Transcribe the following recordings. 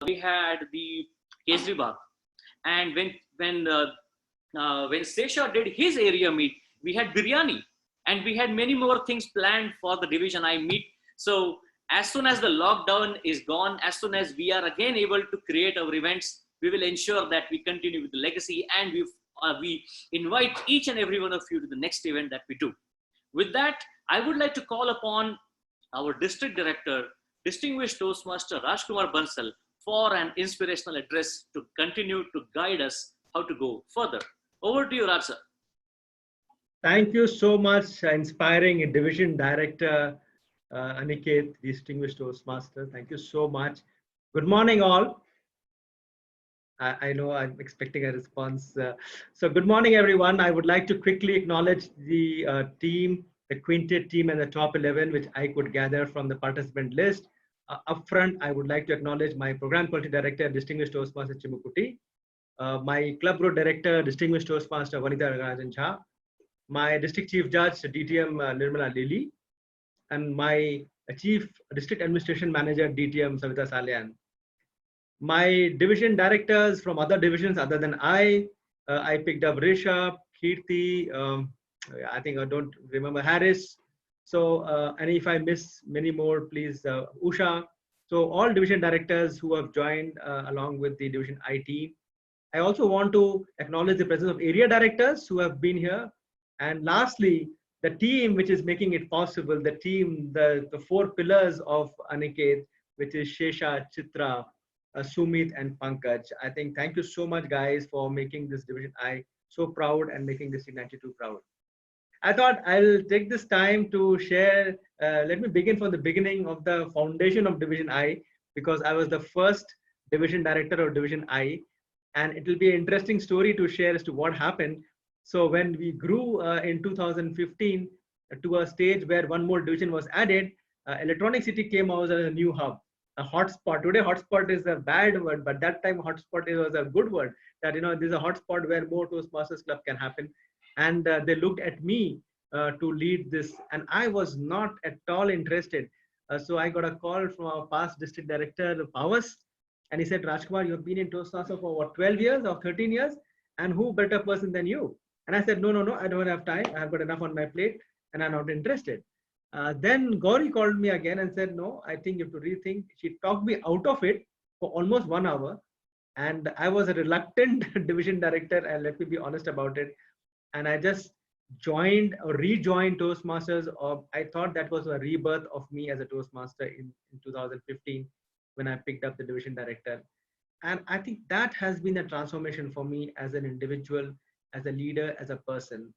we had the Kejriwal, and when Sesha did his area meet, we had biryani, and we had many more things planned for the Division I meet. So as soon as the lockdown is gone, as soon as we are again able to create our events, we will ensure that we continue with the legacy, and we invite each and every one of you to the next event that we do. With that, I would like to call upon our district director, distinguished Toastmaster Rajkumar Bansal, for an inspirational address to continue to guide us how to go further. Over to you, Raj sir. Thank you so much, inspiring Division Director Aniket, distinguished Toastmaster. Thank you so much. Good morning, all. I know I'm expecting a response. So good morning, everyone. I would like to quickly acknowledge the team, the quintet team and the top 11, which I could gather from the participant list. Upfront, I would like to acknowledge my Program Quality Director, Distinguished Toastmaster Chimukuti, my Club Road Director, Distinguished Toastmaster Vanita Ragarajan Jha, my District Chief Judge, DTM Nirmala Lili, and my Chief District Administration Manager, DTM Savita Salyan. My division directors from other divisions other than I picked up Rishabh, Kirti, I think I don't remember Harris. So, and if I miss many more, please, Usha. So all division directors who have joined along with the division I team. I also want to acknowledge the presence of area directors who have been here. And lastly, the team which is making it possible, the team, the four pillars of Aniket, which is Shesha, Chitra, Sumit and Pankaj. I think thank you so much, guys, for making this Division I so proud and making this 92 proud. I thought I'll take this time to share. Let me begin from the beginning of the foundation of Division I, because I was the first division director of Division I, and it will be an interesting story to share as to what happened. So when we grew in 2015 to a stage where one more division was added, Electronic City came out as a new hub, a hotspot. Today, hotspot is a bad word, but that time hotspot was a good word. That there's a hotspot where more Toastmasters Club can happen, and they looked at me to lead this, and I was not at all interested. So I got a call from our past district director, Pavas, and he said, Rajkumar, you have been in Toastmasters for what, 12 years or 13 years, and who better person than you? And I said, no, I don't have time. I've got enough on my plate, and I'm not interested. Then Gauri called me again and said, no, I think you have to rethink. She talked me out of it for almost 1 hour. And I was a reluctant division director, and let me be honest about it. And I just joined or rejoined Toastmasters. I thought that was a rebirth of me as a Toastmaster in 2015 when I picked up the division director. And I think that has been a transformation for me as an individual, as a leader, as a person.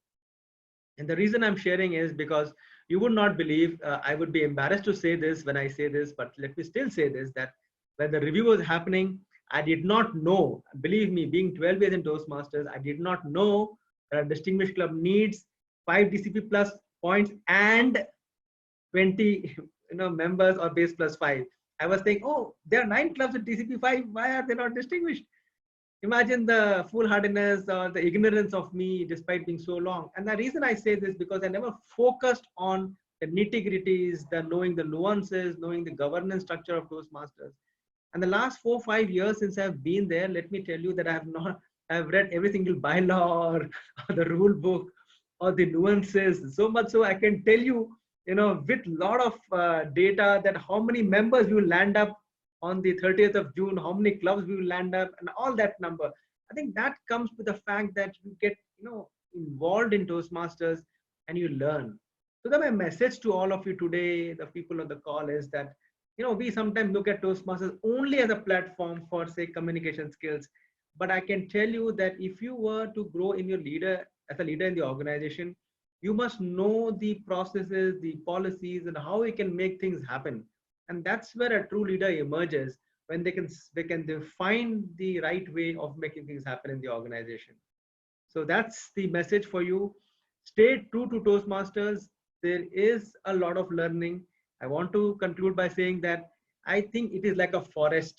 And the reason I'm sharing is because you would not believe, I would be embarrassed to say this when I say this, but let me still say this, that when the review was happening, I did not know, believe me, being 12 years in Toastmasters, I did not know that a distinguished club needs 5 DCP plus points and 20 members or base plus 5. I was thinking, oh, there are 9 clubs with DCP 5, why are they not distinguished? Imagine the foolhardiness or the ignorance of me despite being so long. And the reason I say this because I never focused on the nitty-gritties, the knowing the nuances, knowing the governance structure of Toastmasters. And the last 4-5 years since I've been there, let me tell you that I've read every single bylaw or the rule book or the nuances, so much so I can tell you, with a lot of data that how many members you land up on the 30th of June, how many clubs we will land up and all that number. I think that comes with the fact that you get, involved in Toastmasters and you learn. So that my message to all of you today, the people on the call is that, we sometimes look at Toastmasters only as a platform for say communication skills. But I can tell you that if you were to grow in your as a leader in the organization, you must know the processes, the policies and how we can make things happen. And that's where a true leader emerges, when they can define the right way of making things happen in the organization. So that's the message for you. Stay true to Toastmasters. There is a lot of learning. I want to conclude by saying that I think it is like a forest,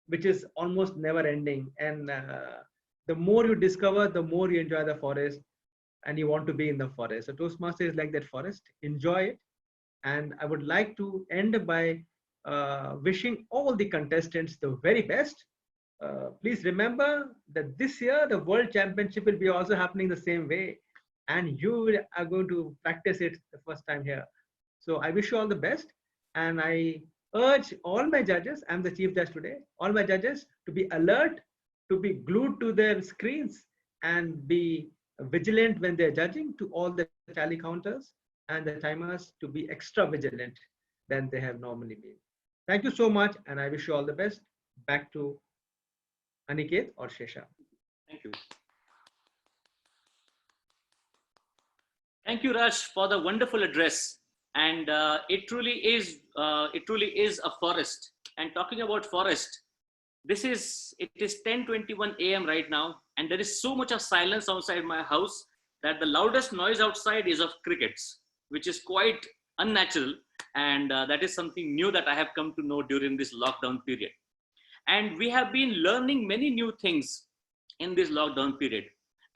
which is almost never ending. And the more you discover, the more you enjoy the forest and you want to be in the forest. So Toastmaster is like that forest. Enjoy it. And I would like to end by wishing all the contestants the very best. Please remember that this year the World Championship will be also happening the same way, and you are going to practice it the first time here. So I wish you all the best, and I urge all my judges, I'm the chief judge today, all my judges to be alert, to be glued to their screens, and be vigilant when they're judging to all the tally counters and the timers, to be extra vigilant than they have normally been. Thank you so much, and I wish you all the best. Back to Aniket or Shesha. Thank you. Thank you, Raj, for the wonderful address. And it truly is a forest. And talking about forest, it is 10:21 a.m. right now, and there is so much of silence outside my house that the loudest noise outside is of crickets, which is quite unnatural. And that is something new that I have come to know during this lockdown period. And we have been learning many new things in this lockdown period.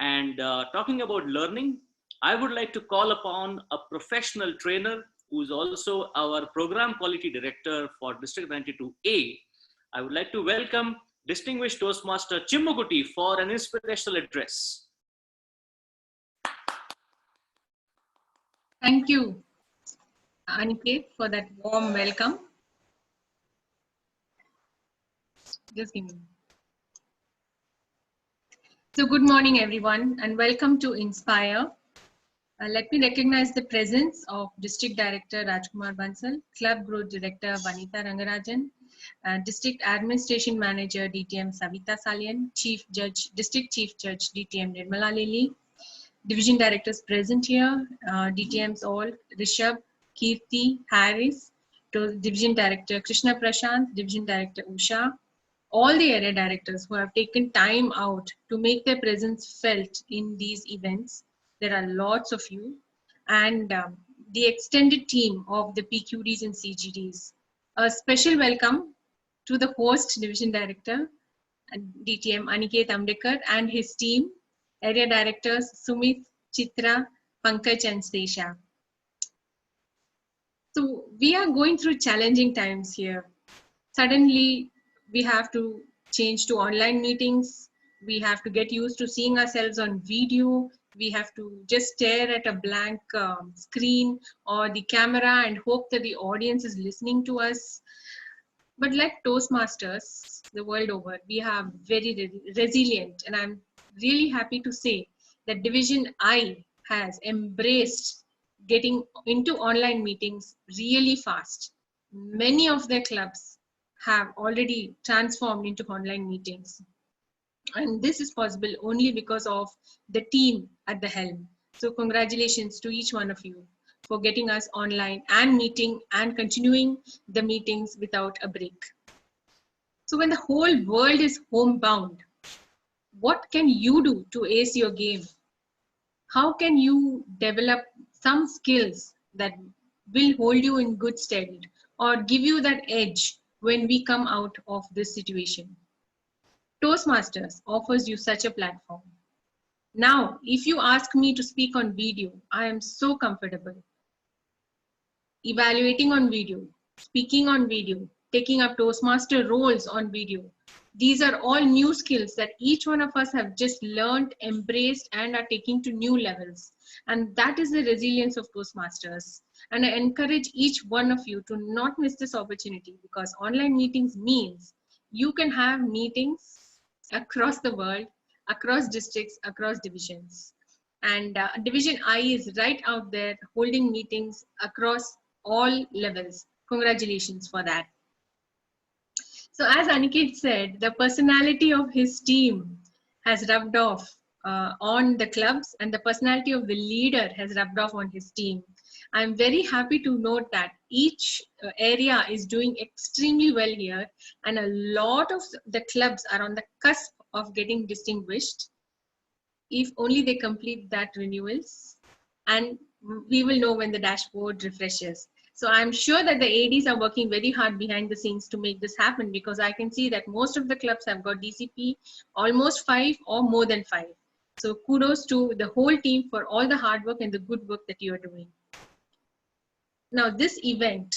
And talking about learning, I would like to call upon a professional trainer who is also our program quality director for District 92A. I would like to welcome distinguished Toastmaster Chimmukutti for an inspirational address. Thank you, Aniket, for that warm welcome. Just give me. So good morning, everyone, and welcome to Inspire. Let me recognize the presence of District Director Rajkumar Bansal, Club Growth Director Vanita Rangarajan, District Administration Manager DTM Savita Salian, District Chief Judge DTM Nirmala Lili, Division Directors present here, DTMs all, Rishabh, Kirti, Harris, Division Director Krishna Prashant, Division Director Usha, all the area directors who have taken time out to make their presence felt in these events. There are lots of you, and the extended team of the PQDs and CGDs. A special welcome to the host Division Director, DTM Aniket Amdekar, and his team, area directors Sumit, Chitra, Pankaj, and Sesha. So we are going through challenging times here. Suddenly, we have to change to online meetings. We have to get used to seeing ourselves on video. We have to just stare at a blank screen or the camera and hope that the audience is listening to us. But like Toastmasters, the world over, we are very resilient. And I'm really happy to say that Division I has embraced getting into online meetings really fast. Many of their clubs have already transformed into online meetings. And this is possible only because of the team at the helm. So congratulations to each one of you for getting us online and meeting and continuing the meetings without a break. So when the whole world is homebound, what can you do to ace your game? How can you develop some skills that will hold you in good stead or give you that edge when we come out of this situation? Toastmasters offers you such a platform. Now, if you ask me to speak on video, I am so comfortable. Evaluating on video, speaking on video, taking up Toastmaster roles on video. These are all new skills that each one of us have just learned, embraced, and are taking to new levels. And that is the resilience of Toastmasters. And I encourage each one of you to not miss this opportunity, because online meetings means you can have meetings across the world, across districts, across divisions. And Division I is right out there holding meetings across all levels. Congratulations for that. So as Aniket said, the personality of his team has rubbed off on the clubs, and the personality of the leader has rubbed off on his team. I'm very happy to note that each area is doing extremely well here, and a lot of the clubs are on the cusp of getting distinguished. If only they complete that renewals, and we will know when the dashboard refreshes. So I'm sure that the ADs are working very hard behind the scenes to make this happen, because I can see that most of the clubs have got DCP, almost 5 or more than 5. So kudos to the whole team for all the hard work and the good work that you are doing. Now this event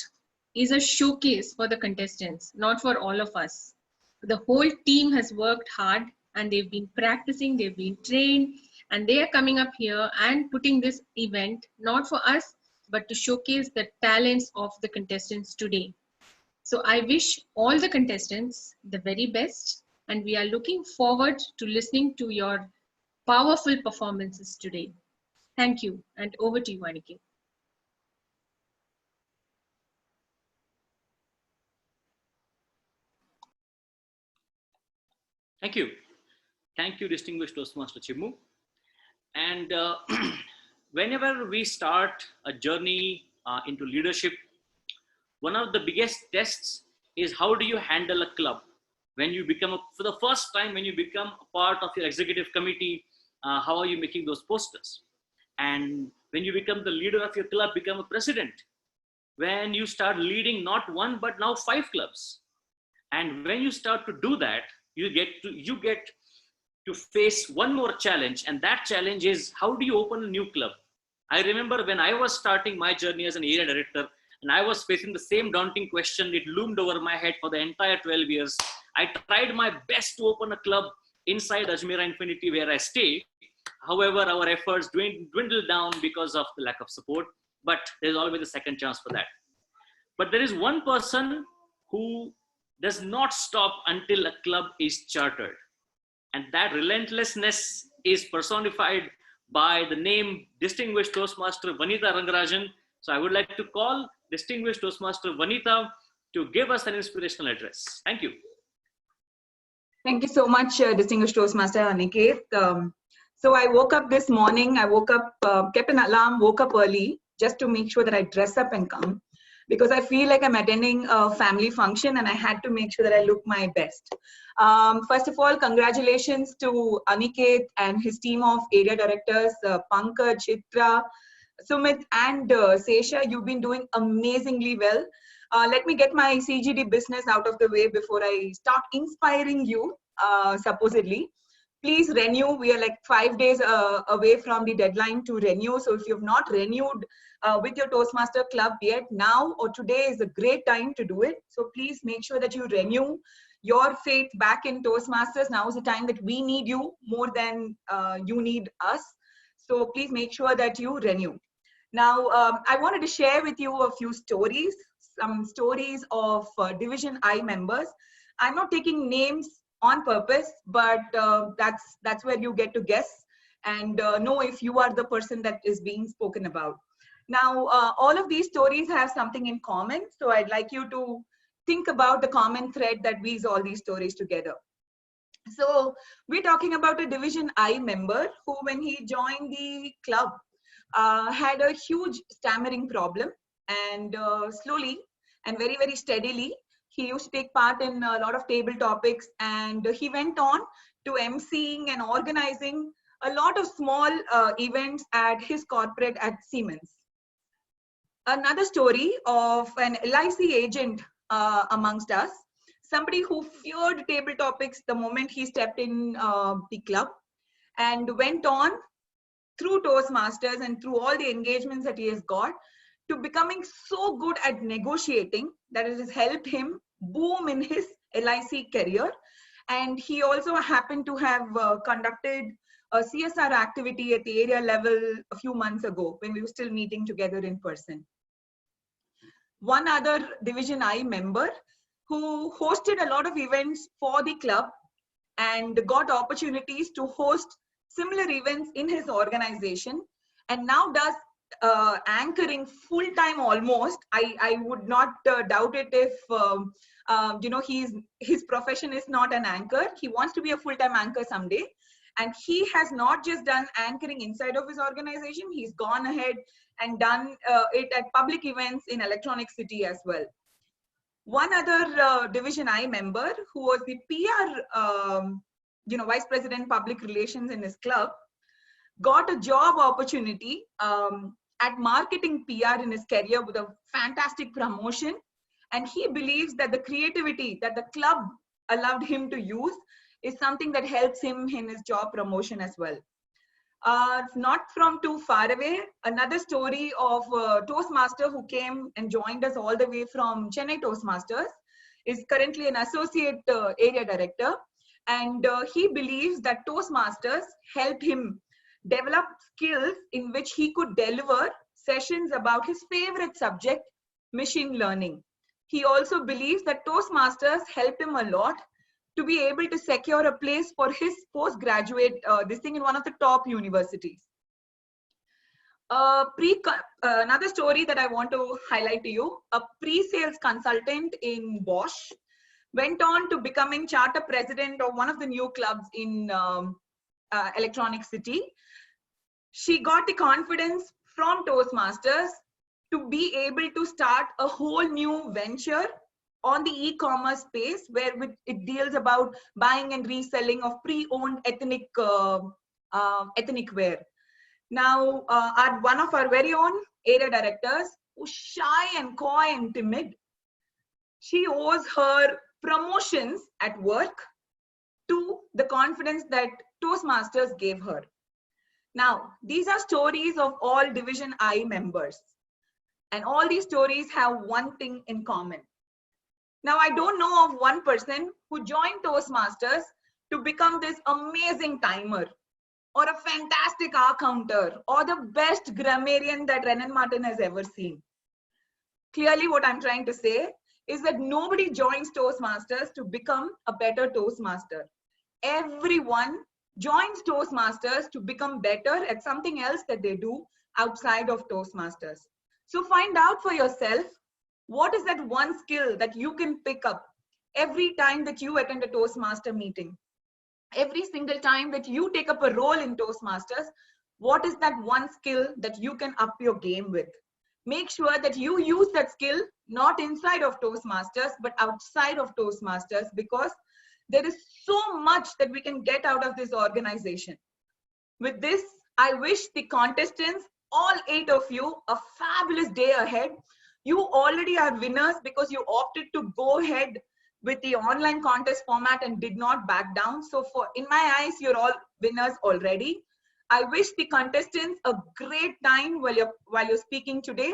is a showcase for the contestants, not for all of us. The whole team has worked hard and they've been practicing, they've been trained, and they are coming up here and putting this event not for us, but to showcase the talents of the contestants today. So I wish all the contestants the very best, and we are looking forward to listening to your powerful performances today. Thank you, and over to you, Aniket. Thank you. Thank you, distinguished Toastmaster Chimu. And whenever we start a journey into leadership, one of the biggest tests is how do you handle a club when you become for the first time, when you become a part of your executive committee. How are you making those posters? And when you become the leader of your club, become a president, when you start leading not one but now 5 clubs, and when you start to do that, you get to face one more challenge, and that challenge is how do you open a new club? I remember when I was starting my journey as an area director, and I was facing the same daunting question. It loomed over my head for the entire 12 years. I tried my best to open a club inside Ajmera Infinity where I stay. However, our efforts dwindled down because of the lack of support, but there's always a second chance for that. But there is one person who does not stop until a club is chartered. And that relentlessness is personified by the name Distinguished Toastmaster Vanita Rangarajan. So I would like to call Distinguished Toastmaster Vanita to give us an inspirational address. Thank you. Thank you so much, Distinguished Toastmaster Aniket. So I woke up this morning, kept an alarm, woke up early just to make sure that I dress up and come, because I feel like I'm attending a family function and I had to make sure that I look my best. First of all, congratulations to Aniket and his team of area directors, Pankaj, Chitra, Sumit and Sesha. You've been doing amazingly well. Let me get my CGD business out of the way before I start inspiring you, supposedly. Please renew. We are like 5 days away from the deadline to renew. So if you've not renewed with your Toastmaster Club yet, now or today is a great time to do it. So please make sure that you renew your faith back in Toastmasters. Now is the time that we need you more than you need us. So please make sure that you renew. Now, I wanted to share with you a few stories, some stories of Division I members. I'm not taking names on purpose, but that's where you get to guess and know if you are the person that is being spoken about. Now, all of these stories have something in common. So I'd like you to think about the common thread that weaves all these stories together. So we're talking about a Division I member who, when he joined the club, had a huge stammering problem, and slowly and very, very steadily, he used to take part in a lot of table topics, and he went on to emceeing and organizing a lot of small events at his corporate at Siemens. Another story of an LIC agent amongst us, somebody who feared table topics the moment he stepped in the club, and went on through Toastmasters and through all the engagements that he has got to becoming so good at negotiating that it has helped him boom in his LIC career. And he also happened to have conducted a CSR activity at the area level a few months ago when we were still meeting together in person. One other Division I member who hosted a lot of events for the club and got opportunities to host similar events in his organization, and now does anchoring full-time almost. I would not doubt it if his profession is not an anchor. He wants to be a full-time anchor someday, and he has not just done anchoring inside of his organization. He's gone ahead and done it at public events in Electronic City as well. One other Division I member who was the PR Vice President Public Relations in his club, got a job opportunity at marketing PR in his career with a fantastic promotion. And he believes that the creativity that the club allowed him to use is something that helps him in his job promotion as well. Not from too far away, another story of a Toastmaster who came and joined us all the way from Chennai Toastmasters, is currently an associate area director. And he believes that Toastmasters helped him develop skills in which he could deliver sessions about his favorite subject, machine learning. He also believes that Toastmasters helped him a lot to be able to secure a place for his postgraduate this thing in one of the top universities. Another story that I want to highlight to you, a pre-sales consultant in Bosch went on to becoming charter president of one of the new clubs in Electronic City. She got the confidence from Toastmasters to be able to start a whole new venture on the e-commerce space where it deals about buying and reselling of pre-owned ethnic wear. Now, one of our very own area directors, who's shy and coy and timid, she owes her promotions at work to the confidence that Toastmasters gave her. Now, these are stories of all Division I members, and all these stories have one thing in common. Now, I don't know of one person who joined Toastmasters to become this amazing timer, or a fantastic counter, or the best grammarian that Renan Martin has ever seen. Clearly, what I'm trying to say is that nobody joins Toastmasters to become a better Toastmaster. Everyone joins Toastmasters to become better at something else that they do outside of Toastmasters. So find out for yourself, what is that one skill that you can pick up every time that you attend a Toastmaster meeting? Every single time that you take up a role in Toastmasters, what is that one skill that you can up your game with? Make sure that you use that skill not inside of Toastmasters, but outside of Toastmasters, because there is so much that we can get out of this organization. With this, I wish the contestants, all 8 of you, a fabulous day ahead. You already are winners because you opted to go ahead with the online contest format and did not back down. So in my eyes, you're all winners already. I wish the contestants a great time while you're speaking today,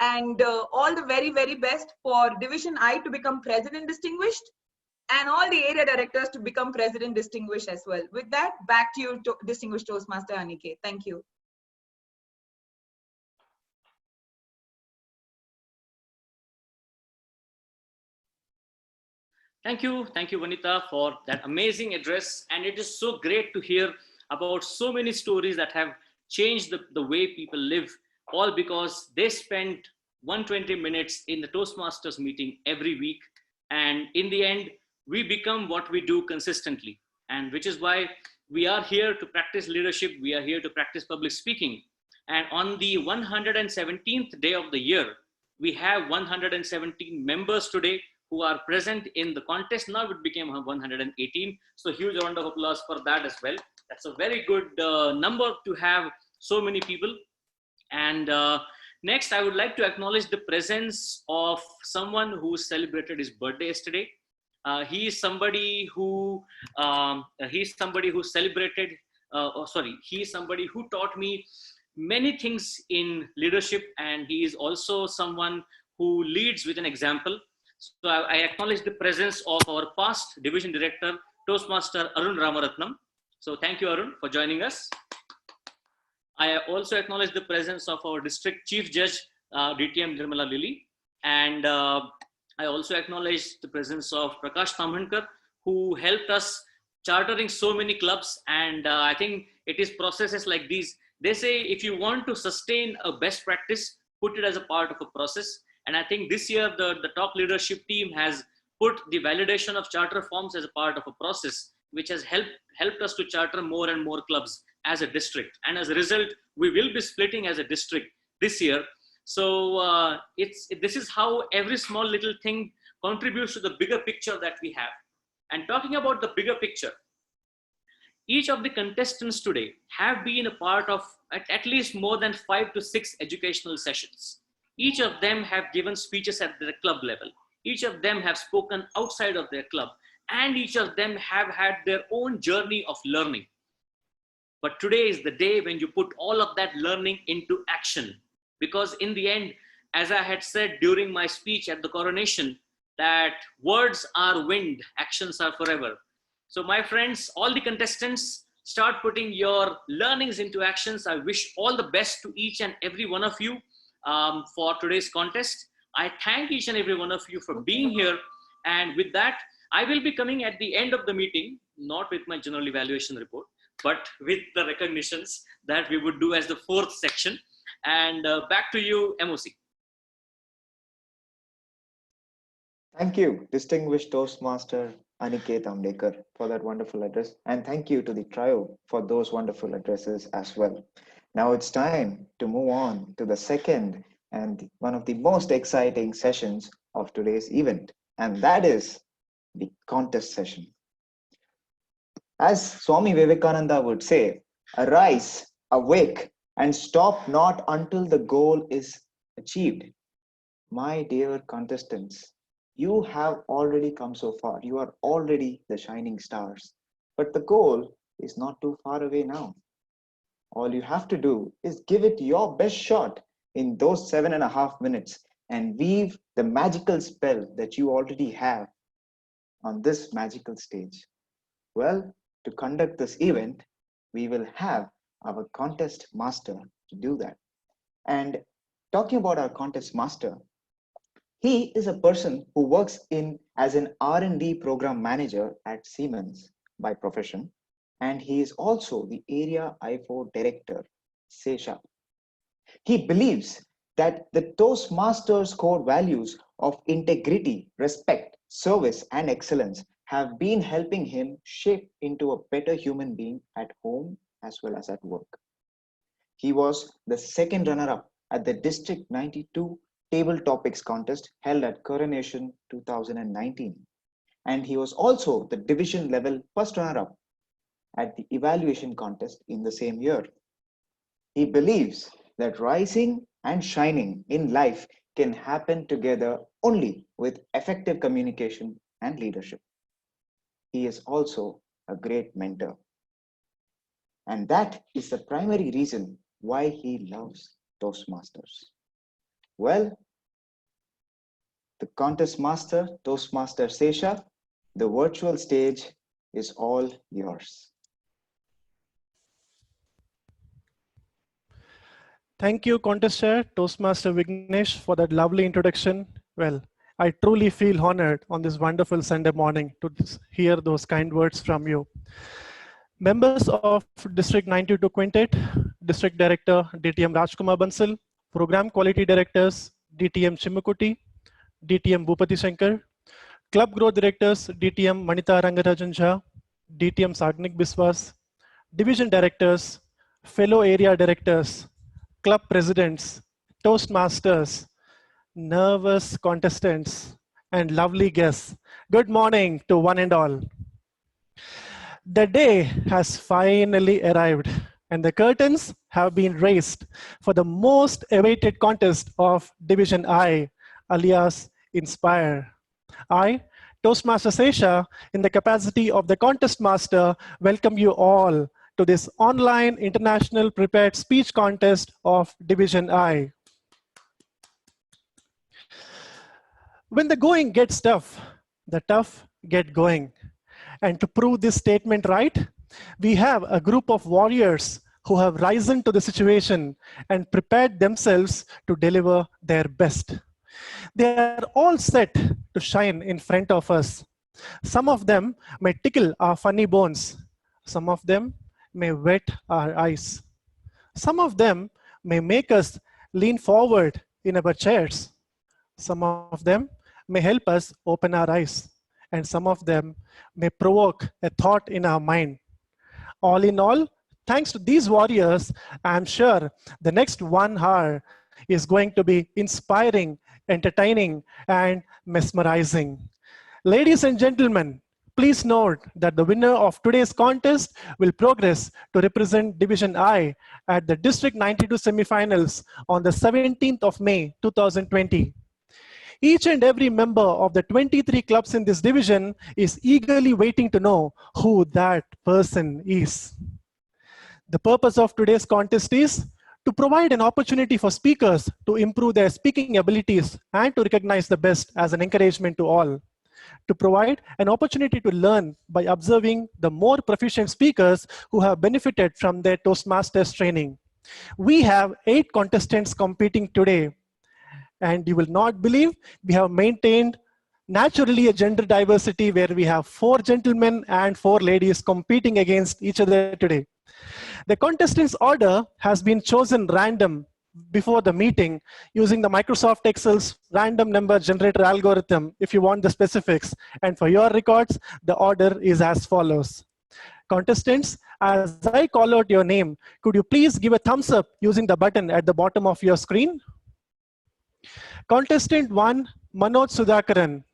and all the very, very best for Division I to become President Distinguished, and all the area directors to become President Distinguished as well. With that, back to you, Distinguished Toastmaster Aniket. Thank you. Thank you, Vanita, for that amazing address. And it is so great to hear about so many stories that have changed the way people live, all because they spent 120 minutes in the Toastmasters meeting every week. And in the end, we become what we do consistently. And which is why we are here to practice leadership. We are here to practice public speaking. And on the 117th day of the year, we have 117 members today who are present in the contest. Now it became 118. So huge round of applause for that as well. That's a very good number to have so many people. And next, I would like to acknowledge the presence of someone who celebrated his birthday yesterday. He is somebody who celebrated, he is somebody who taught me many things in leadership, and he is also someone who leads with an example. So I acknowledge the presence of our past division director, Toastmaster Arun Ramaratnam. So thank you, Arun, for joining us. I also acknowledge the presence of our district chief judge, DTM Nirmala Lili. And I also acknowledge the presence of Prakash Tamhankar, who helped us chartering so many clubs. And I think it is processes like these. They say, if you want to sustain a best practice, put it as a part of a process. And I think this year, the top leadership team has put the validation of charter forms as a part of a process, which has helped us to charter more and more clubs as a district. And as a result, we will be splitting as a district this year. So this is how every small little thing contributes to the bigger picture that we have. And talking about the bigger picture, each of the contestants today have been a part of at least more than 5 to 6 educational sessions. Each of them have given speeches at the club level. Each of them have spoken outside of their club, and each of them have had their own journey of learning. But today is the day when you put all of that learning into action. Because in the end, as I had said during my speech at the coronation, that words are wind, actions are forever. So my friends, all the contestants, start putting your learnings into actions. I wish all the best to each and every one of you for today's contest. I thank each and every one of you for being here. And with that, I will be coming at the end of the meeting, not with my general evaluation report, but with the recognitions that we would do as the fourth section. And back to you, MOC. Thank you, distinguished Toastmaster Aniket Amdekar, for that wonderful address. And thank you to the trio for those wonderful addresses as well. Now it's time to move on to the second and one of the most exciting sessions of today's event, and that is the contest session. As Swami Vivekananda would say, arise, awake, and stop not until the goal is achieved. My dear contestants, you have already come so far. You are already the shining stars. But the goal is not too far away now. All you have to do is give it your best shot in those 7.5 minutes and weave the magical spell that you already have on this magical stage. Well, to conduct this event, we will have our contest master to do that. And talking about our contest master, he is a person who works as an R&D program manager at Siemens by profession, and he is also the area I4 director, Sesha. He believes that the Toastmasters core values of integrity, respect, service, and excellence have been helping him shape into a better human being at home as well as at work. He was the second runner-up at the District 92 Table Topics contest held at Coronation 2019. And he was also the division level first runner-up at the evaluation contest in the same year. He believes that rising and shining in life can happen together only with effective communication and leadership. He is also a great mentor. And that is the primary reason why he loves Toastmasters. Well, the contest master, Toastmaster Sesha, the virtual stage is all yours. Thank you, Contest Chair, Toastmaster Vignesh, for that lovely introduction. Well, I truly feel honored on this wonderful Sunday morning to hear those kind words from you. Members of District 92 Quintet, District Director DTM Rajkumar Bansal, Program Quality Directors DTM Chimukuti, DTM Bhupati Shankar, Club Growth Directors DTM Manita Rangarajan Jha, DTM Sagnik Biswas, Division Directors, fellow area directors, club presidents, Toastmasters, nervous contestants, and lovely guests. Good morning to one and all. The day has finally arrived and the curtains have been raised for the most awaited contest of Division I, alias Inspire. I, Toastmaster Sesha, in the capacity of the contest master, welcome you all to this online international prepared speech contest of Division I. When the going gets tough, the tough get going. And to prove this statement right, we have a group of warriors who have risen to the situation and prepared themselves to deliver their best. They are all set to shine in front of us. Some of them may tickle our funny bones. Some of them may wet our eyes. Some of them may make us lean forward in our chairs. Some of them may help us open our eyes. And some of them may provoke a thought in our mind. All in all, thanks to these warriors, I'm sure the next 1 hour is going to be inspiring, entertaining, and mesmerizing. Ladies and gentlemen, please note that the winner of today's contest will progress to represent Division I at the District 92 semifinals on the 17th of May, 2020. Each and every member of the 23 clubs in this division is eagerly waiting to know who that person is. The purpose of today's contest is to provide an opportunity for speakers to improve their speaking abilities and to recognize the best as an encouragement to all. To provide an opportunity to learn by observing the more proficient speakers who have benefited from their Toastmasters training. We have 8 contestants competing today, and you will not believe we have maintained naturally a gender diversity where we have 4 gentlemen and 4 ladies competing against each other today. The contestants' order has been chosen random before the meeting using the Microsoft Excel's random number generator algorithm if you want the specifics. And for your records, the order is as follows. Contestants, as I call out your name, could you please give a thumbs up using the button at the bottom of your screen? Contestant 1, Manoj Sudhakaran.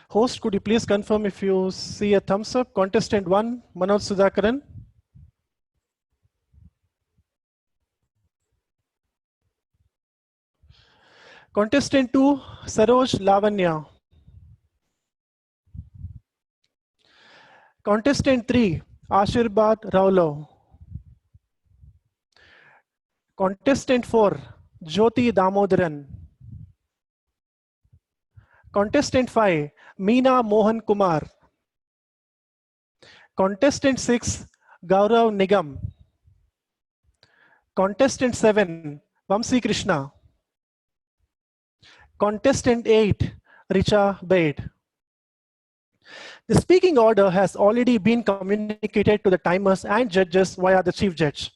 Host, could you please confirm if you see a thumbs up? Contestant 1, Manoj Sudhakaran. Contestant 2, Saroj Lavanya. Contestant 3, Ashirbad Raulo. Contestant 4, Jyoti Damodaran. Contestant 5, Meena Mohan Kumar. Contestant 6, Gaurav Nigam. Contestant 7, Vamsi Krishna. Contestant 8, Richa Bade. The speaking order has already been communicated to the timers and judges via the chief judge.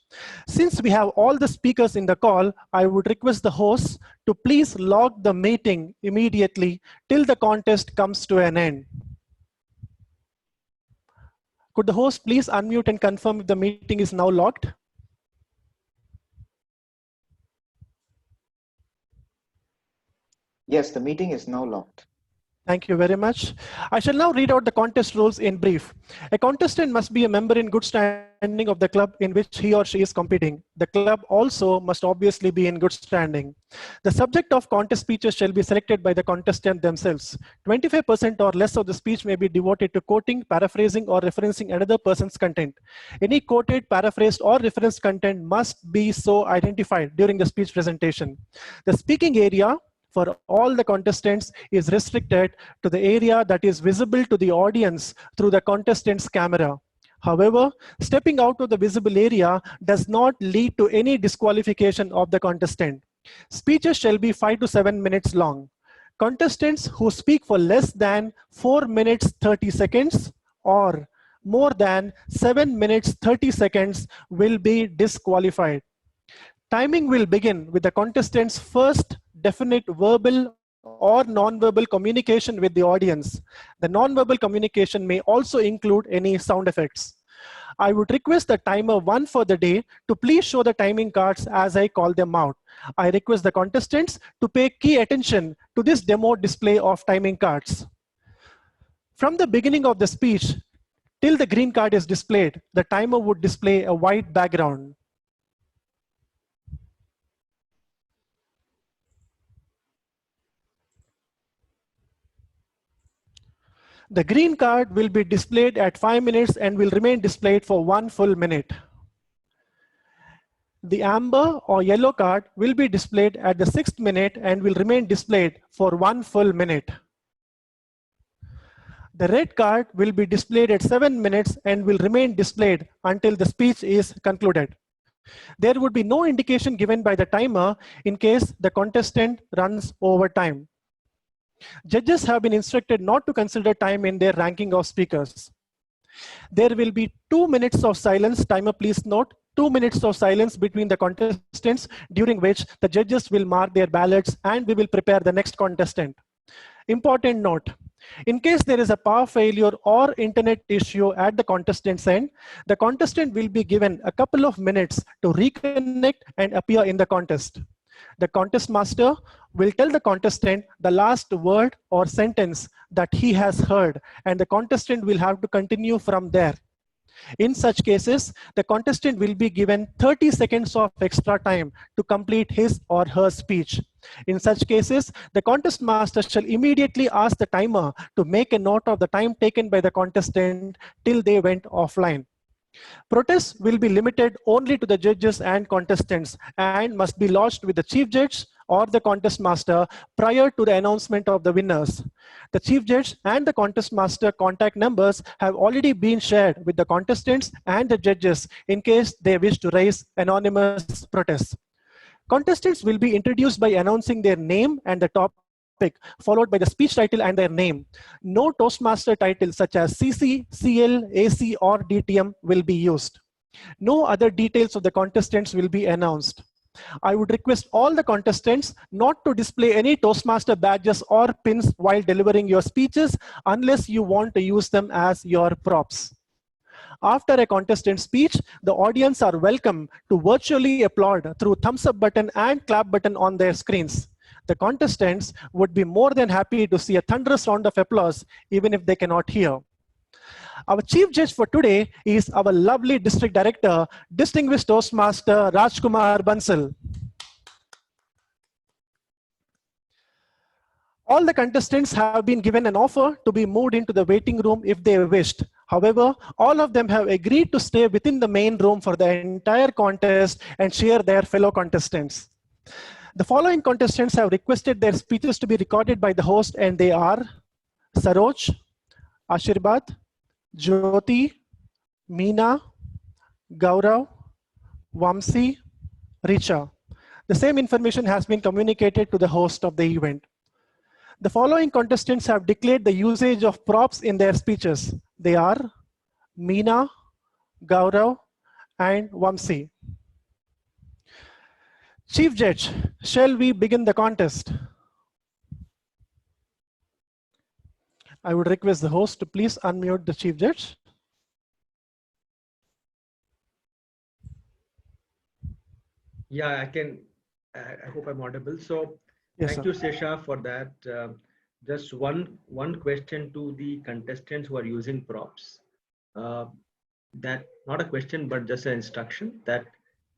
Since we have all the speakers in the call, I would request the host to please log the meeting immediately till the contest comes to an end. Could the host please unmute and confirm if the meeting is now logged? Yes, the meeting is now locked. Thank you very much. I shall now read out the contest rules in brief. A contestant must be a member in good standing of the club in which he or she is competing. The club also must obviously be in good standing. The subject of contest speeches shall be selected by the contestant themselves. 25% or less of the speech may be devoted to quoting, paraphrasing, or referencing another person's content. Any quoted, paraphrased, or referenced content must be so identified during the speech presentation. The speaking area for all the contestants is restricted to the area that is visible to the audience through the contestant's camera. However, stepping out of the visible area does not lead to any disqualification of the contestant. Speeches shall be 5 to 7 minutes long. Contestants who speak for less than 4 minutes 30 seconds or more than 7 minutes 30 seconds will be disqualified. Timing will begin with the contestant's first definite verbal or non-verbal communication with the audience. The non-verbal communication may also include any sound effects. I would request the timer 1 for the day to please show the timing cards as I call them out. I request the contestants to pay key attention to this demo display of timing cards. From the beginning of the speech till the green card is displayed, the timer would display a white background. The green card will be displayed at 5 minutes and will remain displayed for 1 full minute. The amber or yellow card will be displayed at the 6th minute and will remain displayed for 1 full minute. The red card will be displayed at 7 minutes and will remain displayed until the speech is concluded. There would be no indication given by the timer in case the contestant runs over time. Judges have been instructed not to consider time in their ranking of speakers. There will be 2 minutes of silence. Timer, please note, 2 minutes of silence between the contestants, during which the judges will mark their ballots and we will prepare the next contestant. Important note, in case there is a power failure or internet issue at the contestant's end, the contestant will be given a couple of minutes to reconnect and appear in the contest. The contest master will tell the contestant the last word or sentence that he has heard, and the contestant will have to continue from there. In such cases, the contestant will be given 30 seconds of extra time to complete his or her speech. In such cases, the contest master shall immediately ask the timer to make a note of the time taken by the contestant till they went offline. Protests will be limited only to the judges and contestants and must be lodged with the chief judge or the contest master prior to the announcement of the winners. The chief judge and the contest master contact numbers have already been shared with the contestants and the judges in case they wish to raise anonymous protests. Contestants will be introduced by announcing their name and the topic, followed by the speech title and their name. No Toastmaster titles such as CC, CL, AC, or DTM will be used. No other details of the contestants will be announced. I would request all the contestants not to display any Toastmaster badges or pins while delivering your speeches unless you want to use them as your props. After a contestant speech, the audience are welcome to virtually applaud through thumbs up button and clap button on their screens. The contestants would be more than happy to see a thunderous round of applause, even if they cannot hear. Our chief judge for today is our lovely district director, distinguished Toastmaster Rajkumar Bansal. All the contestants have been given an offer to be moved into the waiting room if they wished. However, all of them have agreed to stay within the main room for the entire contest and cheer their fellow contestants. The following contestants have requested their speeches to be recorded by the host, and they are Saroj, Ashirbat, Jyoti, Meena, Gaurav, Vamsi, Richa. The same information has been communicated to the host of the event. The following contestants have declared the usage of props in their speeches. They are Meena, Gaurav, and Vamsi. Chief Judge, shall we begin the contest? I would request the host to please unmute the Chief Judge. Yeah, I can. I hope I'm audible. So, Yes, thank sir. you, Sesha, for that. Just one question to the contestants who are using props. That not a question, but just an instruction that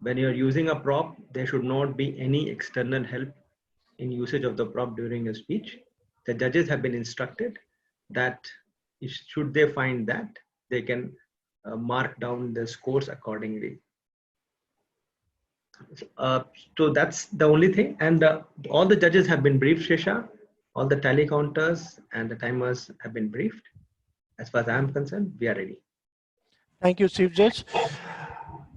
when you're using a prop, there should not be any external help in usage of the prop during a speech. The judges have been instructed that should they find that, they can mark down the scores accordingly. So that's the only thing. And all the judges have been briefed, Shesha. All the tally counters and the timers have been briefed. As far as I'm concerned, we are ready. Thank you, Chief Judge.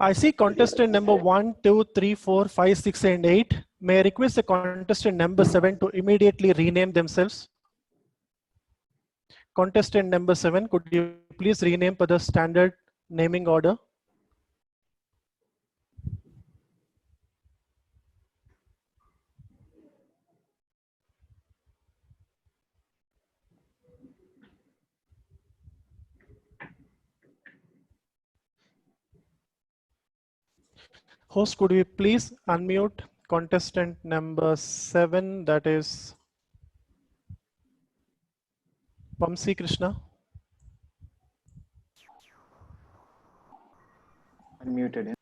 I see contestant number 1, 2, 3, 4, 5, 6, and 8. May I request the contestant number 7 to immediately rename themselves? Contestant number 7, could you please rename per the standard naming order? Host, could we please unmute contestant number 7, that is Vamsi Krishna? Unmuted him.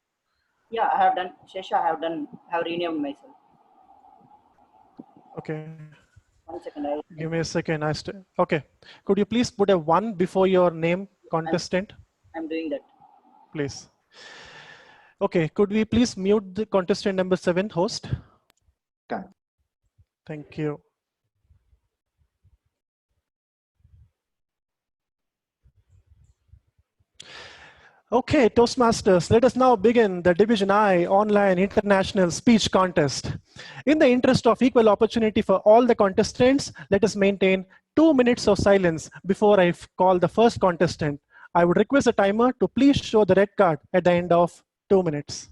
Yeah, I have done. Shesha, I have renamed myself. Okay. 1 second. Give me a second. Okay. Could you please put a 1 before your name, contestant? I'm doing that. Please. Okay. Could we please mute the contestant number 7, host? Done. Thank you. Okay, Toastmasters, let us now begin the Division I Online International Speech Contest. In the interest of equal opportunity for all the contestants, let us maintain 2 minutes of silence before I call the first contestant. I would request the timer to please show the red card at the end of 2 minutes.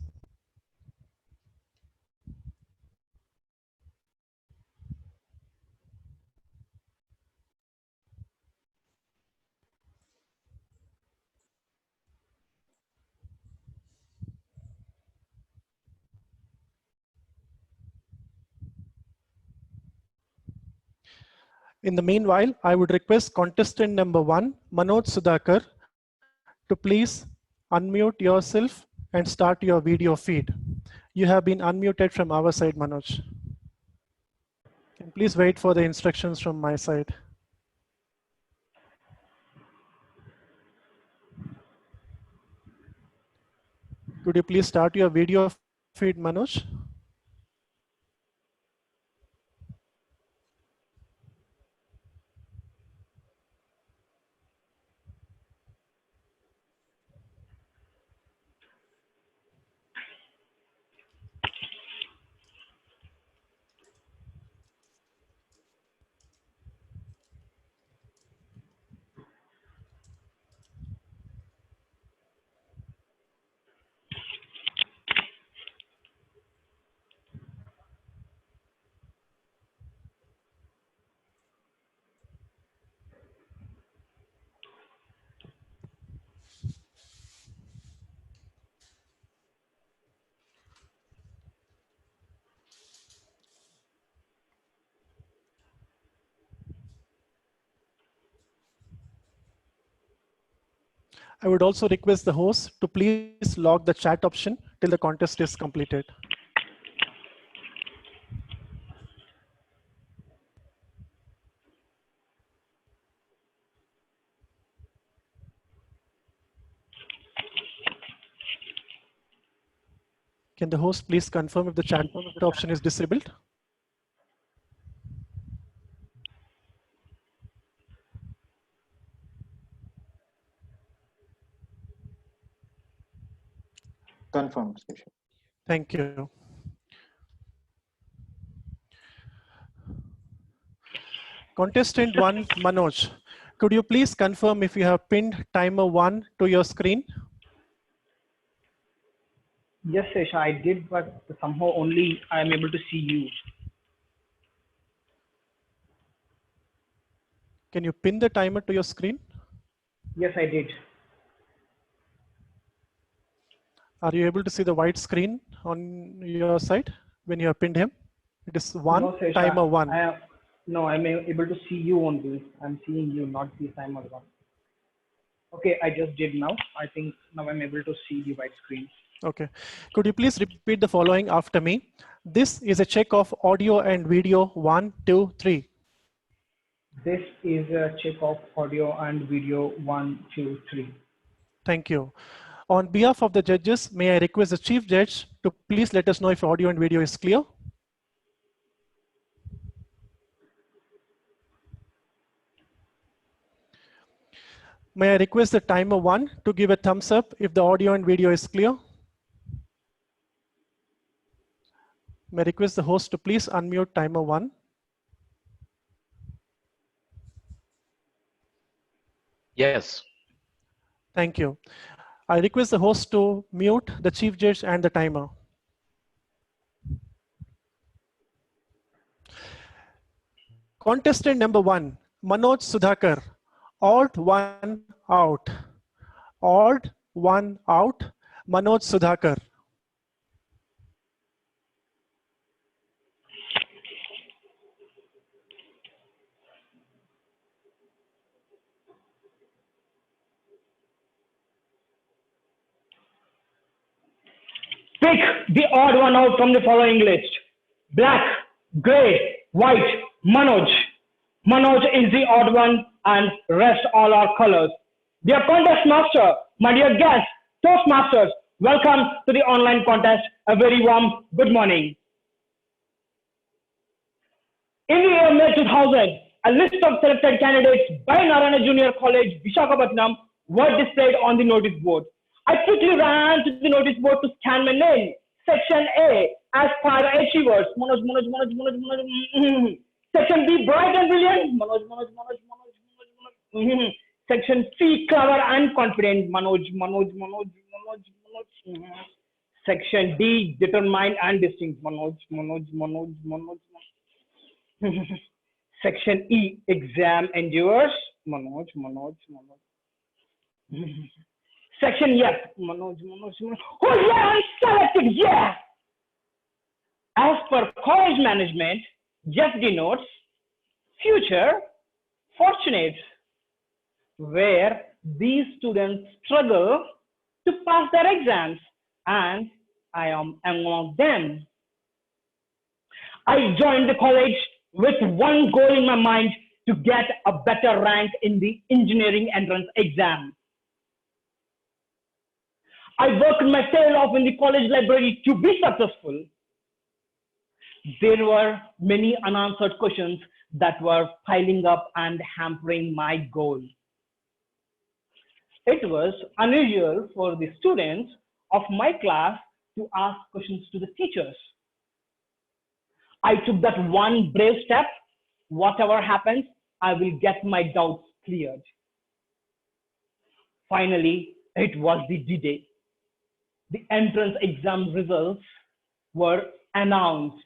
In the meanwhile, I would request contestant number 1, Manoj Sudhakar, to please unmute yourself and start your video feed. You have been unmuted from our side, Manoj. Can please wait for the instructions from my side. Could you please start your video feed, Manoj? I would also request the host to please log the chat option till the contest is completed. Can the host please confirm if the chat option is disabled? Confirmed, Sesha. Thank you. Contestant 1, Manoj, could you please confirm if you have pinned timer 1 to your screen? Yes, Sesha, I did, but somehow only I am able to see you. Can you pin the timer to your screen? Yes, I did. Are you able to see the white screen on your side when you have pinned him? It is 1, No, Sesha, timer 1. I'm able to see you only. I'm seeing you, not the timer one. Okay, I just did now. I think now I'm able to see the white screen. Okay. Could you please repeat the following after me? This is a check of audio and video 1, 2, 3. This is a check of audio and video 1, 2, 3. Thank you. On behalf of the judges, may I request the chief judge to please let us know if audio and video is clear? May I request the timer 1 to give a thumbs up if the audio and video is clear? May I request the host to please unmute timer 1? Yes. Thank you. I request the host to mute the chief judge and the timer. Contestant number 1, Manoj Sudhakar. Alt 1 out. Alt 1 out. Manoj Sudhakar. Pick the odd one out from the following list. Black, gray, white, Manoj. Manoj is the odd one and rest all are colors. Dear contest master, my dear guests, Toastmasters, welcome to the online contest. A very warm good morning. In the year May 2000, a list of selected candidates by Narayana Junior College, Visakhapatnam, were displayed on the notice board. I quickly ran to the notice board to scan my name. Section A, Aspire Achievers, Manoj, Manoj, Manoj, Manoj, Manoj. Section B, Bright and Brilliant, Manoj, Manoj, Manoj, Manoj, Manoj, Manoj. Section C, Clever and Confident, Manoj, Manoj, Manoj, Manoj, Manoj. Section D, Determined and Distinct, Manoj, Manoj, Manoj, Manoj. Section E, Exam Endures, Manoj, Manoj, Manoj. Section F, Manoj, Manoj, Manoj. Oh yeah, I'm selected, yeah! As per college management, F denotes future fortunate, where these students struggle to pass their exams, and I am among them. I joined the college with one goal in my mind, to get a better rank in the engineering entrance exam. I worked my tail off in the college library to be successful. There were many unanswered questions that were piling up and hampering my goal. It was unusual for the students of my class to ask questions to the teachers. I took that one brave step. Whatever happens, I will get my doubts cleared. Finally, it was the D-Day. The entrance exam results were announced.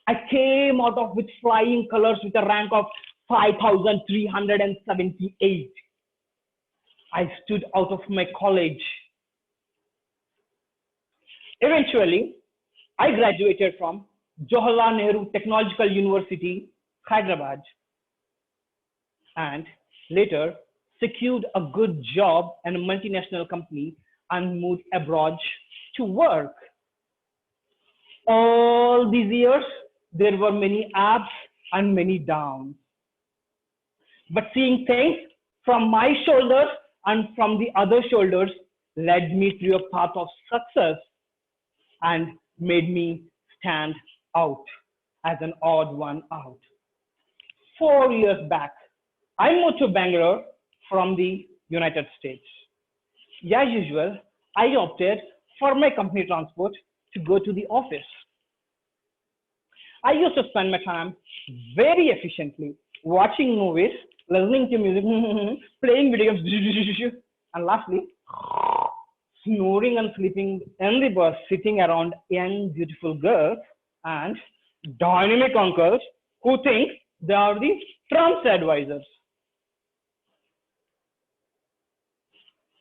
I came out of with flying colors with a rank of 5,378. I stood out of my college. Eventually, I graduated from Jawaharlal Nehru Technological University, Hyderabad, and later secured a good job in a multinational company and moved abroad to work. All these years, there were many ups and many downs. But seeing things from my shoulders and from the other shoulders led me through a path of success and made me stand out as an odd one out. 4 years back, I moved to Bangalore from the United States. As usual, I opted for my company transport to go to the office. I used to spend my time very efficiently watching movies, listening to music, playing video games, and lastly, snoring and sleeping in the bus, sitting around young, beautiful girls and dynamic uncles who think they are the Trump's advisors.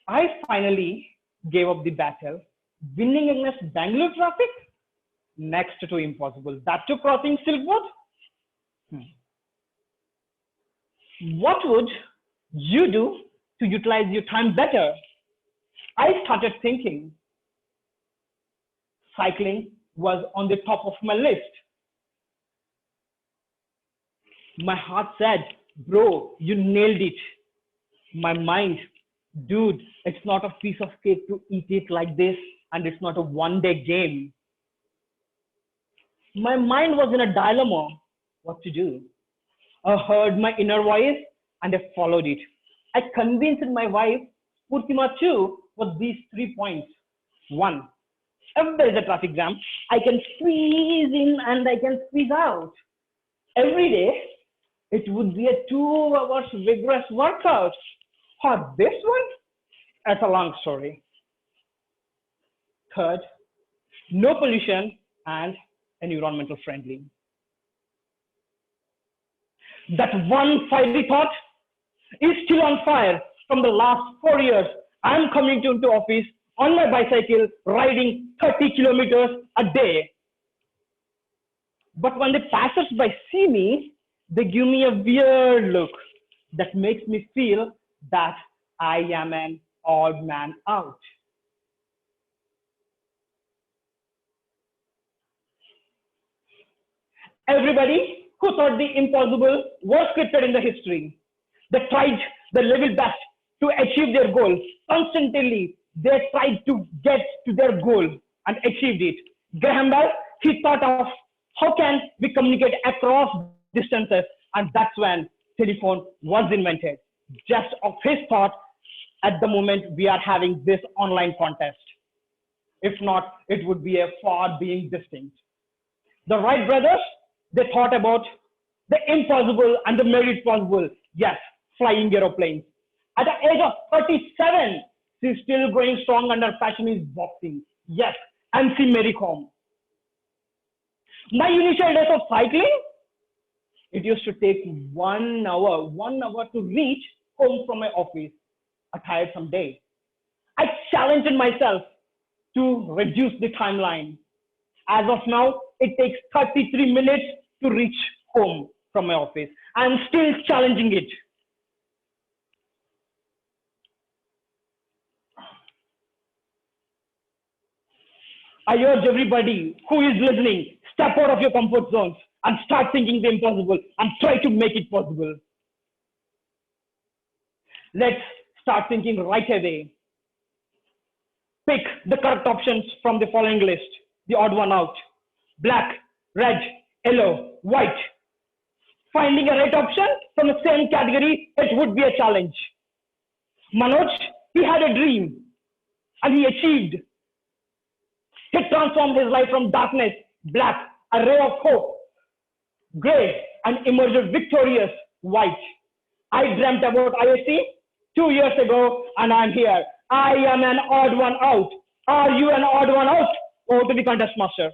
I finally gave up the battle, winning against Bangalore traffic, next to impossible. That too crossing Silk Road. What would you do to utilize your time better? I started thinking. Cycling was on the top of my list. My heart said, bro, you nailed it. My mind, dude, it's not a piece of cake to eat it like this, and it's not a one-day game. My mind was in a dilemma, what to do. I heard my inner voice and I followed it. I convinced my wife, Purtima too, with these 3 points. 1, if there is a traffic jam, I can squeeze in and I can squeeze out. Every day, it would be a 2 hours vigorous workout. For this one, that's a long story. Third, no pollution and environmental friendly. That one fiery thought is still on fire from the last 4 years. I'm coming into office on my bicycle, riding 30 kilometers a day. But when the passers-by see me, they give me a weird look that makes me feel that I am an odd man out. Everybody who thought the impossible was scripted in the history. They tried their level best to achieve their goal. Constantly, they tried to get to their goal and achieved it. Graham Bell, he thought of how can we communicate across distances, and that's when telephone was invented. Just of his thought, at the moment we are having this online contest. If not, it would be a far being distinct. The Wright brothers, they thought about the impossible and they made it possible. Yes, flying aeroplanes. At the age of 37, she's still going strong and her passion is boxing. Yes, MC Mary Kom. My initial days of cycling, it used to take 1 hour to reach home from my office, a tiresome day. I challenged myself to reduce the timeline. As of now, it takes 33 minutes to reach home from my office. I'm still challenging it. I urge everybody who is listening, step out of your comfort zones and start thinking the impossible and try to make it possible. Let's start thinking right away. Pick the correct options from the following list, the odd one out. Black, red, yellow, white. Finding a right option from the same category, it would be a challenge. Manoj, he had a dream and he achieved. He transformed his life from darkness, black, a ray of hope, gray, and emerged victorious, white. I dreamt about ISC 2 years ago and I'm here. I am an odd one out. Are you an odd one out? Over to the contest master.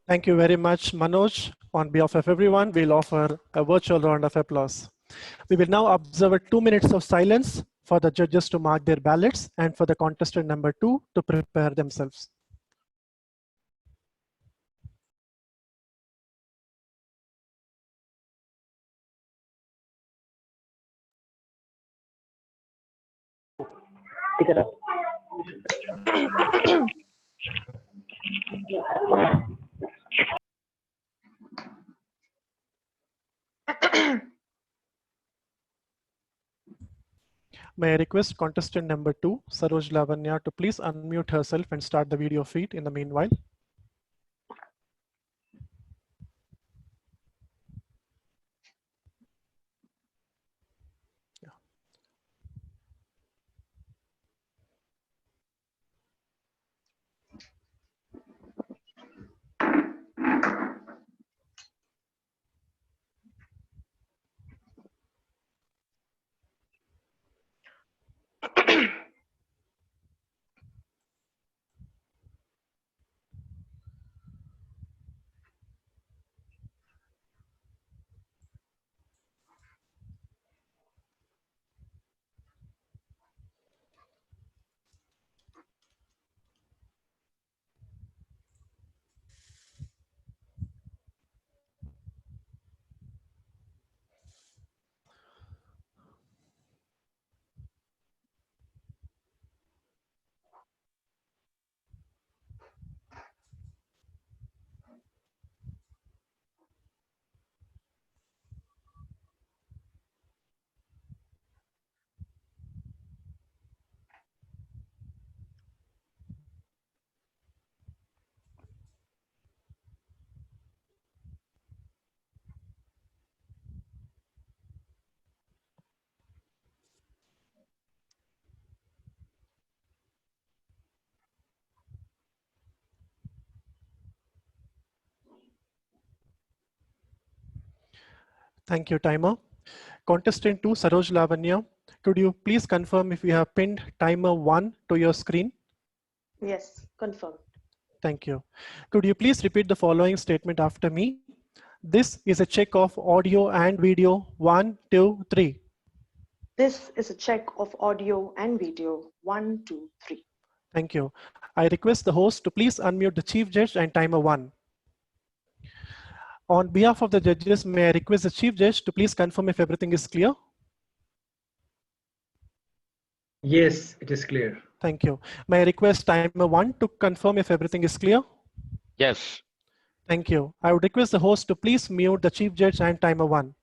Thank you very much, Manoj. On behalf of everyone, we'll offer a virtual round of applause. We will now observe 2 minutes of silence for the judges to mark their ballots and for the contestant number 2 to prepare themselves. Pick it up. May I request contestant number 2, Saroj Lavanya, to please unmute herself and start the video feed in the meanwhile. Thank you, timer. Contestant 2, Saroj Lavanya, could you please confirm if you have pinned timer 1 to your screen? Yes, confirmed. Thank you. Could you please repeat the following statement after me? This is a check of audio and video. 1, 2, 3. This is a check of audio and video. 1, 2, 3. Thank you. I request the host to please unmute the chief judge and timer 1. On behalf of the judges, may I request the chief judge to please confirm if everything is clear? Yes, it is clear. Thank you. May I request timer 1 to confirm if everything is clear? Yes. Thank you. I would request the host to please mute the chief judge and timer 1.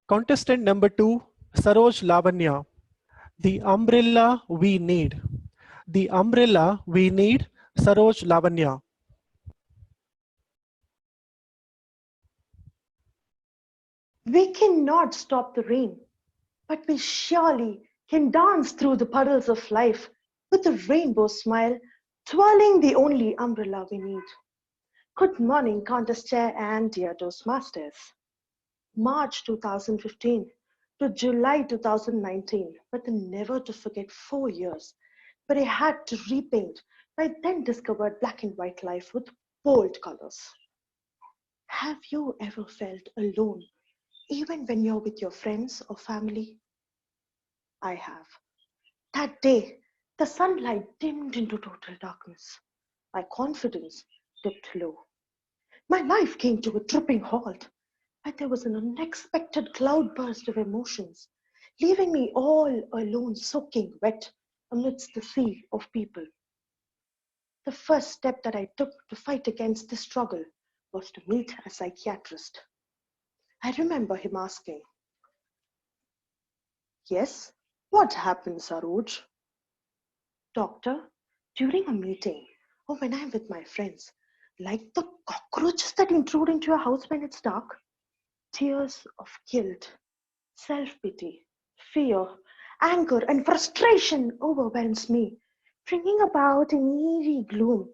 Contestant number 2, Saroj Lavanya. The umbrella we need. The umbrella we need, Saroj Lavanya. We cannot stop the rain, but we surely can dance through the puddles of life with a rainbow smile, twirling the only umbrella we need. Good morning, contest chair and dear Toastmasters. March 2015 to July 2019, but then never to forget 4 years, but I had to repaint my then discovered black and white life with bold colors. Have you ever felt alone, even when you're with your friends or family? I have. That day, the sunlight dimmed into total darkness. My confidence dipped low. My life came to a tripping halt, but there was an unexpected cloudburst of emotions. leaving me all alone, soaking wet amidst the sea of people. The first step that I took to fight against this struggle was to meet a psychiatrist. I remember him asking, "Yes, what happened, Saroj?" "Doctor, during a meeting or when I'm with my friends, like the cockroaches that intrude into your house when it's dark, tears of guilt, self-pity, fear, anger, and frustration overwhelms me, bringing about an eerie gloom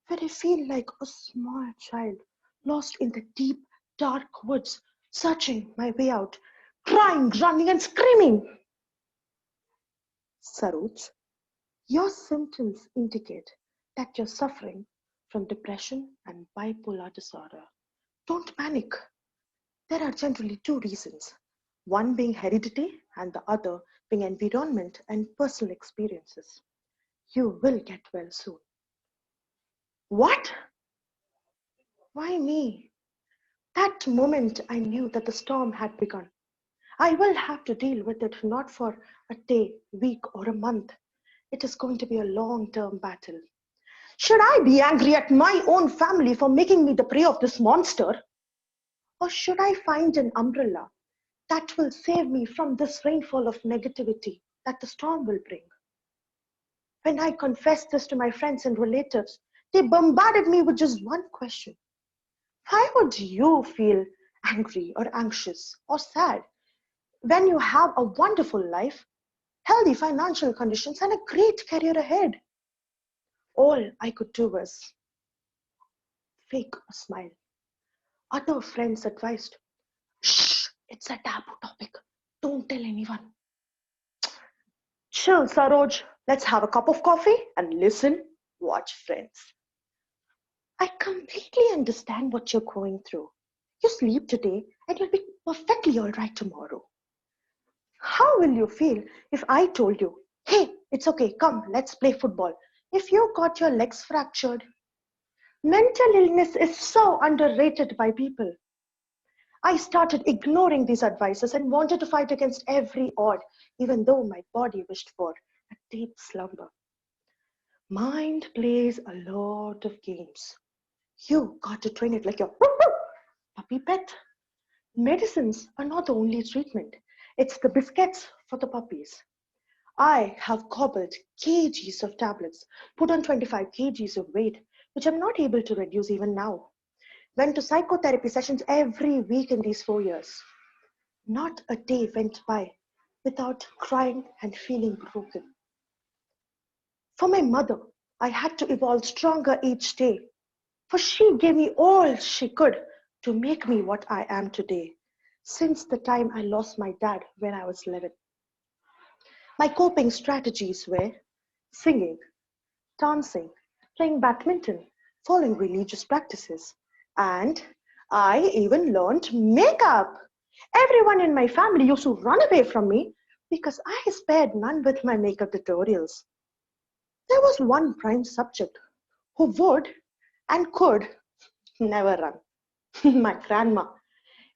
where I feel like a small child lost in the deep, dark woods, searching my way out, crying, running, and screaming." "Saroj, your symptoms indicate that you're suffering from depression and bipolar disorder. Don't panic. There are generally two reasons, one being heredity and the other being environment and personal experiences. You will get well soon." "What? Why me?" That moment I knew that the storm had begun. I will have to deal with it not for a day, week, or a month. It is going to be a long-term battle. Should I be angry at my own family for making me the prey of this monster? Or should I find an umbrella that will save me from this rainfall of negativity that the storm will bring? When I confessed this to my friends and relatives, they bombarded me with just one question. Why would you feel angry or anxious or sad when you have a wonderful life, healthy financial conditions, and a great career ahead? All I could do was fake a smile. Other friends advised, "Shh, it's a taboo topic. Don't tell anyone." "Chill, Saroj. Let's have a cup of coffee and listen, watch, friends. I completely understand what you're going through. You sleep today and you'll be perfectly all right tomorrow. How will you feel if I told you, hey, it's okay, come, let's play football, if you got your legs fractured?" Mental illness is so underrated by people. I started ignoring these advices and wanted to fight against every odd, even though my body wished for a deep slumber. Mind plays a lot of games. You got to train it like your puppy pet. Medicines are not the only treatment. It's the biscuits for the puppies. I have gobbled kgs of tablets, put on 25 kgs of weight, which I'm not able to reduce even now. Went to psychotherapy sessions every week in these 4 years. Not a day went by without crying and feeling broken. For my mother, I had to evolve stronger each day, for she gave me all she could to make me what I am today, since the time I lost my dad when I was 11. My coping strategies were singing, dancing, playing badminton, following religious practices, and I even learned makeup. Everyone in my family used to run away from me because I spared none with my makeup tutorials. There was one prime subject who would and could never run. My grandma.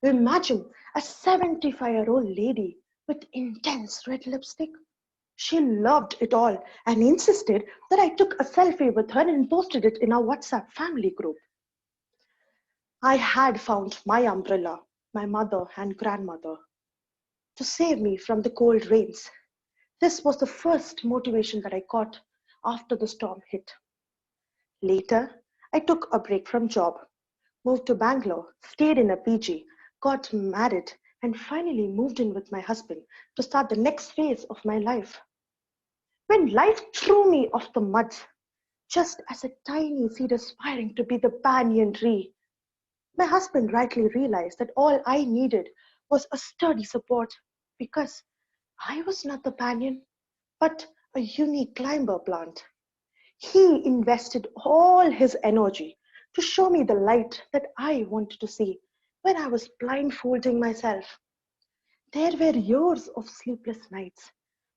Imagine a 75-year-old lady with intense red lipstick. She loved it all and insisted that I took a selfie with her and posted it in our WhatsApp family group. I had found my umbrella, my mother and grandmother, to save me from the cold rains. This was the first motivation that I got after the storm hit. Later, I took a break from job, moved to Bangalore, stayed in a PG, got married, and finally moved in with my husband to start the next phase of my life. When life threw me off the mud, just as a tiny seed aspiring to be the banyan tree, my husband rightly realized that all I needed was a sturdy support because I was not the banyan, but a unique climber plant. He invested all his energy to show me the light that I wanted to see when I was blindfolding myself. There were years of sleepless nights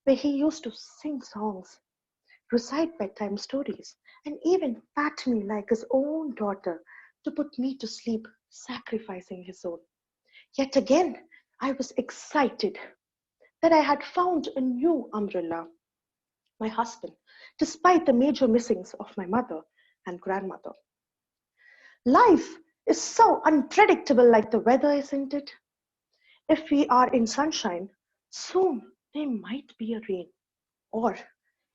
where he used to sing songs, recite bedtime stories, and even pat me like his own daughter to put me to sleep, sacrificing his own. Yet again, I was excited that I had found a new umbrella, my husband, despite the major missings of my mother and grandmother. Life is so unpredictable, like the weather, isn't it? If we are in sunshine, soon there might be a rain. Or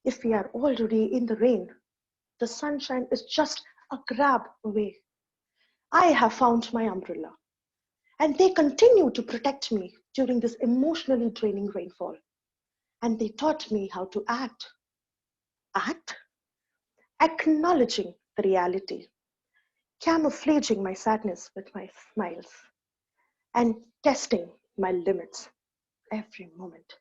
if we are already in the rain, the sunshine is just a grab away. I have found my umbrella, and they continue to protect me during this emotionally draining rainfall. And they taught me how to act. Act? Acknowledging the reality, camouflaging my sadness with my smiles, and testing my limits every moment.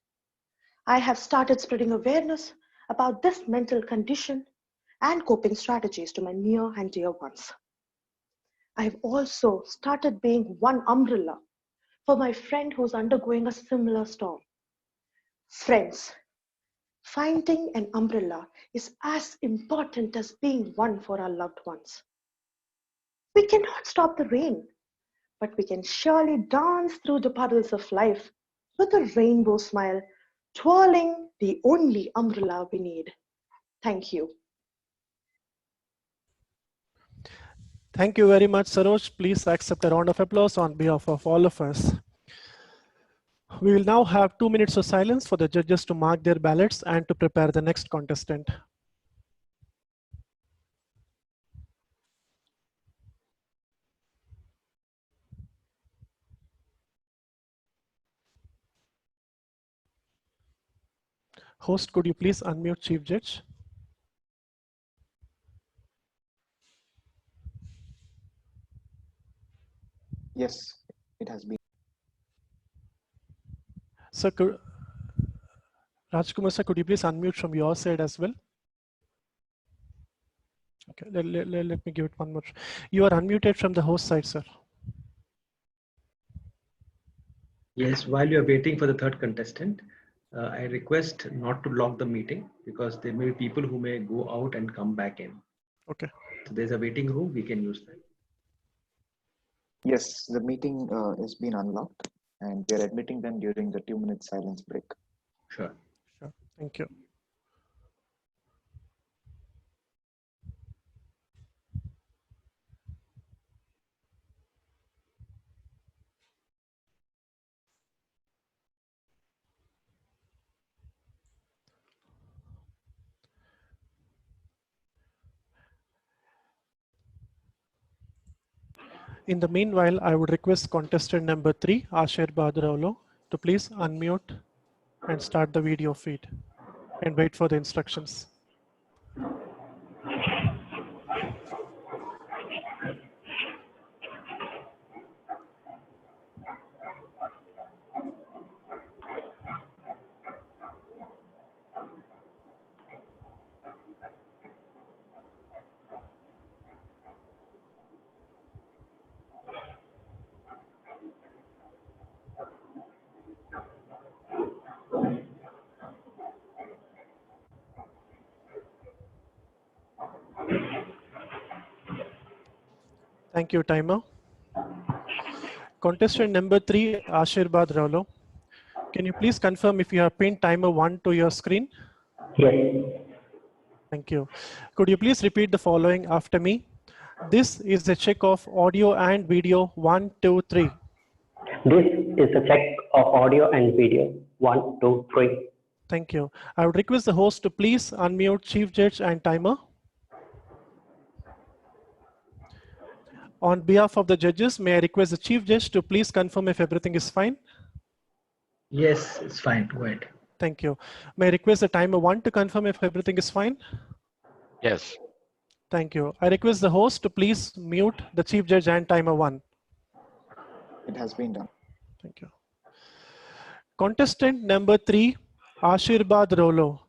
I have started spreading awareness about this mental condition and coping strategies to my near and dear ones. I have also started being one umbrella for my friend who's undergoing a similar storm. Friends, finding an umbrella is as important as being one for our loved ones. We cannot stop the rain, but we can surely dance through the puddles of life with a rainbow smile, twirling the only umbrella we need. Thank you. Thank you very much, Saroj. Please accept a round of applause on behalf of all of us. We will now have 2 minutes of silence for the judges to mark their ballots and to prepare the next contestant. Host, could you please unmute Chief Judge? Yes, it has been. Sir, Rajkumar sir, could you please unmute from your side as well? Okay, let me give it one more. You are unmuted from the host side, sir. Yes, while you're waiting for the third contestant, I request not to lock the meeting because there may be people who may go out and come back in. Okay. So there's a waiting room, we can use that. Yes, the meeting has been unlocked and we are admitting them during the 2-minute silence break. Sure. Sure. Thank you. In the meanwhile, I would request contestant number 3, Ashirbad Raulo, to please unmute and start the video feed and wait for the instructions. Thank you, timer. Contestant number 3, Ashirbad Raulo. Can you please confirm if you have pinned timer 1 to your screen? Yes. Thank you. Could you please repeat the following after me? This is a check of audio and video 1, 2, 3. This is a check of audio and video. 1, 2, 3. Thank you. I would request the host to please unmute Chief Judge and timer. On behalf of the judges, may I request the Chief Judge to please confirm if everything is fine? Yes, it's fine. Go ahead. Thank you. May I request the timer 1 to confirm if everything is fine? Yes. Thank you. I request the host to please mute the Chief Judge and timer 1. It has been done. Thank you. Contestant number 3, Ashirbad Raulo.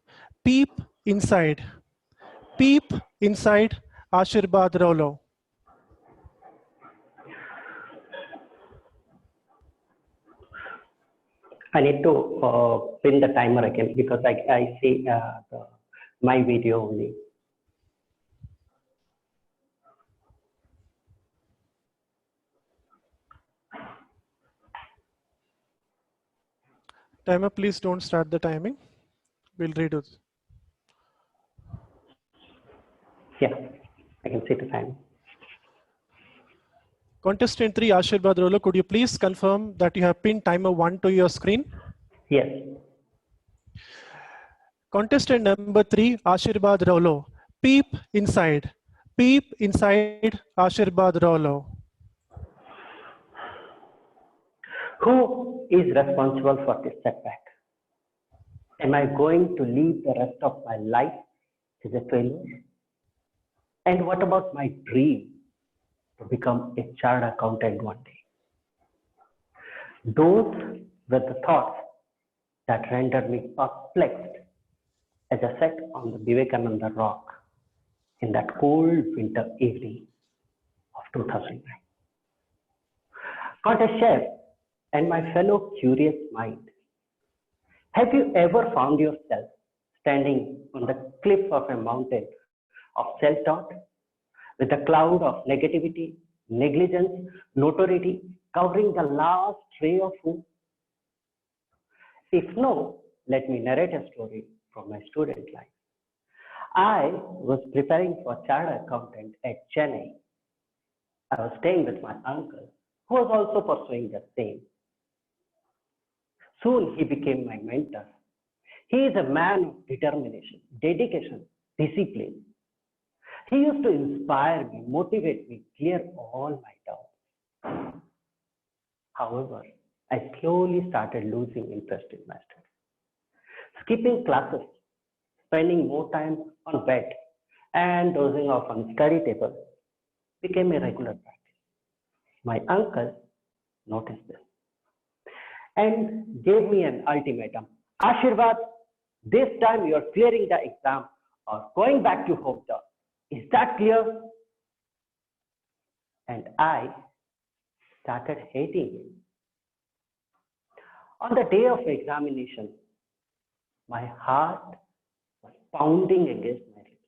Peep inside. Peep inside Ashirbad Raulo. I need to pin the timer again because I see my video only. Timer, please don't start the timing. We'll redo it. Yeah, I can see the time. Contestant 3, Ashirbad Rolo, could you please confirm that you have pinned timer 1 to your screen? Yes. Contestant number 3, Ashirbad Rolo, peep inside. Peep inside Ashirbad Rolo. Who is responsible for this setback? Am I going to live the rest of my life as a failure? And what about my dream to become a chartered accountant one day? Those were the thoughts that rendered me perplexed as I sat on the Vivekananda rock in that cold winter evening of 2009. Contest chef and my fellow curious mind, have you ever found yourself standing on the cliff of a mountain of self-doubt with a cloud of negativity, negligence, notoriety covering the last ray of hope? If no, let me narrate a story from my student life. I was preparing for chartered accountant at Chennai. I was staying with my uncle, who was also pursuing the same. Soon he became my mentor. He is a man of determination, dedication, discipline. He used to inspire me, motivate me, clear all my doubts. However, I slowly started losing interest in my studies. Skipping classes, spending more time on bed, and dozing off on study table became a regular practice. My uncle noticed this and gave me an ultimatum. Ashirvad, this time you are clearing the exam or going back to hometown. Is that clear? And I started hating him. On the day of examination, my heart was pounding against my ribs.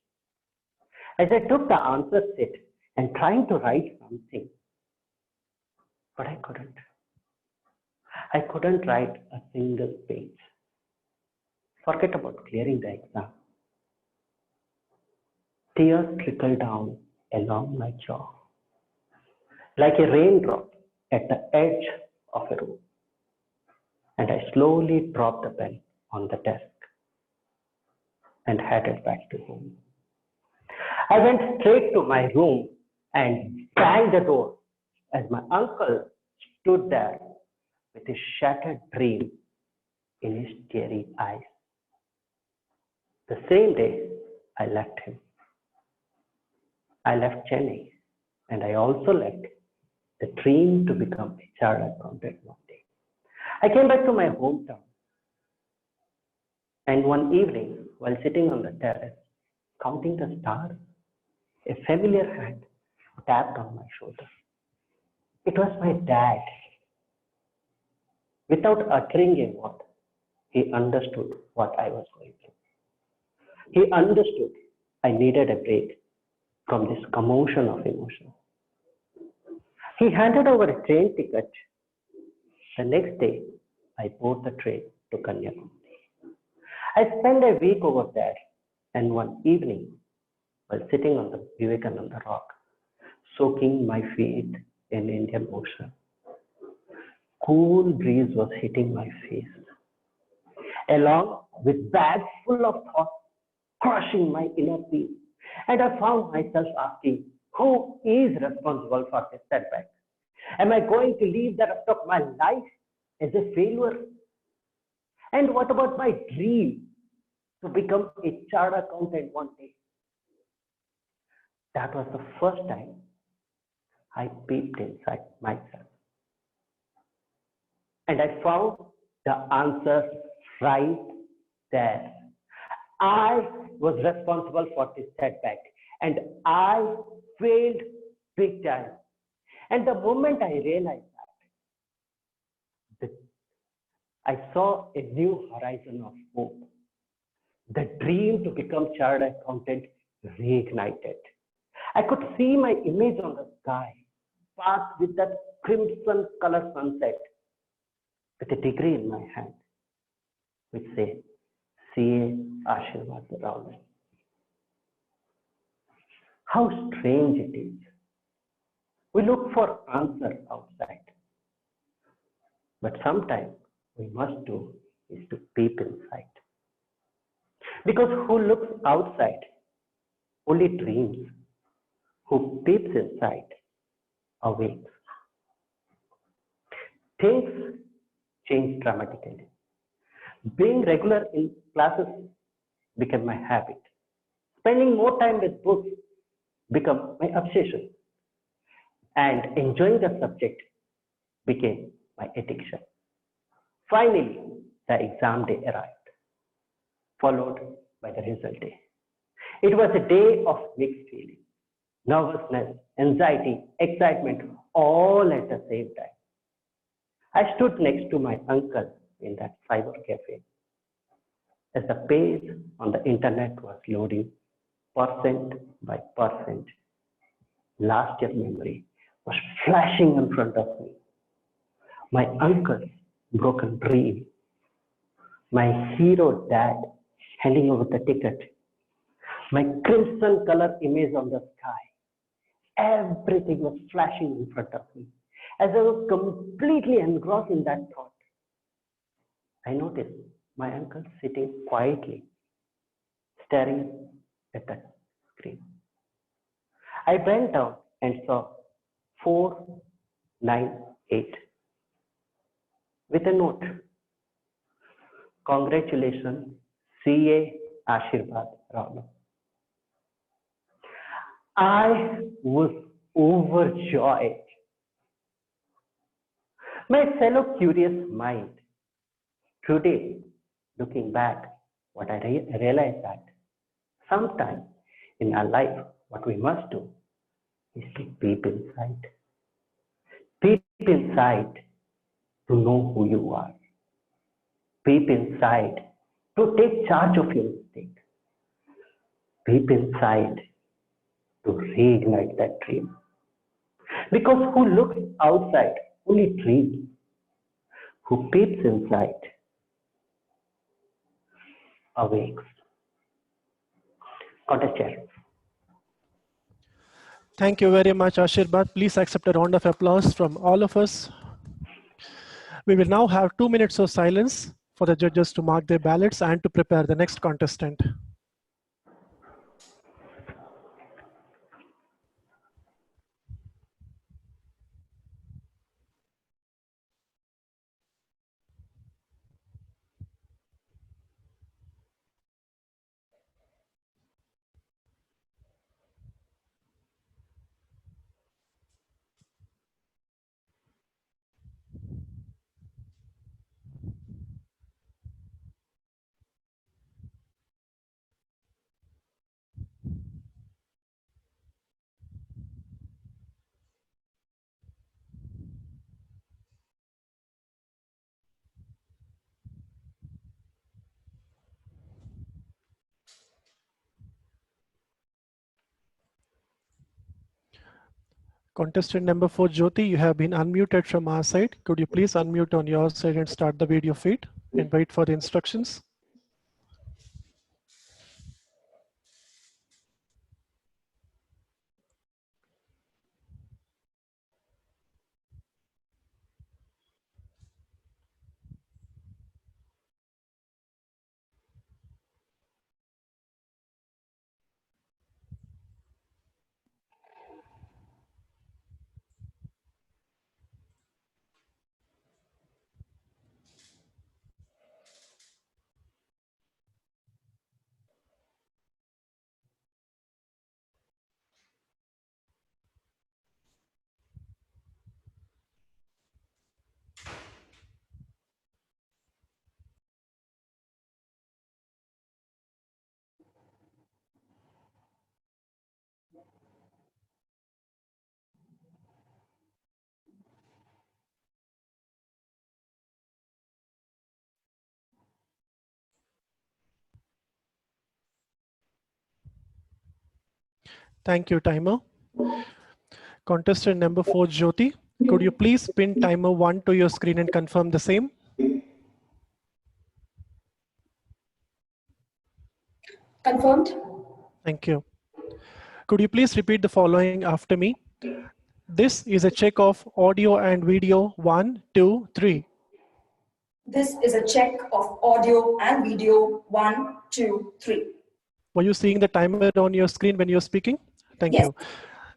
As I took the answer sheet and trying to write something, but I couldn't. I couldn't write a single page. Forget about clearing the exam. Tears trickled down along my jaw, like a raindrop at the edge of a room. And I slowly dropped the pen on the desk and headed back to home. I went straight to my room and banged the door as my uncle stood there with his shattered dream in his teary eyes. The same day, I left him. I left Chennai, and I also left the dream to become a chartered accountant one day. I came back to my hometown, and one evening, while sitting on the terrace, counting the stars, a familiar hand tapped on my shoulder. It was my dad. Without uttering a word, he understood what I was going through. He understood I needed a break from this commotion of emotion. He handed over a train ticket. The next day, I boarded the train to Kanyakumari. I spent a week over there, and one evening, while sitting on the Vivekananda rock, soaking my feet in Indian Ocean, cool breeze was hitting my face, along with bags full of thoughts crushing my inner being. And I found myself asking, who is responsible for this setback? Am I going to live the rest of my life as a failure? And what about my dream to become a chartered accountant one day? That was the first time I peeped inside myself. And I found the answer right there. I was responsible for this setback, and I failed big time. And the moment I realized that, I saw a new horizon of hope. The dream to become chartered accountant reignited. I could see my image on the sky, pass with that crimson color sunset, with a degree in my hand which say, CA Ashirvad Ram. How strange it is. We look for answer outside, but sometimes we must do is to peep inside. Because who looks outside only dreams, who peeps inside awakes. Things change dramatically. Being regular in classes became my habit. Spending more time with books became my obsession. And enjoying the subject became my addiction. Finally, the exam day arrived, followed by the result day. It was a day of mixed feelings, nervousness, anxiety, excitement, all at the same time. I stood next to my uncle in that cyber cafe as the page on the internet was loading percent by percent. Last year memory was flashing in front of me. My uncle's broken dream, my hero dad handing over the ticket, my crimson color image on the sky. Everything was flashing in front of me as I was completely engrossed in that thought. I noticed my uncle sitting quietly, staring at the screen. I bent down and saw 498 with a note. Congratulations, CA Ashirvad Rao. I was overjoyed. My fellow curious mind. Today, looking back, what I realized that sometime in our life, what we must do is to peep inside. Peep inside to know who you are. Peep inside to take charge of your mistake. Peep inside to reignite that dream. Because who looks outside only dreams. Who peeps inside awakes. Contest chair. Thank you very much, Ashirvad. Please accept a round of applause from all of us. We will now have 2 minutes of silence for the judges to mark their ballots and to prepare the next contestant. Contestant number 4, Jyoti, you have been unmuted from our side. Could you please unmute on your side and start the video feed and wait for the instructions? Thank you, timer. Contestant number 4, Jyoti, could you please pin timer 1 to your screen and confirm the same? Confirmed? Thank you. Could you please repeat the following after me? This is a check of audio and video. 1, 2, 3. This is a check of audio and video. 1, 2, 3. Were you seeing the timer on your screen when you're speaking? Thank Yes. you.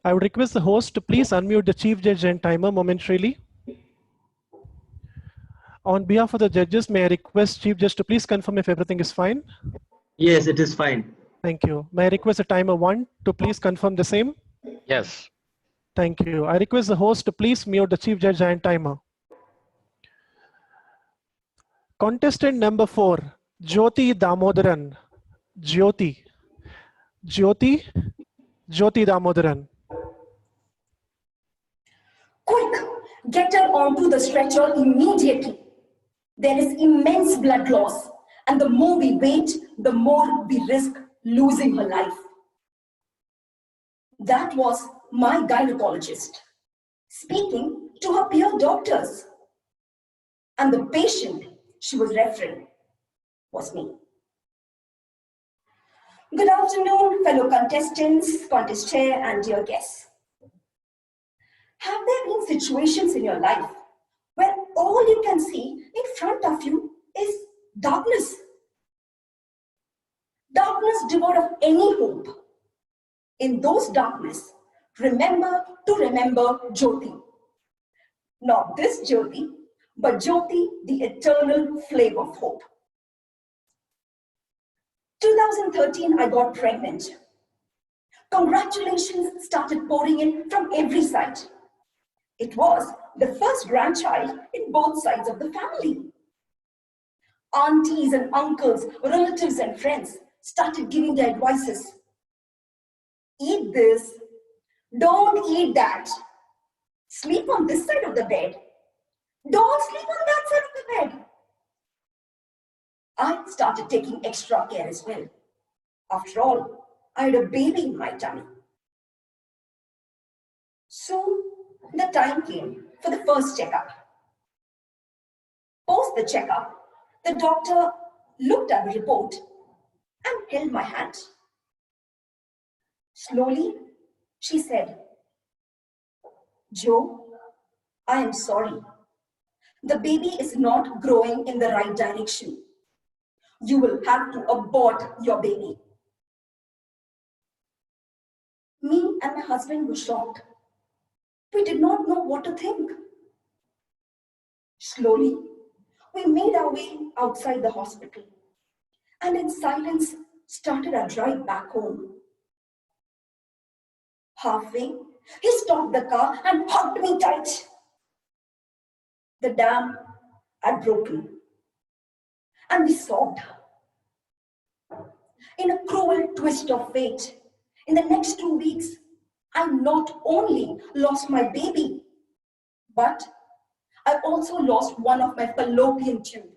I would request the host to please unmute the chief judge and timer momentarily. On behalf of the judges, may I request chief judge to please confirm if everything is fine? Yes, it is fine. Thank you. May I request the timer 1 to please confirm the same? Yes. Thank you. I request the host to please mute the chief judge and timer. Contestant number 4, Jyoti Damodaran. Jyoti Damodaran. Quick, get her onto the stretcher immediately. There is immense blood loss, and the more we wait, the more we risk losing her life. That was my gynecologist speaking to her peer doctors. And the patient she was referring was me. Good afternoon, fellow contestants, contest chair, and dear guests. Have there been situations in your life where all you can see in front of you is darkness? Darkness devoid of any hope. In those darkness, remember Jyoti. Not this Jyoti, but Jyoti, the eternal flame of hope. 2013, I got pregnant. Congratulations started pouring in from every side. It was the first grandchild in both sides of the family. Aunties and uncles, relatives and friends started giving their advices. Eat this, don't eat that. Sleep on this side of the bed. Don't sleep on that side of the bed. I started taking extra care as well. After all, I had a baby in my tummy. So the time came for the first checkup. Post the checkup, the doctor looked at the report and held my hand. Slowly, she said, "Joe, I am sorry. The baby is not growing in the right direction. You will have to abort your baby." Me and my husband were shocked. We did not know what to think. Slowly, we made our way outside the hospital and in silence started our drive back home. Halfway, he stopped the car and hugged me tight. The dam had broken and we sobbed. In a cruel twist of fate, in the next 2 weeks, I not only lost my baby, but I also lost one of my fallopian tube.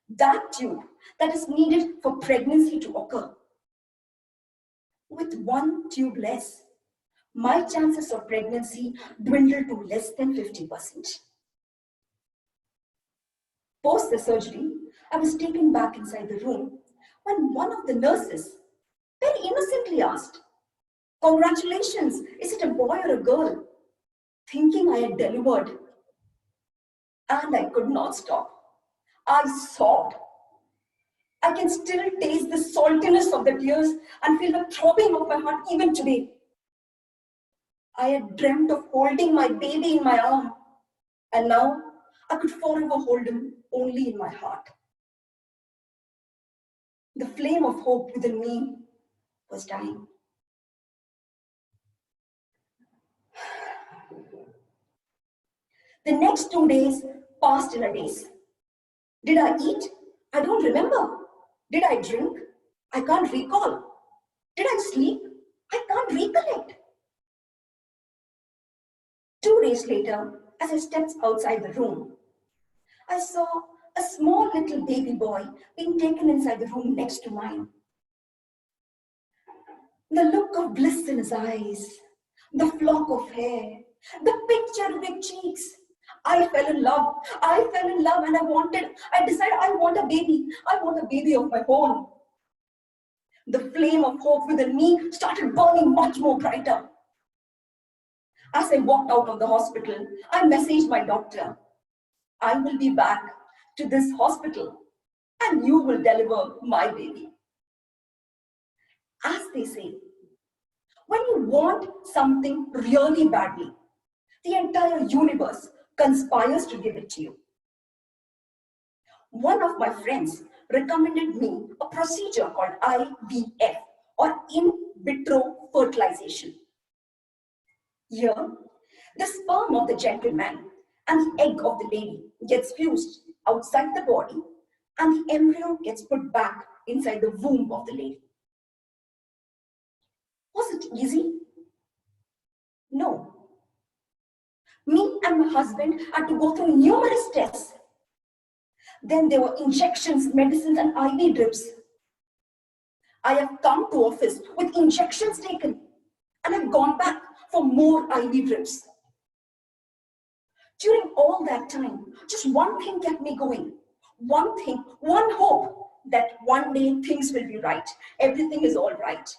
That tube that is needed for pregnancy to occur. With one tube less, my chances of pregnancy dwindled to less than 50%. Post the surgery, I was taken back inside the room when one of the nurses very innocently asked, "Congratulations, is it a boy or a girl?" Thinking I had delivered. And I could not stop. I sobbed. I can still taste the saltiness of the tears and feel the throbbing of my heart even today. I had dreamt of holding my baby in my arm, and now I could forever hold him only in my heart. The flame of hope within me was dying. The next 2 days passed in a daze. Did I eat? I don't remember. Did I drink? I can't recall. Did I sleep? I can't recollect. 2 days later, as I stepped outside the room, I saw a small little baby boy being taken inside the room next to mine. The look of bliss in his eyes, the flock of hair, the picture-rich cheeks. I fell in love and I decided I want a baby. I want a baby of my own. The flame of hope within me started burning much more brighter. As I walked out of the hospital, I messaged my doctor, I will be back to this hospital and you will deliver my baby. As they say, when you want something really badly, the entire universe conspires to give it to you. One of my friends recommended me a procedure called IVF, or in vitro fertilization. Here, the sperm of the gentleman and the egg of the lady gets fused outside the body, and the embryo gets put back inside the womb of the lady. Was it easy? No. Me and my husband had to go through numerous tests. Then there were injections, medicines, and IV drips. I have come to office with injections taken, and I've gone back for more IV drips. During all that time, just one thing kept me going. One thing, one hope that one day things will be right. Everything is all right.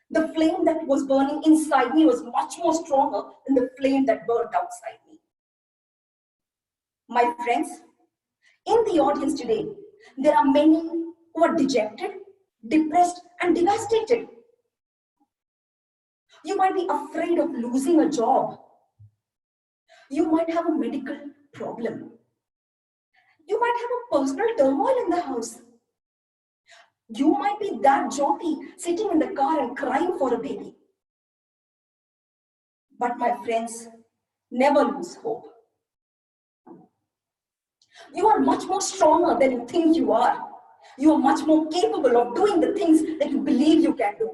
The flame that was burning inside me was much more stronger than the flame that burned outside me. My friends, in the audience today, there are many who are dejected, depressed, and devastated. You might be afraid of losing a job. You might have a medical problem. You might have a personal turmoil in the house. You might be that jyoti sitting in the car and crying for a baby. But my friends, never lose hope. You are much more stronger than you think you are. You are much more capable of doing the things that you believe you can do.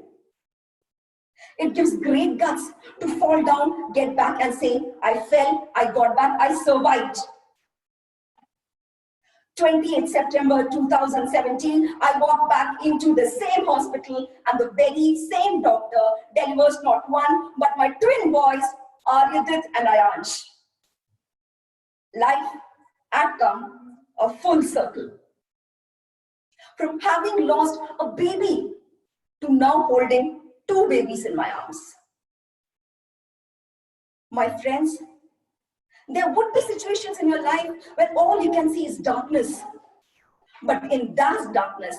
It gives great guts to fall down, get back and say, I fell, I got back, I survived. 28th September 2017, I walked back into the same hospital and the very same doctor delivers not one, but my twin boys, Aryadit and Ayansh. Life had come a full circle. From having lost a baby to now holding two babies in my arms. My friends, there would be situations in your life where all you can see is darkness. But in that darkness,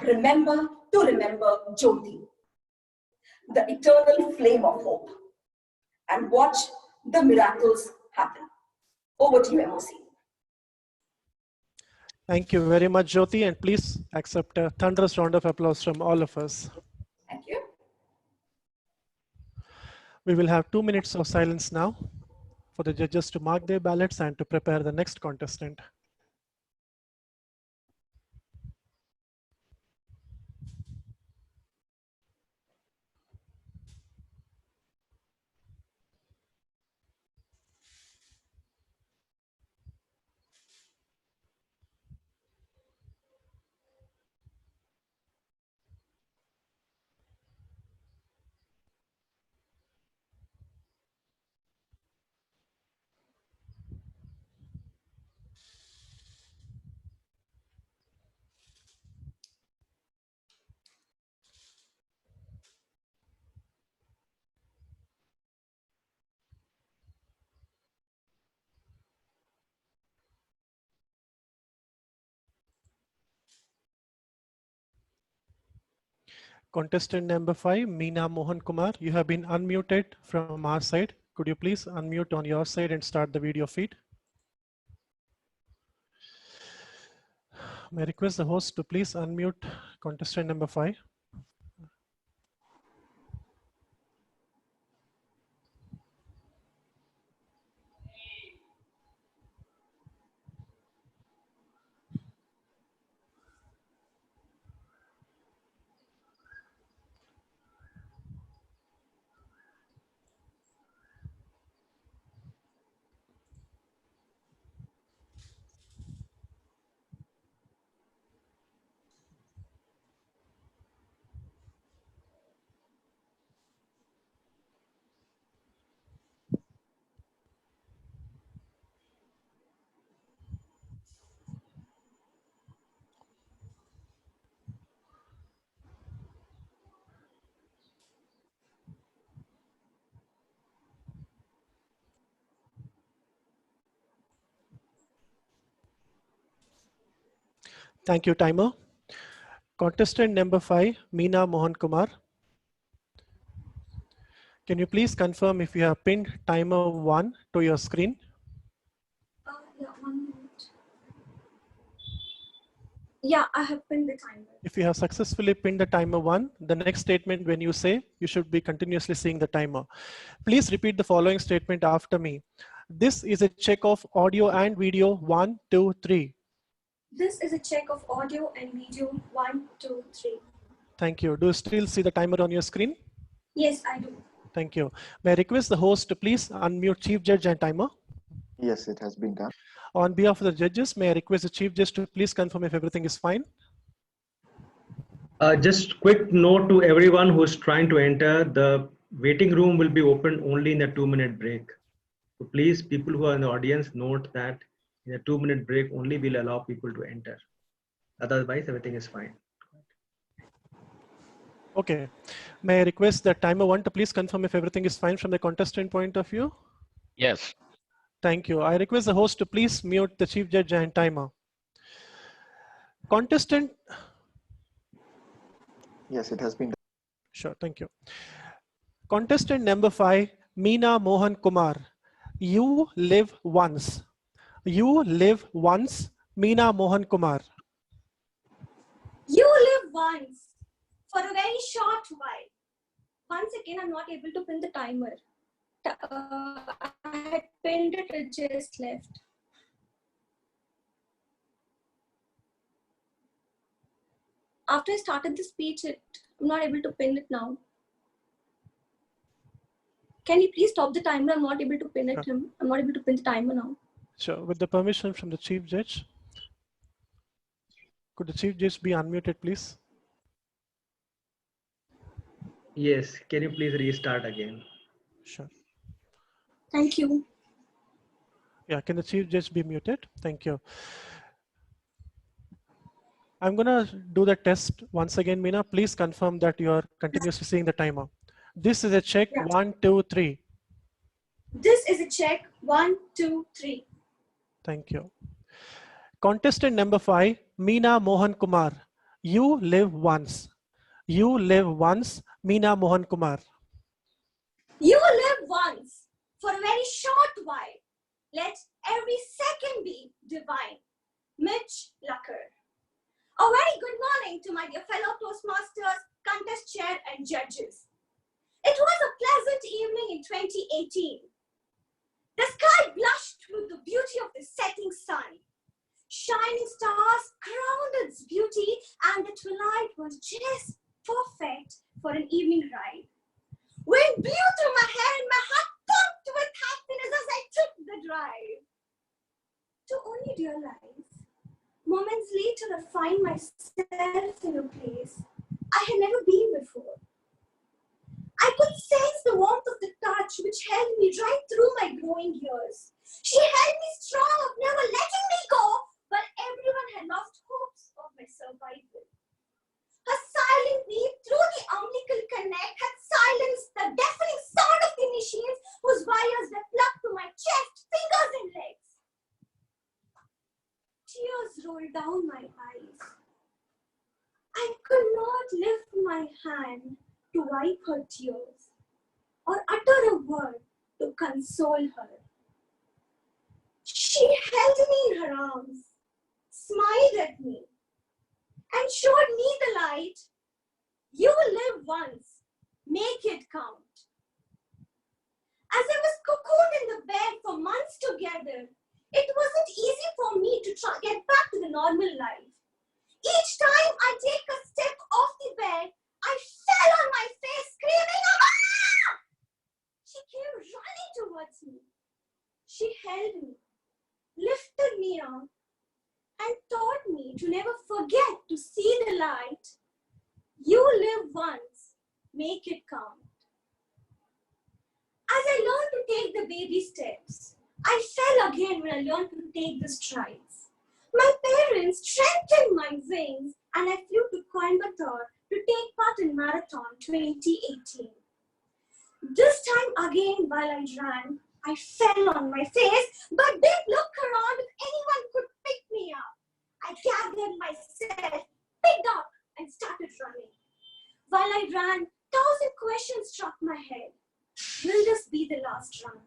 remember Jyoti, the eternal flame of hope, and watch the miracles happen. Over to you, MOC. Thank you very much, Jyoti, and please accept a thunderous round of applause from all of us. Thank you. We will have 2 minutes of silence now for the judges to mark their ballots and to prepare the next contestant. Contestant number 5, Meena Mohan Kumar, you have been unmuted from our side. Could you please unmute on your side and start the video feed? May I request the host to please unmute contestant number 5. Thank you, timer. Contestant number 5, Meena Mohan Kumar. Can you please confirm if you have pinned timer 1 to your screen? Yeah, 1 minute. Yeah, I have pinned the timer. If you have successfully pinned the timer 1, the next statement when you say, you should be continuously seeing the timer. Please repeat the following statement after me. This is a check of audio and video 1, 2, 3. This is a check of audio and video 1, 2, 3. Thank you. Do you still see the timer on your screen? Yes, I do. Thank you. May I request the host to please unmute Chief Judge and timer? Yes, it has been done. On behalf of the judges, may I request the Chief Judge to please confirm if everything is fine? Just quick note to everyone who's trying to enter, the waiting room will be open only in a 2-minute break. So please, people who are in the audience, note that in a 2-minute break only we'll allow people to enter. Otherwise, everything is fine. Okay. May I request the timer 1 to please confirm if everything is fine from the contestant point of view? Yes. Thank you. I request the host to please mute the Chief Judge and timer. Contestant. Yes, it has been done. Sure, thank you. Contestant number 5, Meena Mohan Kumar. You live once. You live once, Meena Mohan Kumar. You live once for a very short while. Once again, I'm not able to pin the timer. I had pinned it, it just left. After I started the speech, I'm not able to pin it now. Can you please stop the timer? I'm not able to pin it. Sure. I'm not able to pin the timer now. Sure, with the permission from the Chief Judge. Could the Chief Judge be unmuted, please? Yes, can you please restart again? Sure. Thank you. Yeah, can the Chief Judge be muted? Thank you. I'm gonna do the test once again, Meena. Please confirm that you are continuously seeing the timer. This is a check, Yeah. 1, 2, 3. This is a check, 1, 2, 3. Thank you. Contestant number 5, Meena Mohan Kumar. You live once. You live once, Meena Mohan Kumar. You live once for a very short while. Let every second be divine. Mitch Lucker. A very good morning to my dear fellow Toastmasters, contest chair and judges. It was a pleasant evening in 2018. The sky blushed with the beauty of the setting sun. Shining stars crowned its beauty, and the twilight was just perfect for an evening ride. Wind blew through my hair and my heart pumped with happiness as I took the drive. To only realize, moments later I find myself in a place I had never been before. I could sense the warmth of the touch which held me right through my growing years. She held me strong of never letting me go, but everyone had lost hopes of my survival. Her silent beat through the umbilical connect had silenced the deafening sound of the machines whose wires were plugged to my chest, fingers and legs. Tears rolled down my eyes. I could not lift my hand to wipe her tears or utter a word to console her. She held me in her arms, smiled at me, and showed me the light. You live once, make it count. As I was cocooned in the bed for months together, it wasn't easy for me to get back to the normal life. Each time I take a step off the bed, I fell on my face screaming, "Ah!" She came running towards me. She held me, lifted me up, and taught me to never forget to see the light. You live once, make it count. As I learned to take the baby steps, I fell again when I learned to take the strides. My parents strengthened my wings and I flew to Coimbatore to take part in Marathon 2018. This time again while I ran, I fell on my face but didn't look around if anyone could pick me up. I gathered myself, picked up, and started running. While I ran, 1,000 questions struck my head. Will this be the last run?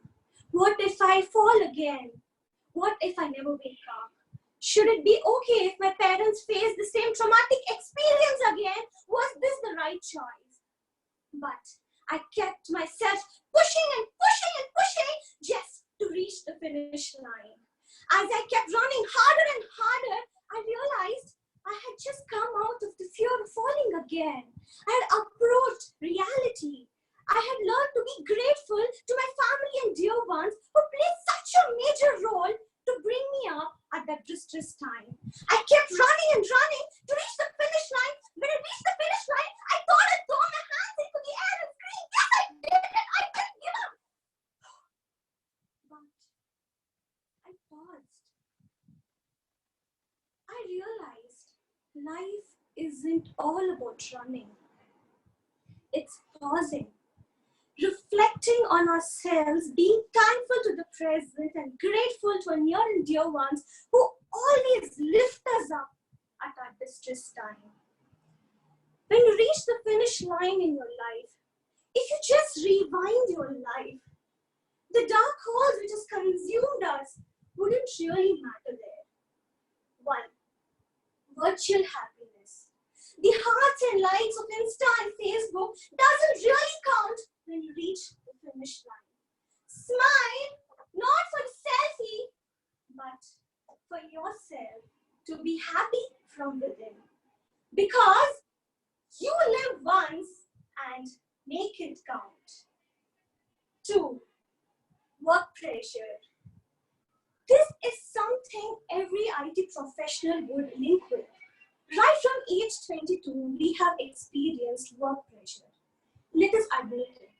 What if I fall again? What if I never wake up? Should it be okay if my parents face the same traumatic experience again? Was this the right choice? But I kept myself pushing and pushing and pushing just to reach the finish line. As I kept running harder and harder, I realized I had just come out of the fear of falling again. I had approached reality. I had learned to be grateful to my family and dear ones who played such a major role to bring me up at that distress time. I kept running and running to reach the finish line. When I reached the finish line, I thought I'd throw my hands into the air and scream, yes, I did it! I didn't give up! But I paused. I realized life isn't all about running. It's pausing, reflecting on ourselves, being thankful to the present and grateful to our near and dear ones who always lift us up at our distress time. When you reach the finish line in your life, if you just rewind your life, the dark holes which has consumed us wouldn't really matter there. 1. Virtual happiness. The hearts and likes of Insta and Facebook doesn't really count when you reach the finish line. Smile, not for the selfie, but for yourself to be happy from within. Because you live once and make it count. 2. Work pressure. This is something every IT professional would link with. Right from age 22, we have experienced work pressure. Let us admit it.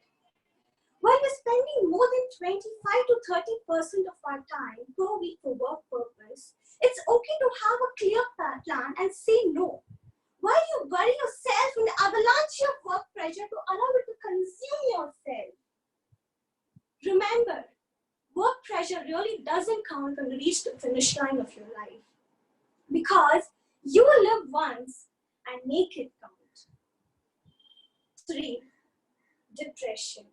While we're spending more than 25 to 30% of our time per week for work purpose, it's okay to have a clear plan and say no. Why do you bury yourself in the avalanche of work pressure to allow it to consume yourself? Remember, work pressure really doesn't count when you reach the finish line of your life. Because you live once and make it count. 3. Depression.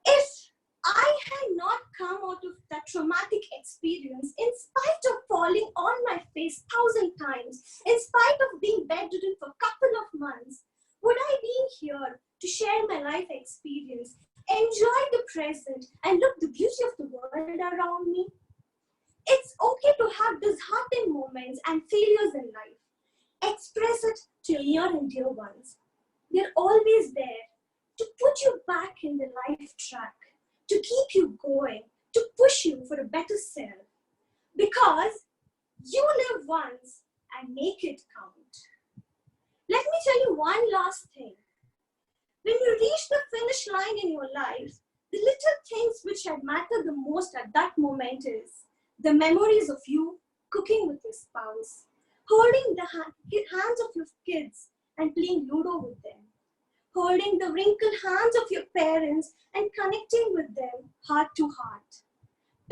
If I had not come out of that traumatic experience, in spite of falling on my face 1,000 times, in spite of being bedridden for a couple of months, would I be here to share my life experience, enjoy the present, and look the beauty of the world around me? It's okay to have disheartening moments and failures in life. Express it to your near and dear ones. They're always there to put you back in the life track, to keep you going, to push you for a better self. Because you live once and make it count. Let me tell you one last thing. When you reach the finish line in your life, the little things which had mattered the most at that moment is the memories of you cooking with your spouse, holding the hands of your kids and playing Ludo with them, holding the wrinkled hands of your parents and connecting with them heart to heart,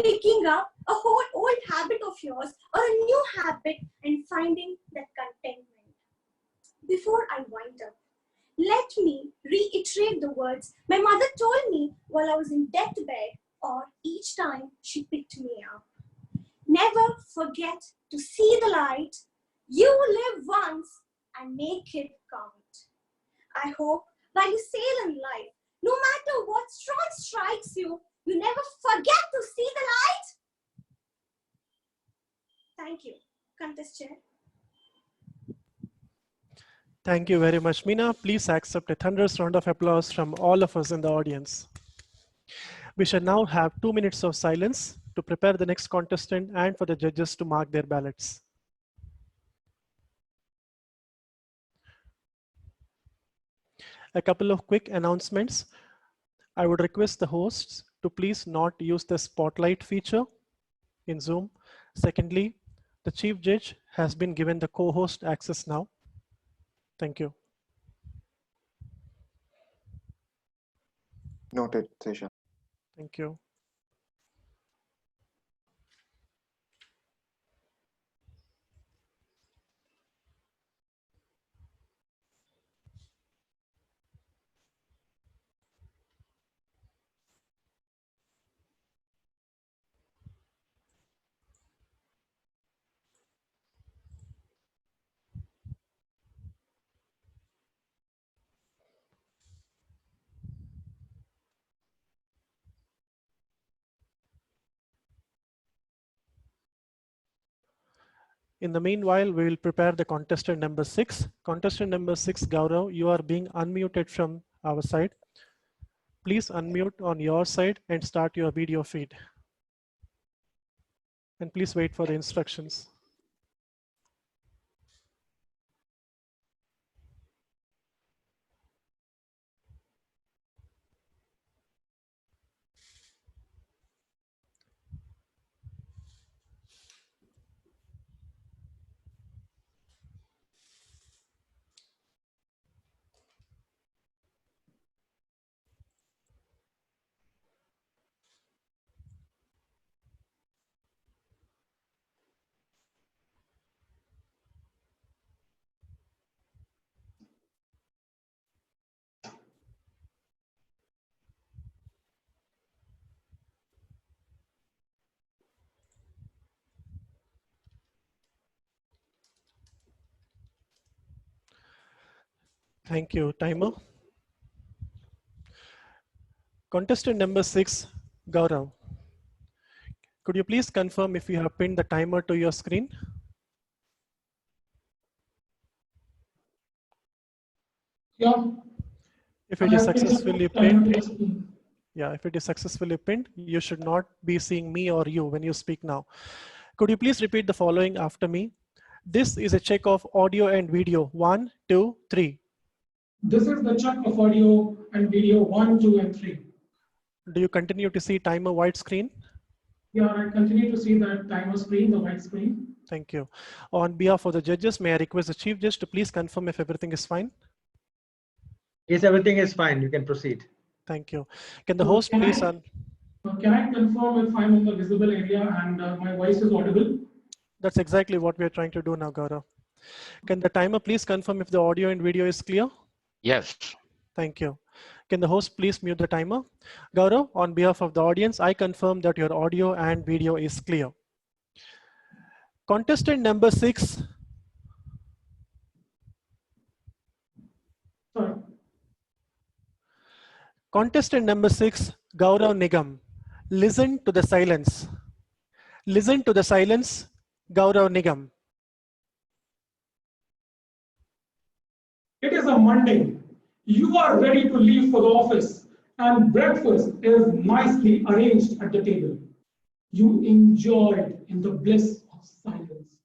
picking up a whole old habit of yours or a new habit and finding that contentment. Before I wind up, let me reiterate the words my mother told me while I was in deathbed or each time she picked me up. Never forget to see the light. You live once and make it count. I hope while you sail in life, no matter what storm strikes you, you never forget to see the light. Thank you. Contest Chair. Thank you very much, Meena. Please accept a thunderous round of applause from all of us in the audience. We shall now have 2 minutes of silence to prepare the next contestant and for the judges to mark their ballots. A couple of quick announcements. I would request the hosts to please not use the spotlight feature in Zoom. Secondly, the chief judge has been given the co-host access now. Thank you. Noted, Sesha. Thank you. In the meanwhile, we will prepare the contestant number 6. Contestant number 6, Gaurav, you are being unmuted from our side. Please unmute on your side and start your video feed. And please wait for the instructions. Thank you. Timer. Contestant number 6, Gaurav. Could you please confirm if you have pinned the timer to your screen? Yeah. If it is successfully pinned, if it is successfully pinned, you should not be seeing me or you when you speak now. Could you please repeat the following after me? This is a check of audio and video. 1, 2, 3. This is the check of audio and video 1, 2, and 3. Do you continue to see timer white screen? Yeah, I continue to see that timer screen, the white screen. Thank you. On behalf of the judges, may I request the Chief Judge to please confirm if everything is fine? Yes, everything is fine. You can proceed. Thank you. Can the host please... Can I confirm if I'm in the visible area and my voice is audible? That's exactly what we're trying to do now, Gaurav. Can the timer please confirm if the audio and video is clear? Yes. Thank you. Can the host please mute the timer? Gaurav, on behalf of the audience, I confirm that your audio and video is clear. Contestant number 6. Sorry. Contestant number 6, Gaurav Nigam. Listen to the silence. Listen to the silence, Gaurav Nigam. It is a Monday. You are ready to leave for the office and breakfast is nicely arranged at the table. You enjoyed in the bliss of silence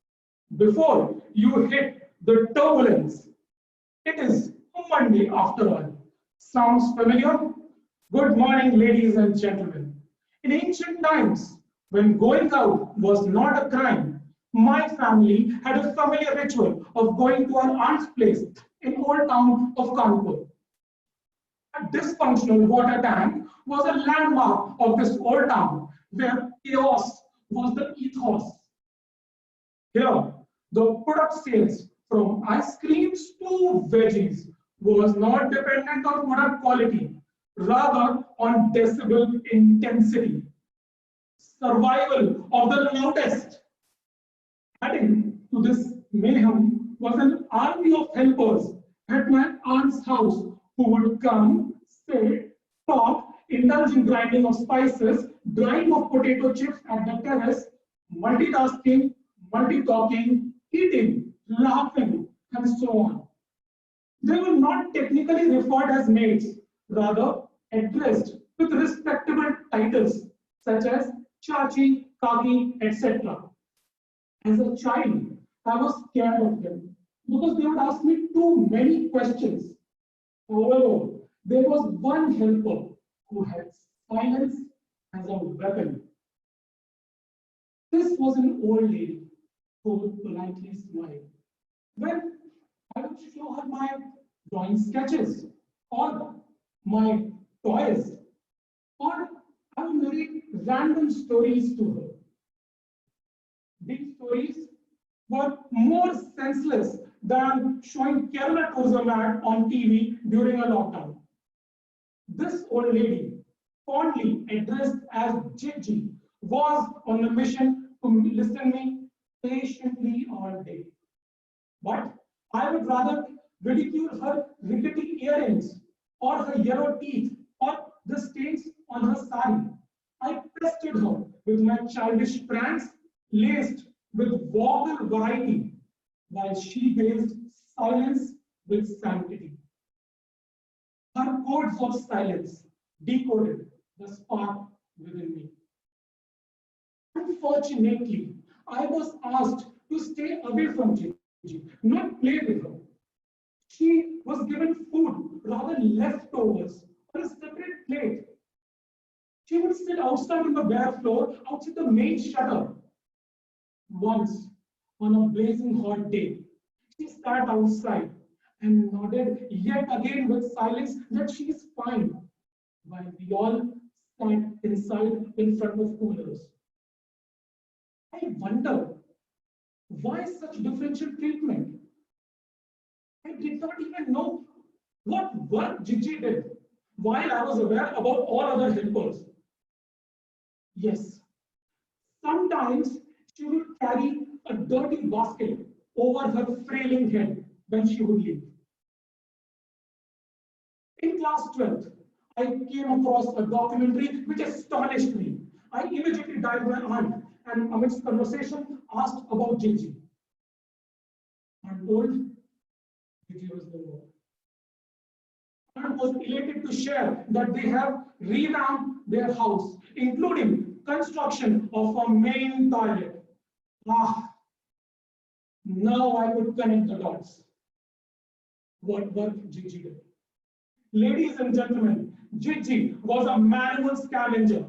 before you hit the turbulence. It is a Monday after all. Sounds familiar? Good morning, ladies and gentlemen. In ancient times, when going out was not a crime, my family had a familiar ritual of going to our aunt's place in old town of Kanpur. A dysfunctional water tank was a landmark of this old town where chaos was the ethos. Here, the product sales from ice creams to veggies was not dependent on product quality, rather on decibel intensity. Survival of the loudest. Adding to this mayhem was an army of helpers at my aunt's house who would come, sit, talk, indulge in grinding of spices, drying of potato chips at the terrace, multitasking, multi-talking, eating, laughing, and so on. They were not technically referred as maids, rather addressed with respectable titles such as Chachi, Kaki, etc. As a child, I was scared of them because they would ask me too many questions. However, there was one helper who had silence as a weapon. This was an old lady who would politely smile when I would show her my drawing sketches or my toys, or I would narrate random stories to her. These stories were more senseless than showing Kerala tourism ad on TV during a lockdown. This old lady, fondly addressed as Gigi, was on a mission to listen me patiently all day. But I would rather ridicule her rickety earrings or her yellow teeth or the stains on her sari. I pestered her with my childish pranks laced with vocal variety, while she based silence with sanctity. Her codes of silence decoded the spark within me. Unfortunately, I was asked to stay away from Gigi, not play with her. She was given food, rather leftovers, on a separate plate. She would sit outside on the bare floor, outside the main shutter. Once, on a blazing hot day, she sat outside and nodded yet again with silence that she is fine, while we all sat inside in front of coolers. I wonder, why such differential treatment? I did not even know what work Gigi did, while I was aware about all other helpers. Yes, sometimes she would carry a dirty basket over her frailing head when she would leave. In class 12th, I came across a documentary which astonished me. I immediately dialed my aunt and amidst conversation asked about Gigi. I'm told Gigi was no more. Aunt was elated to share that they have revamped their house, including construction of a main toilet. Ah, now I could connect the dots. What work Gigi did. Ladies and gentlemen, Gigi was a manual scavenger.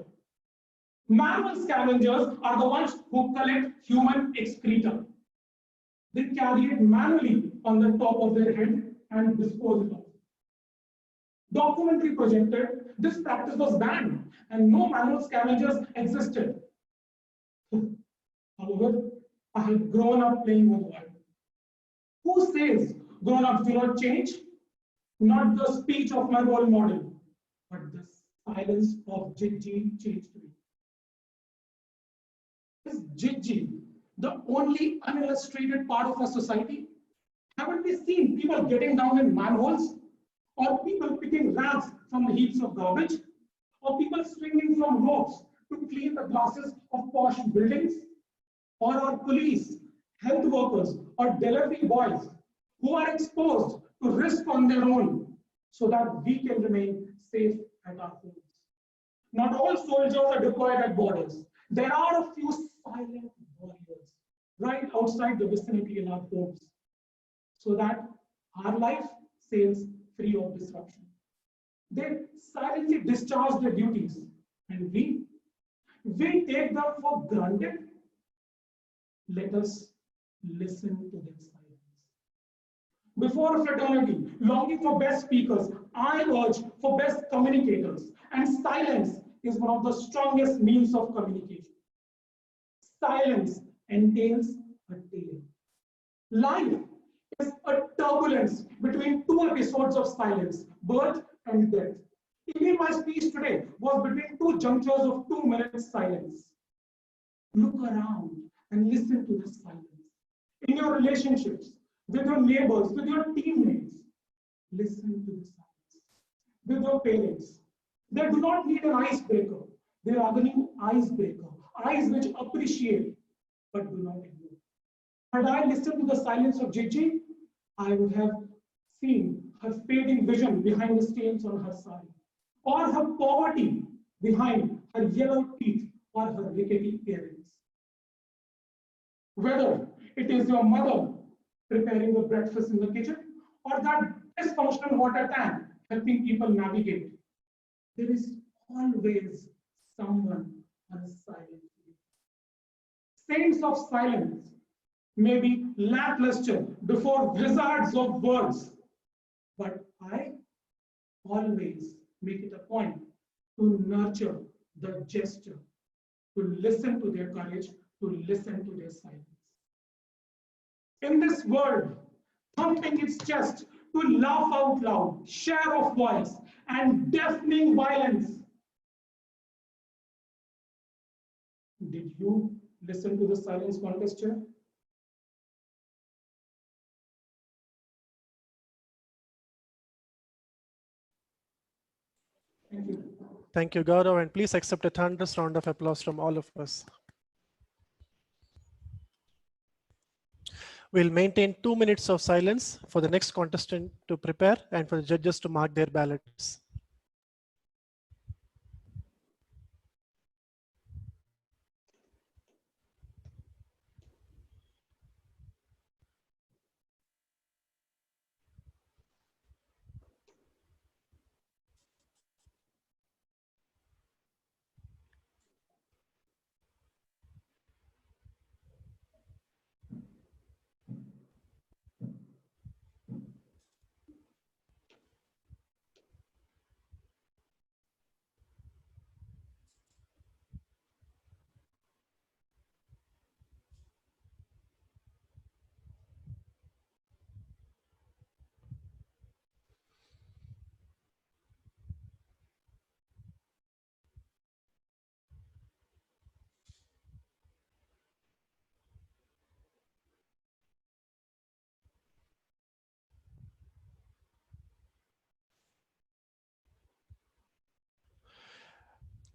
Manual scavengers are the ones who collect human excreta. They carry it manually on the top of their head and dispose it of. Documentary projected this practice was banned and no manual scavengers existed. However, I have grown up playing with fire. Who says grown-ups do not change? Not the speech of my role model, but the silence of Gigi changed me. Is Gigi the only unillustrated part of our society? Haven't we seen people getting down in manholes? Or people picking rags from the heaps of garbage? Or people swinging from ropes to clean the glasses of posh buildings? Or our police, health workers, or delivery boys who are exposed to risk on their own so that we can remain safe at our homes? Not all soldiers are deployed at borders. There are a few silent warriors right outside the vicinity in our homes so that our life sails free of disruption. They silently discharge their duties and we take them for granted. Let us listen to their silence. Before fraternity, longing for best speakers, I urge for best communicators, and silence is one of the strongest means of communication. Silence entails a tale. Life is a turbulence between two episodes of silence, birth and death. Even my speech today was between two junctures of 2 minutes silence. Look around and listen to this silence. In your relationships, with your neighbors, with your teammates, listen to the silence. With your parents, they do not need an icebreaker. They are the new icebreaker, eyes which appreciate but do not ignore. Had I listened to the silence of Gigi, I would have seen her fading vision behind the stains on her side, or her poverty behind her yellow teeth or her rickety earrings. Whether it is your mother preparing the breakfast in the kitchen or that dysfunctional water tank helping people navigate, there is always someone on a silent way. Saints of silence may be lackluster before blizzards of words, but I always make it a point to nurture the gesture, to listen to their courage, to listen to their silence. In this world, thumping its chest to laugh out loud, share of voice, and deafening violence. Did you listen to the silence contest chair? Thank you. Thank you, Gaurav, and please accept a thunderous round of applause from all of us. We'll maintain 2 minutes of silence for the next contestant to prepare and for the judges to mark their ballots.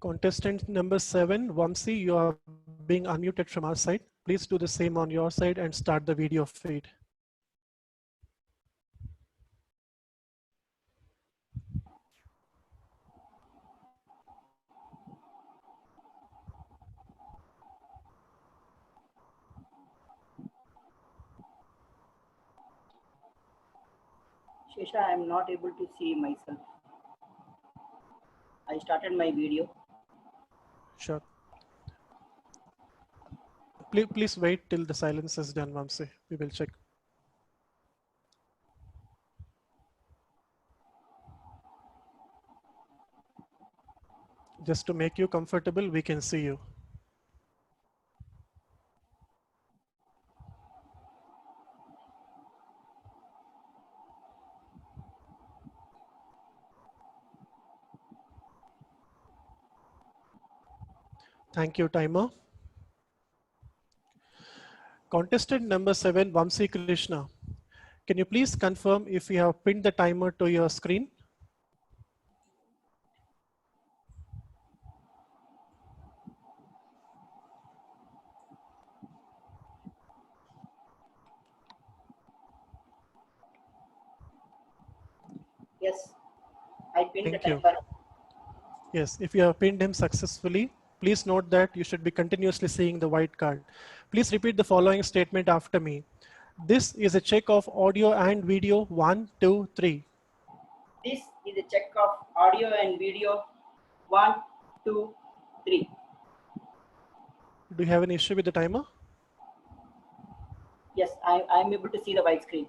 Contestant number 7, Vamsi, you are being unmuted from our side. Please do the same on your side and start the video feed. Shesha, I am not able to see myself. I started my video. Sure. Please wait till the silence is done, Vamsi. We will check. Just to make you comfortable, we can see you. Thank you, timer. Contestant number 7, Vamsi Krishna. Can you please confirm if you have pinned the timer to your screen? Yes, I pinned the Thank you. timer. Yes, if you have pinned him successfully, please note that you should be continuously seeing the white card. Please repeat the following statement after me. This is a check of audio and video. 1, 2, 3. This is a check of audio and video. 1, 2, 3. Do you have an issue with the timer? Yes, I'm able to see the white screen.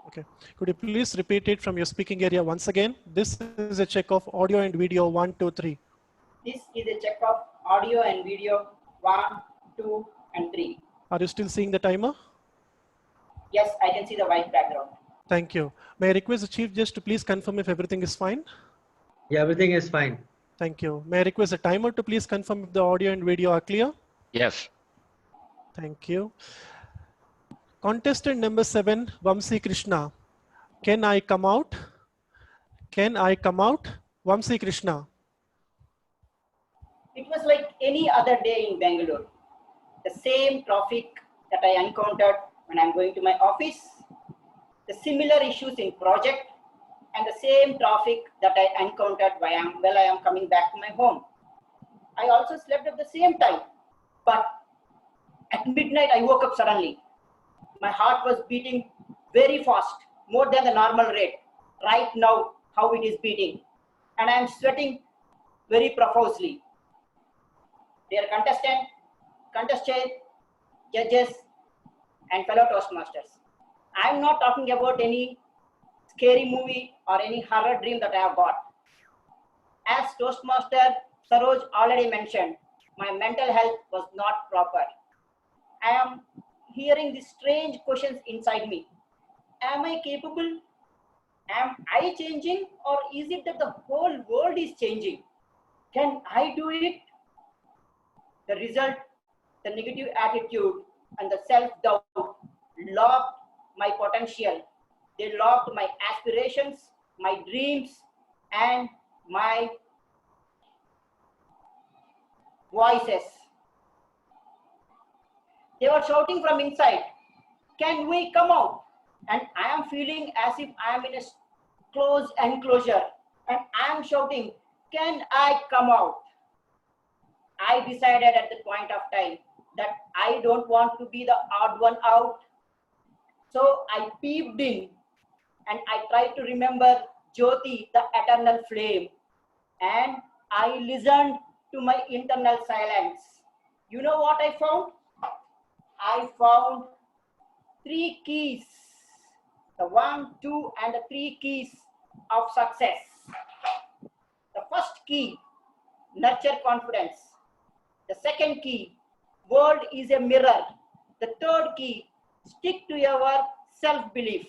Okay. Could you please repeat it from your speaking area once again? This is a check of audio and video. 1, 2, 3. This is a check of audio and video. 1, 2, and 3. Are you still seeing the timer? Yes, I can see the white background. Thank you. May I request the Chief Judge to please confirm if everything is fine? Yeah, everything is fine. Thank you. May I request the timer to please confirm if the audio and video are clear? Yes. Thank you. Contestant number 7, Vamsi Krishna. Can I come out? Can I come out? Vamsi Krishna. It was like any other day in Bangalore. The same traffic that I encountered when I'm going to my office, the similar issues in project, and the same traffic that I encountered while I am coming back to my home. I also slept at the same time, but at midnight I woke up suddenly. My heart was beating very fast, more than the normal rate. Right now, how it is beating. And I am sweating very profusely. Dear contestant, judges, and fellow Toastmasters, I am not talking about any scary movie or any horror dream that I have got. As Toastmaster Saroj already mentioned, my mental health was not proper. I am hearing these strange questions inside me. Am I capable? Am I changing? Or is it that the whole world is changing? Can I do it? The result, the negative attitude and the self-doubt locked my potential. They locked my aspirations, my dreams, and my voices. They were shouting from inside, can we come out? And I am feeling as if I am in a closed enclosure and I am shouting, can I come out? I decided at the point of time that I don't want to be the odd one out. So I peeped in and I tried to remember Jyoti, the eternal flame, and I listened to my internal silence. You know what I found? I found 3 keys, the 1, 2, and the 3 keys of success. The first key, nurture confidence. The second key, world is a mirror. The third key, stick to your self-belief.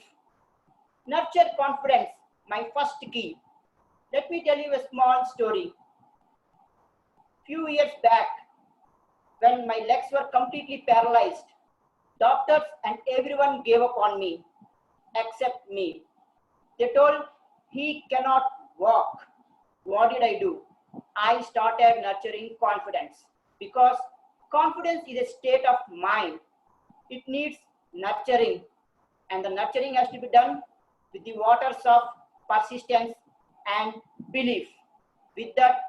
Nurture confidence, my first key. Let me tell you a small story. Few years back, when my legs were completely paralyzed, doctors and everyone gave up on me, except me. They told, he cannot walk. What did I do? I started nurturing confidence, because confidence is a state of mind. It needs nurturing, and the nurturing has to be done with the waters of persistence and belief. With that,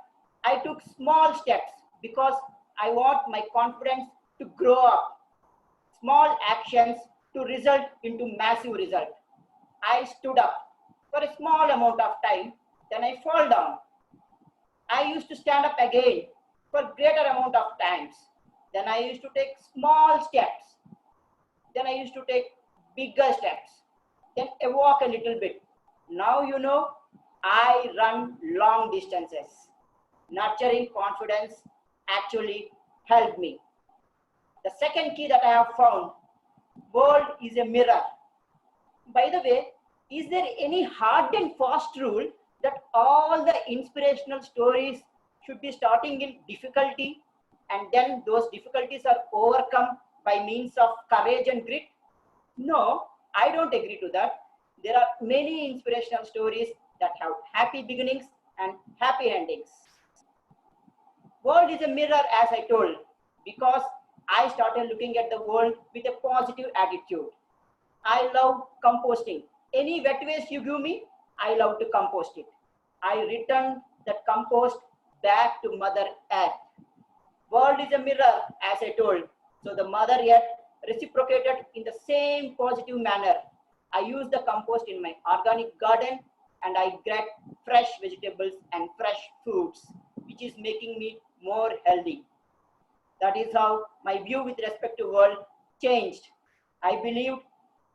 I took small steps because I want my confidence to grow up. Small actions to result into massive result. I stood up for a small amount of time, then I fall down. I used to stand up again for greater amount of times. Then I used to take small steps. Then I used to take bigger steps. Then I walk a little bit. Now you know, I run long distances. Nurturing confidence actually helped me. The second key that I have found, world is a mirror. By the way, is there any hard and fast rule that all the inspirational stories should be starting in difficulty and then those difficulties are overcome by means of courage and grit? No, I don't agree to that. There are many inspirational stories that have happy beginnings and happy endings. World is a mirror, as I told, because I started looking at the world with a positive attitude. I love composting. Any wet waste you give me, I love to compost it. I return that compost back to Mother Earth. World is a mirror, as I told. So the Mother Earth reciprocated in the same positive manner. I use the compost in my organic garden and I get fresh vegetables and fresh fruits, which is making me more healthy. That is how my view with respect to world changed. I believed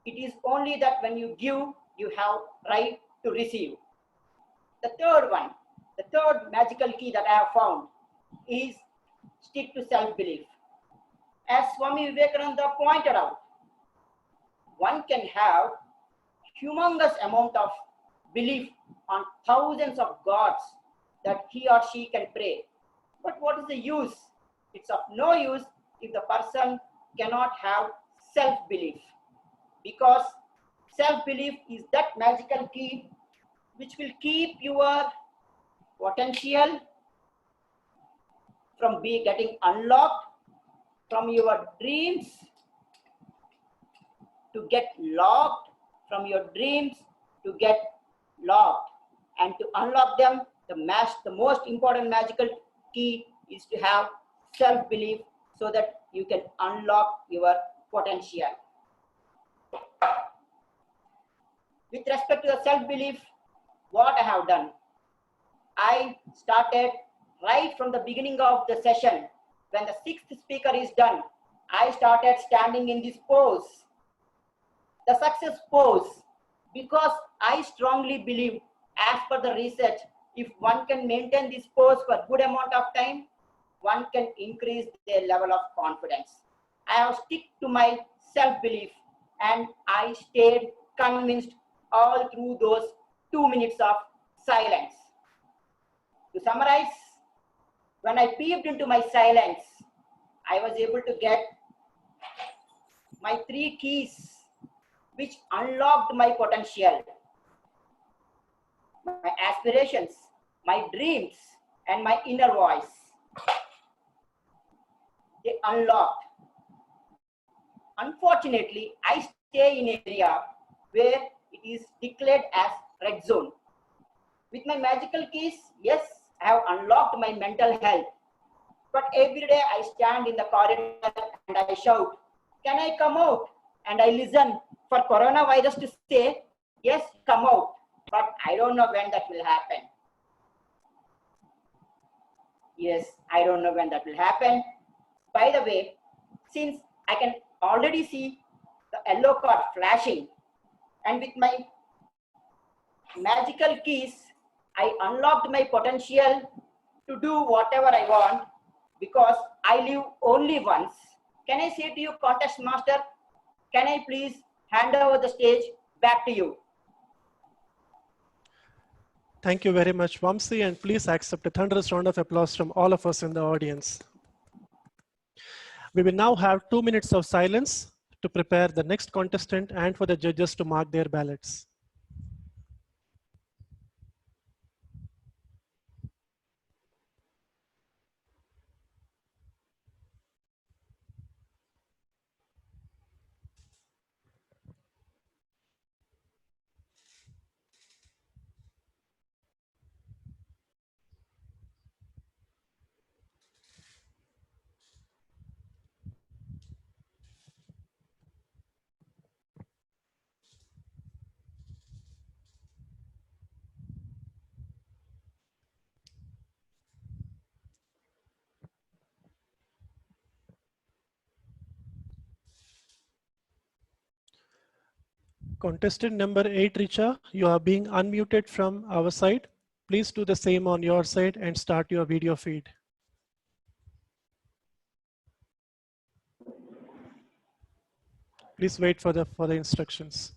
it is only that when you give, you have right to receive. The third one, the third magical key that I have found is stick to self-belief. As Swami Vivekananda pointed out, one can have humongous amount of belief on thousands of gods that he or she can pray. But what is the use? It's of no use if the person cannot have self-belief, because self-belief is that magical key which will keep your potential from getting unlocked, from your dreams to get locked, from your dreams to get locked. And to unlock them, the most important magical key is to have self-belief so that you can unlock your potential. With respect to the self-belief, what I have done, I started right from the beginning of the session. When the sixth speaker is done, I started standing in this pose, the success pose, because I strongly believe, as per the research, if one can maintain this pose for a good amount of time, one can increase their level of confidence. I have stuck to my self-belief and I stayed convinced all through those 2 minutes of silence. To summarize, when I peeped into my silence, I was able to get my 3 keys which unlocked my potential, my aspirations, my dreams, and my inner voice. They unlocked. unfortunately, I stay in an area where it is declared as red zone. With my magical keys, yes, I have unlocked my mental health. But every day I stand in the corridor and I shout, "Can I come out?" And I listen for coronavirus to say, "Yes, come out." But I don't know when that will happen. Yes, I don't know when that will happen. By the way, since I can already see the yellow card flashing, and with my magical keys, I unlocked my potential to do whatever I want because I live only once. Can I say to you, contest master, can I please hand over the stage back to you? Thank you very much, Vamsi, and please accept a thunderous round of applause from all of us in the audience. We will now have 2 minutes of silence to prepare the next contestant and for the judges to mark their ballots. Contestant number 8, Richa, you are being unmuted from our side. Please do the same on your side and start your video feed. Please wait for the instructions.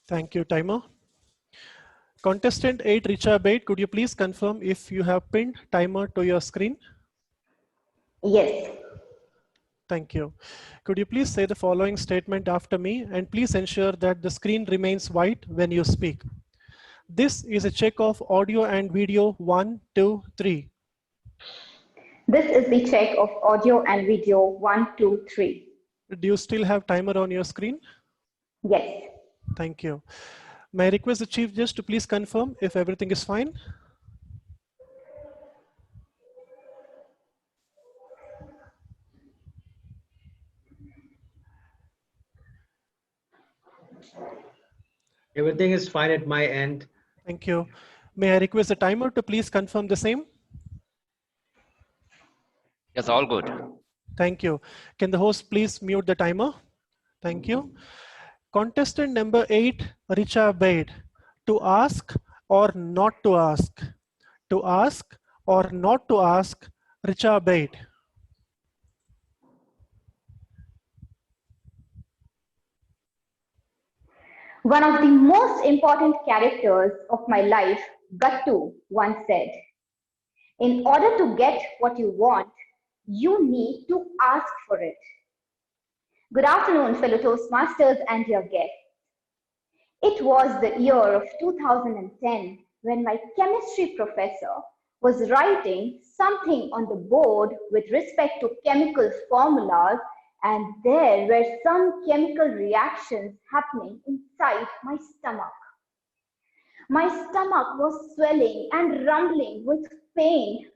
Thank you, timer. Contestant 8, Richa Bait, could you please confirm if you have pinned timer to your screen? Yes. Thank you. Could you please say the following statement after me, and please ensure that the screen remains white when you speak. This is a check of audio and video 1, 2, 3. This is the check of audio and video 1, 2, 3. Do you still have timer on your screen? Yes. Thank you. May I request the Chief Judge to please confirm if everything is fine? Everything is fine at my end. Thank you. May I request the timer to please confirm the same? Yes, all good. Thank you. Can the host please mute the timer? Thank you. Contestant number 8, Richa Bait, to ask or not to ask? To ask or not to ask, Richa Bait? One of the most important characters of my life, Gattu, once said, in order to get what you want, you need to ask for it. Good afternoon, fellow Toastmasters and your guests. It was the year of 2010 when my chemistry professor was writing something on the board with respect to chemical formulas, and there were some chemical reactions happening inside my stomach. My stomach was swelling and rumbling with pain.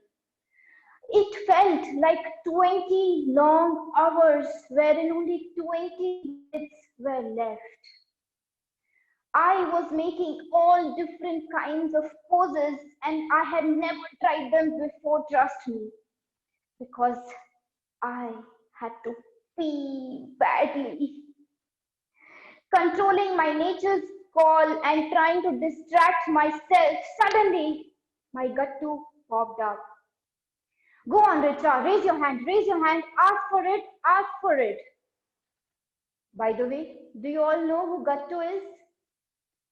It felt like 20 long hours wherein only 20 minutes were left. I was making all different kinds of poses and I had never tried them before, trust me, because I had to pee badly. Controlling my nature's call and trying to distract myself, suddenly my gut too popped up. Go on, Richa, raise your hand, ask for it, ask for it. By the way, do you all know who Gattu is?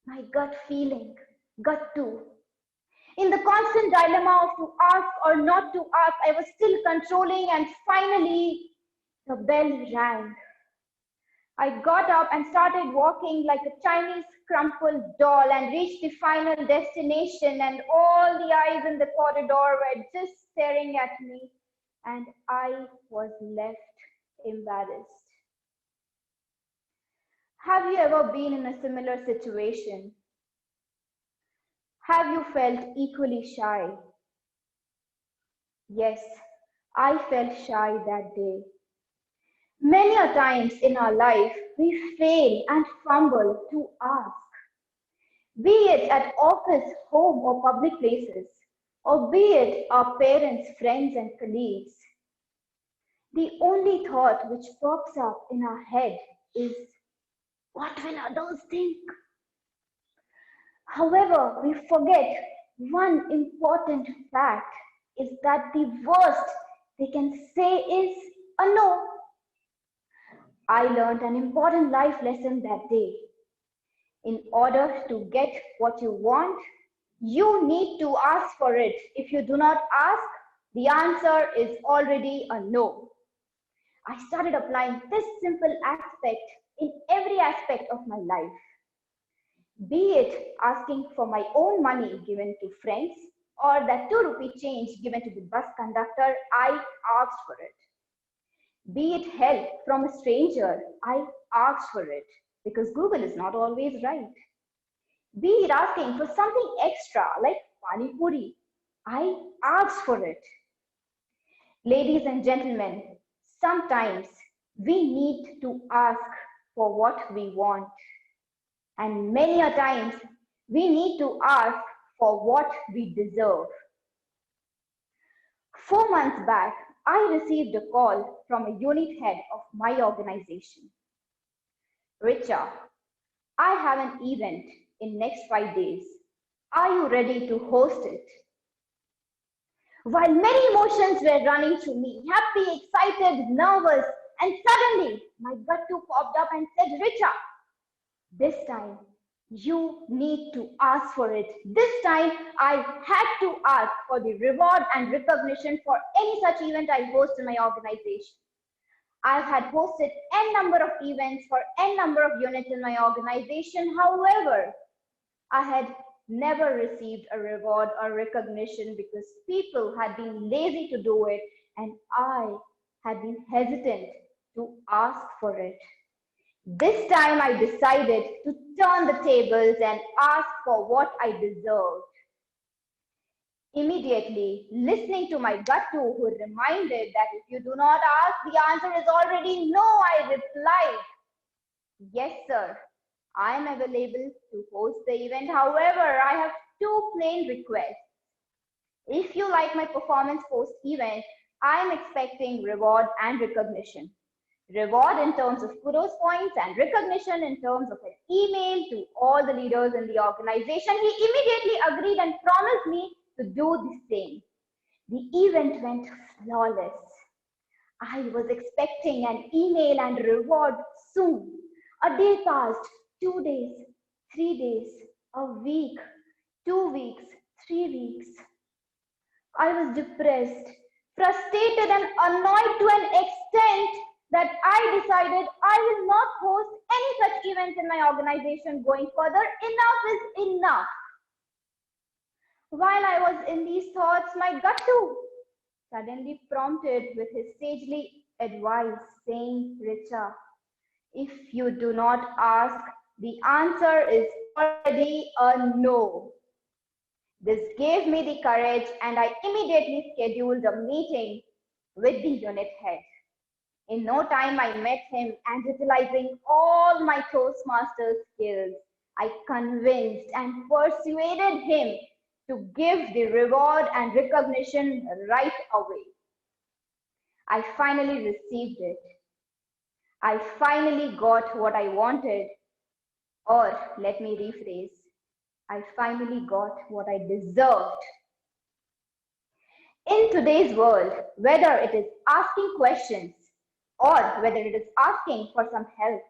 My gut feeling, Gattu. In the constant dilemma of to ask or not to ask, I was still controlling and finally the bell rang. I got up and started walking like a Chinese crumpled doll and reached the final destination, and all the eyes in the corridor were just staring at me and I was left embarrassed. Have you ever been in a similar situation? Have you felt equally shy? Yes, I felt shy that day. Many a times in our life, we fail and fumble to ask. Be it at office, home, or public places, or be it our parents, friends, and colleagues. The only thought which pops up in our head is, what will others think? However, we forget one important fact is that the worst they can say is a no. I learned an important life lesson that day. In order to get what you want, you need to ask for it. If you do not ask, the answer is already a no. I started applying this simple aspect in every aspect of my life. Be it asking for my own money given to friends or that 2 rupee change given to the bus conductor, I asked for it. Be it help from a stranger, I asked for it because Google is not always right. Be it asking for something extra like pani puri, I asked for it. Ladies and gentlemen, sometimes we need to ask for what we want. And many a times we need to ask for what we deserve. 4 months back, I received a call from a unit head of my organization. Richa, I have an event in next 5 days. Are you ready to host it? While many emotions were running through me, happy, excited, nervous, and suddenly my gut too popped up and said, Richa, this time you need to ask for it. This time I had to ask for the reward and recognition for any such event I host in my organization. I had hosted n number of events for n number of units in my organization. However, I had never received a reward or recognition because people had been lazy to do it and I had been hesitant to ask for it. This time I decided to turn the tables and ask for what I deserved. Immediately, listening to my gut too, who reminded that if you do not ask, the answer is already no, I replied, yes, sir, I am available to host the event. However, I have 2 plain requests. If you like my performance post event, I am expecting reward and recognition. Reward in terms of kudos points and recognition in terms of an email to all the leaders in the organization. He immediately agreed and promised me to do the same. The event went flawless. I was expecting an email and reward soon. A day passed, 2 days, 3 days, a week, 2 weeks, 3 weeks. I was depressed, frustrated and annoyed to an extent that I decided I will not host any such events in my organization going further. Enough is enough. While I was in these thoughts, my gut too suddenly prompted with his sagely advice, saying, Richa, if you do not ask, the answer is already a no. This gave me the courage, and I immediately scheduled a meeting with the unit head. In no time, I met him, and utilizing all my Toastmasters skills, I convinced and persuaded him to give the reward and recognition right away. I finally received it. I finally got what I wanted, or let me rephrase, I finally got what I deserved. In today's world, whether it is asking questions or whether it is asking for some help,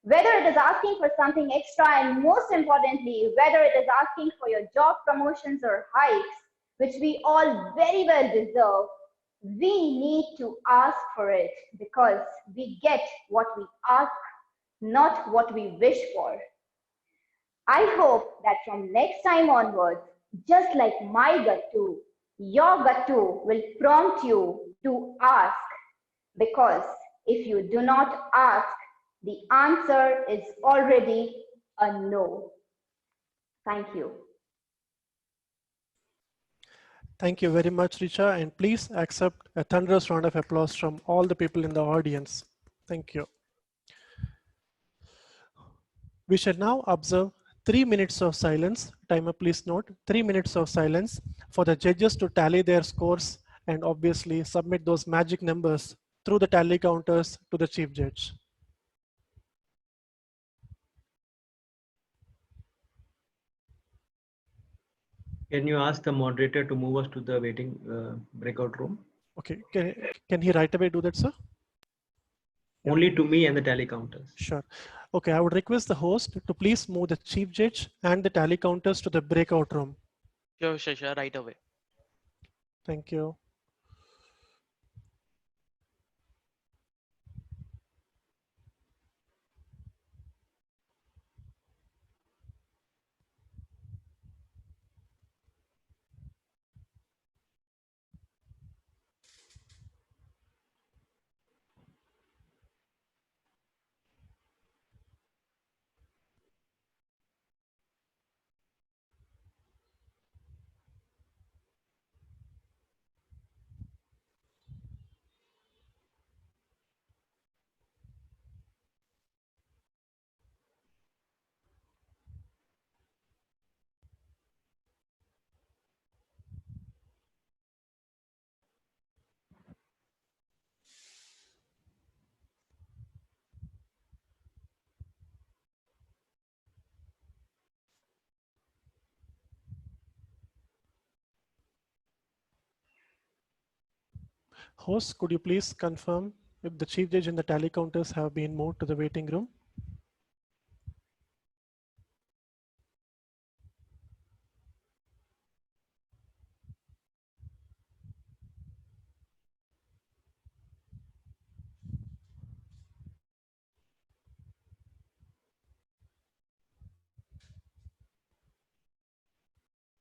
whether it is asking for something extra, and most importantly, whether it is asking for your job promotions or hikes, which we all very well deserve, we need to ask for it because we get what we ask, not what we wish for. I hope that from next time onwards, just like my gut too, your gut too will prompt you to ask, because if you do not ask, the answer is already a no. Thank you. Thank you very much, Richa, and please accept a thunderous round of applause from all the people in the audience. Thank you. We shall now observe 3 minutes of silence. Timer, please note, 3 minutes of silence for the judges to tally their scores and obviously submit those magic numbers through the tally counters to the chief judge. Can you ask the moderator to move us to the waiting breakout room? Okay, can he right away do that, sir? Only to me and the tally counters. Sure. Okay, I would request the host to please move the chief judge and the tally counters to the breakout room. Sure, right away. Thank you. Host, could you please confirm if the chief judge and the tally counters have been moved to the waiting room?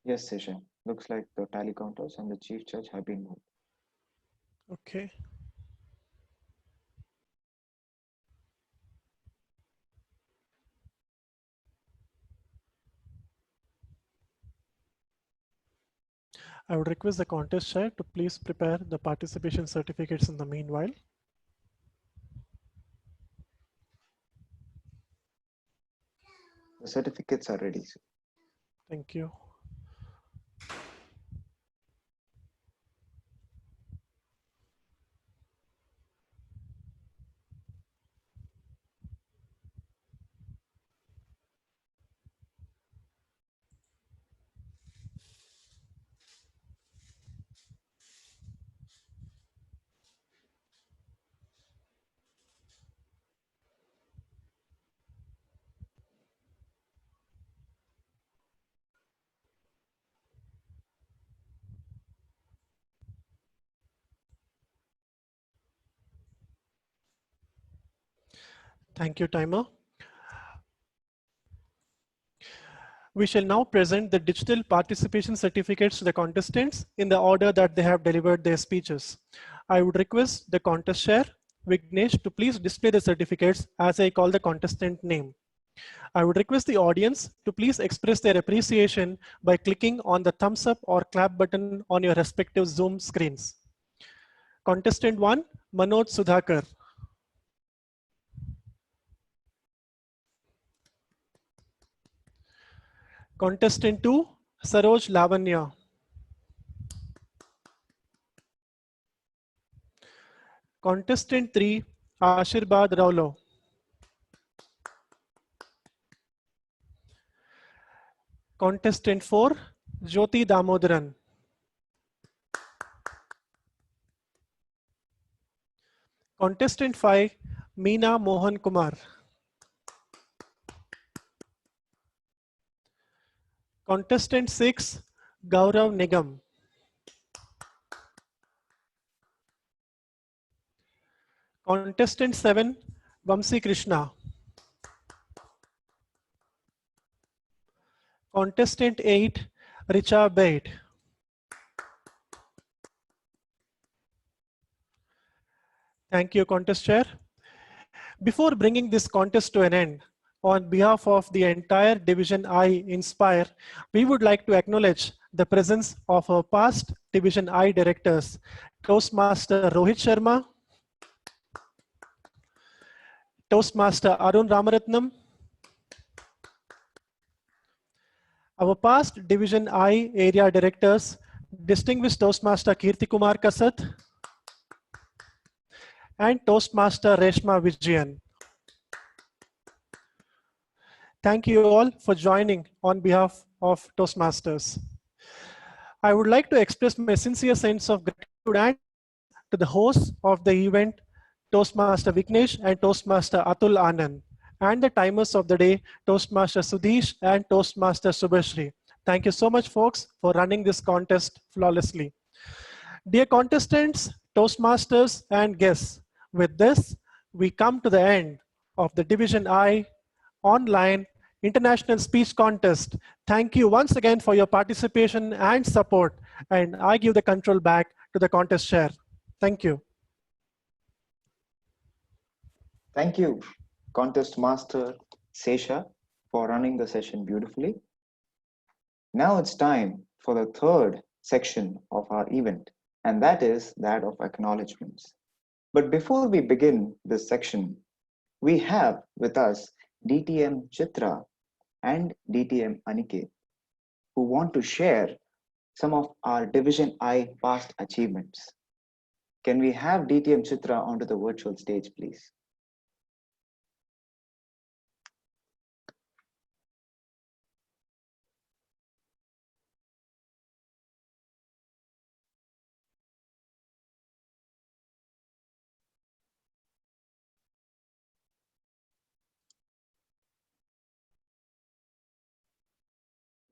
Yes, Session. Looks like the tally counters and the chief judge have been moved. Okay. I would request the contest chair to please prepare the participation certificates in the meanwhile. The certificates are ready, sir. Thank you. Thank you, timer. We shall now present the digital participation certificates to the contestants in the order that they have delivered their speeches. I would request the contest chair, Vignesh, to please display the certificates as I call the contestant name. I would request the audience to please express their appreciation by clicking on the thumbs up or clap button on your respective Zoom screens. Contestant 1, Manoj Sudhakar. Contestant 2, Saroj Lavanya. Contestant 3, Ashirbad Raulo. Contestant 4, Jyoti Damodaran. Contestant 5, Meena Mohan Kumar. Contestant 6, Gaurav Nigam. Contestant 7, Vamsi Krishna. Contestant 8, Richa Bait. Thank you, contest chair. Before bringing this contest to an end, on behalf of the entire Division I Inspire, we would like to acknowledge the presence of our past Division I directors, Toastmaster Rohit Sharma, Toastmaster Arun Ramaratnam, our past Division I area directors, Distinguished Toastmaster Kirti Kumar Kasat, and Toastmaster Reshma Vijayan. Thank you all for joining on behalf of Toastmasters. I would like to express my sincere sense of gratitude and to the hosts of the event, Toastmaster Vignesh and Toastmaster Atul Anand, and the timers of the day, Toastmaster Sudhish and Toastmaster Subhashri. Thank you so much, folks, for running this contest flawlessly. Dear contestants, Toastmasters, and guests, with this, we come to the end of the Division I online International Speech Contest. Thank you once again for your participation and support. And I give the control back to the contest chair. Thank you. Thank you, Contest Master Sesha, for running the session beautifully. Now it's time for the third section of our event, and that is that of acknowledgements. But before we begin this section, we have with us DTM Chitra and DTM Aniket, who want to share some of our Division I past achievements. Can we have DTM Chitra onto the virtual stage, please?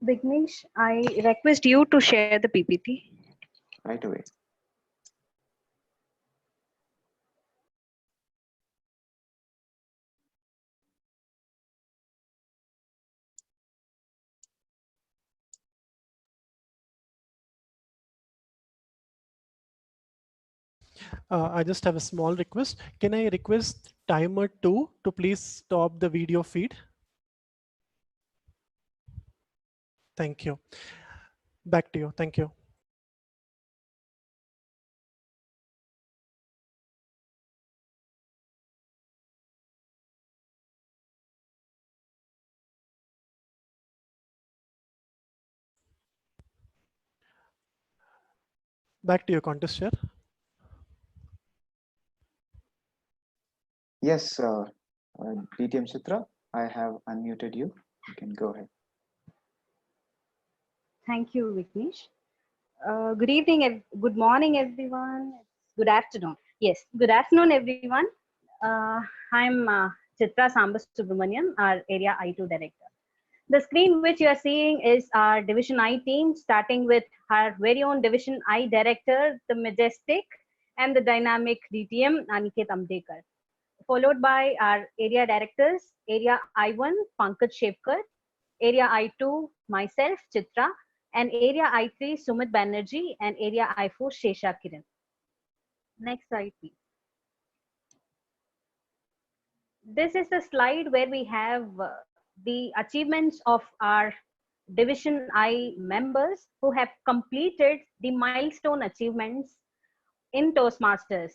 Vignesh, I request you to share the PPT. Right away. I just have a small request. Can I request timer 2 to please stop the video feed? Thank you. Back to you. Thank you. Back to your contest chair. Yes, DTM Chitra, I have unmuted you. You can go ahead. Thank you, Vignesh. Good evening, good morning, everyone. Good afternoon. Yes, good afternoon, everyone. I'm Chitra Sambasubramanian, our Area I2 Director. The screen which you are seeing is our Division I team, starting with our very own Division I Director, the majestic and the dynamic DTM, Aniket Amdekar, followed by our area directors, Area I1, Pankaj Shepkar, Area I2, myself, Chitra, and Area I3, Sumit Banerjee, and Area I4, Shesha Kiran. Next slide, please. This is the slide where we have the achievements of our Division I members who have completed the milestone achievements in Toastmasters,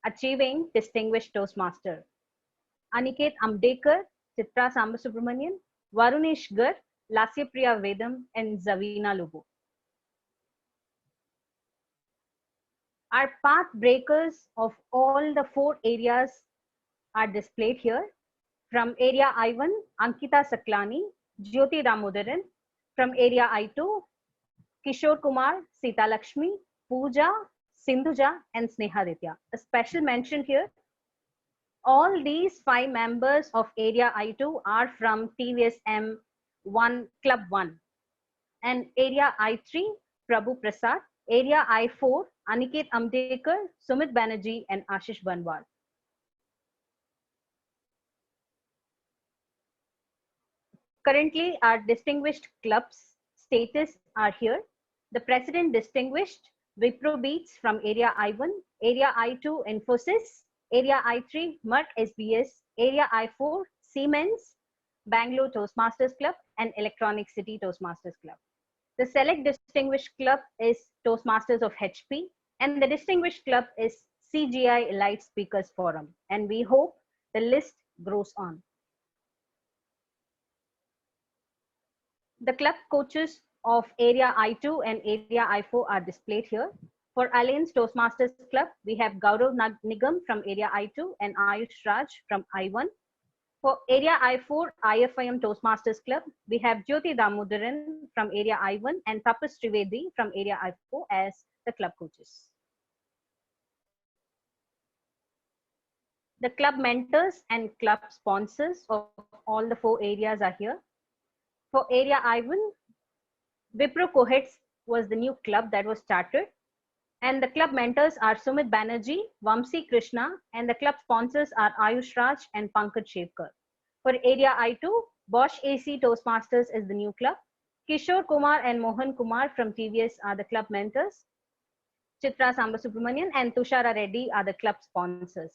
achieving Distinguished Toastmaster. Aniket Amdekar, Chitra Sambasubramanian, Varunesh Gar, Lasyapriya Vedam, and Zavina Lubu. Our path breakers of all the 4 areas are displayed here. From area I1, Ankita Saklani, Jyoti Damodaran. From area I2, Kishore Kumar, Sita Lakshmi, Pooja, Sindhuja, and Snehaditya. A special mention here. All these 5 members of area I2 are from TVS M1 Club 1. And area I3, Prabhu Prasad. Area I4, Aniket Amdekar, Sumit Banerjee, and Ashish Banwal. Currently, our distinguished clubs status are here. The President Distinguished, Wipro Beats from Area I1, Area I2, Infosys, Area I3, Merck SBS, Area I4, Siemens, Bangalore Toastmasters Club, and Electronic City Toastmasters Club. The Select Distinguished Club is Toastmasters of HP, and the Distinguished Club is CGI Elite Speakers Forum. And we hope the list grows on. The club coaches of Area I2 and Area I4 are displayed here. For Alliance Toastmasters Club, we have Gaurav Nigam from Area I2 and Ayush Raj from I1. For Area I4 IFIM Toastmasters Club, we have Jyoti Damodaran from Area I1 and Tapas Trivedi from Area I4 as the club coaches. The club mentors and club sponsors of all the 4 areas are here. For Area I1, Wipro Cohets was the new club that was started. And the club mentors are Sumit Banerjee, Vamsi Krishna, and the club sponsors are Ayush Raj and Pankaj Shevkar. For Area I2, Bosch AC Toastmasters is the new club. Kishore Kumar and Mohan Kumar from TVS are the club mentors. Chitra Sambasubramanian and Tushara Reddy are the club sponsors.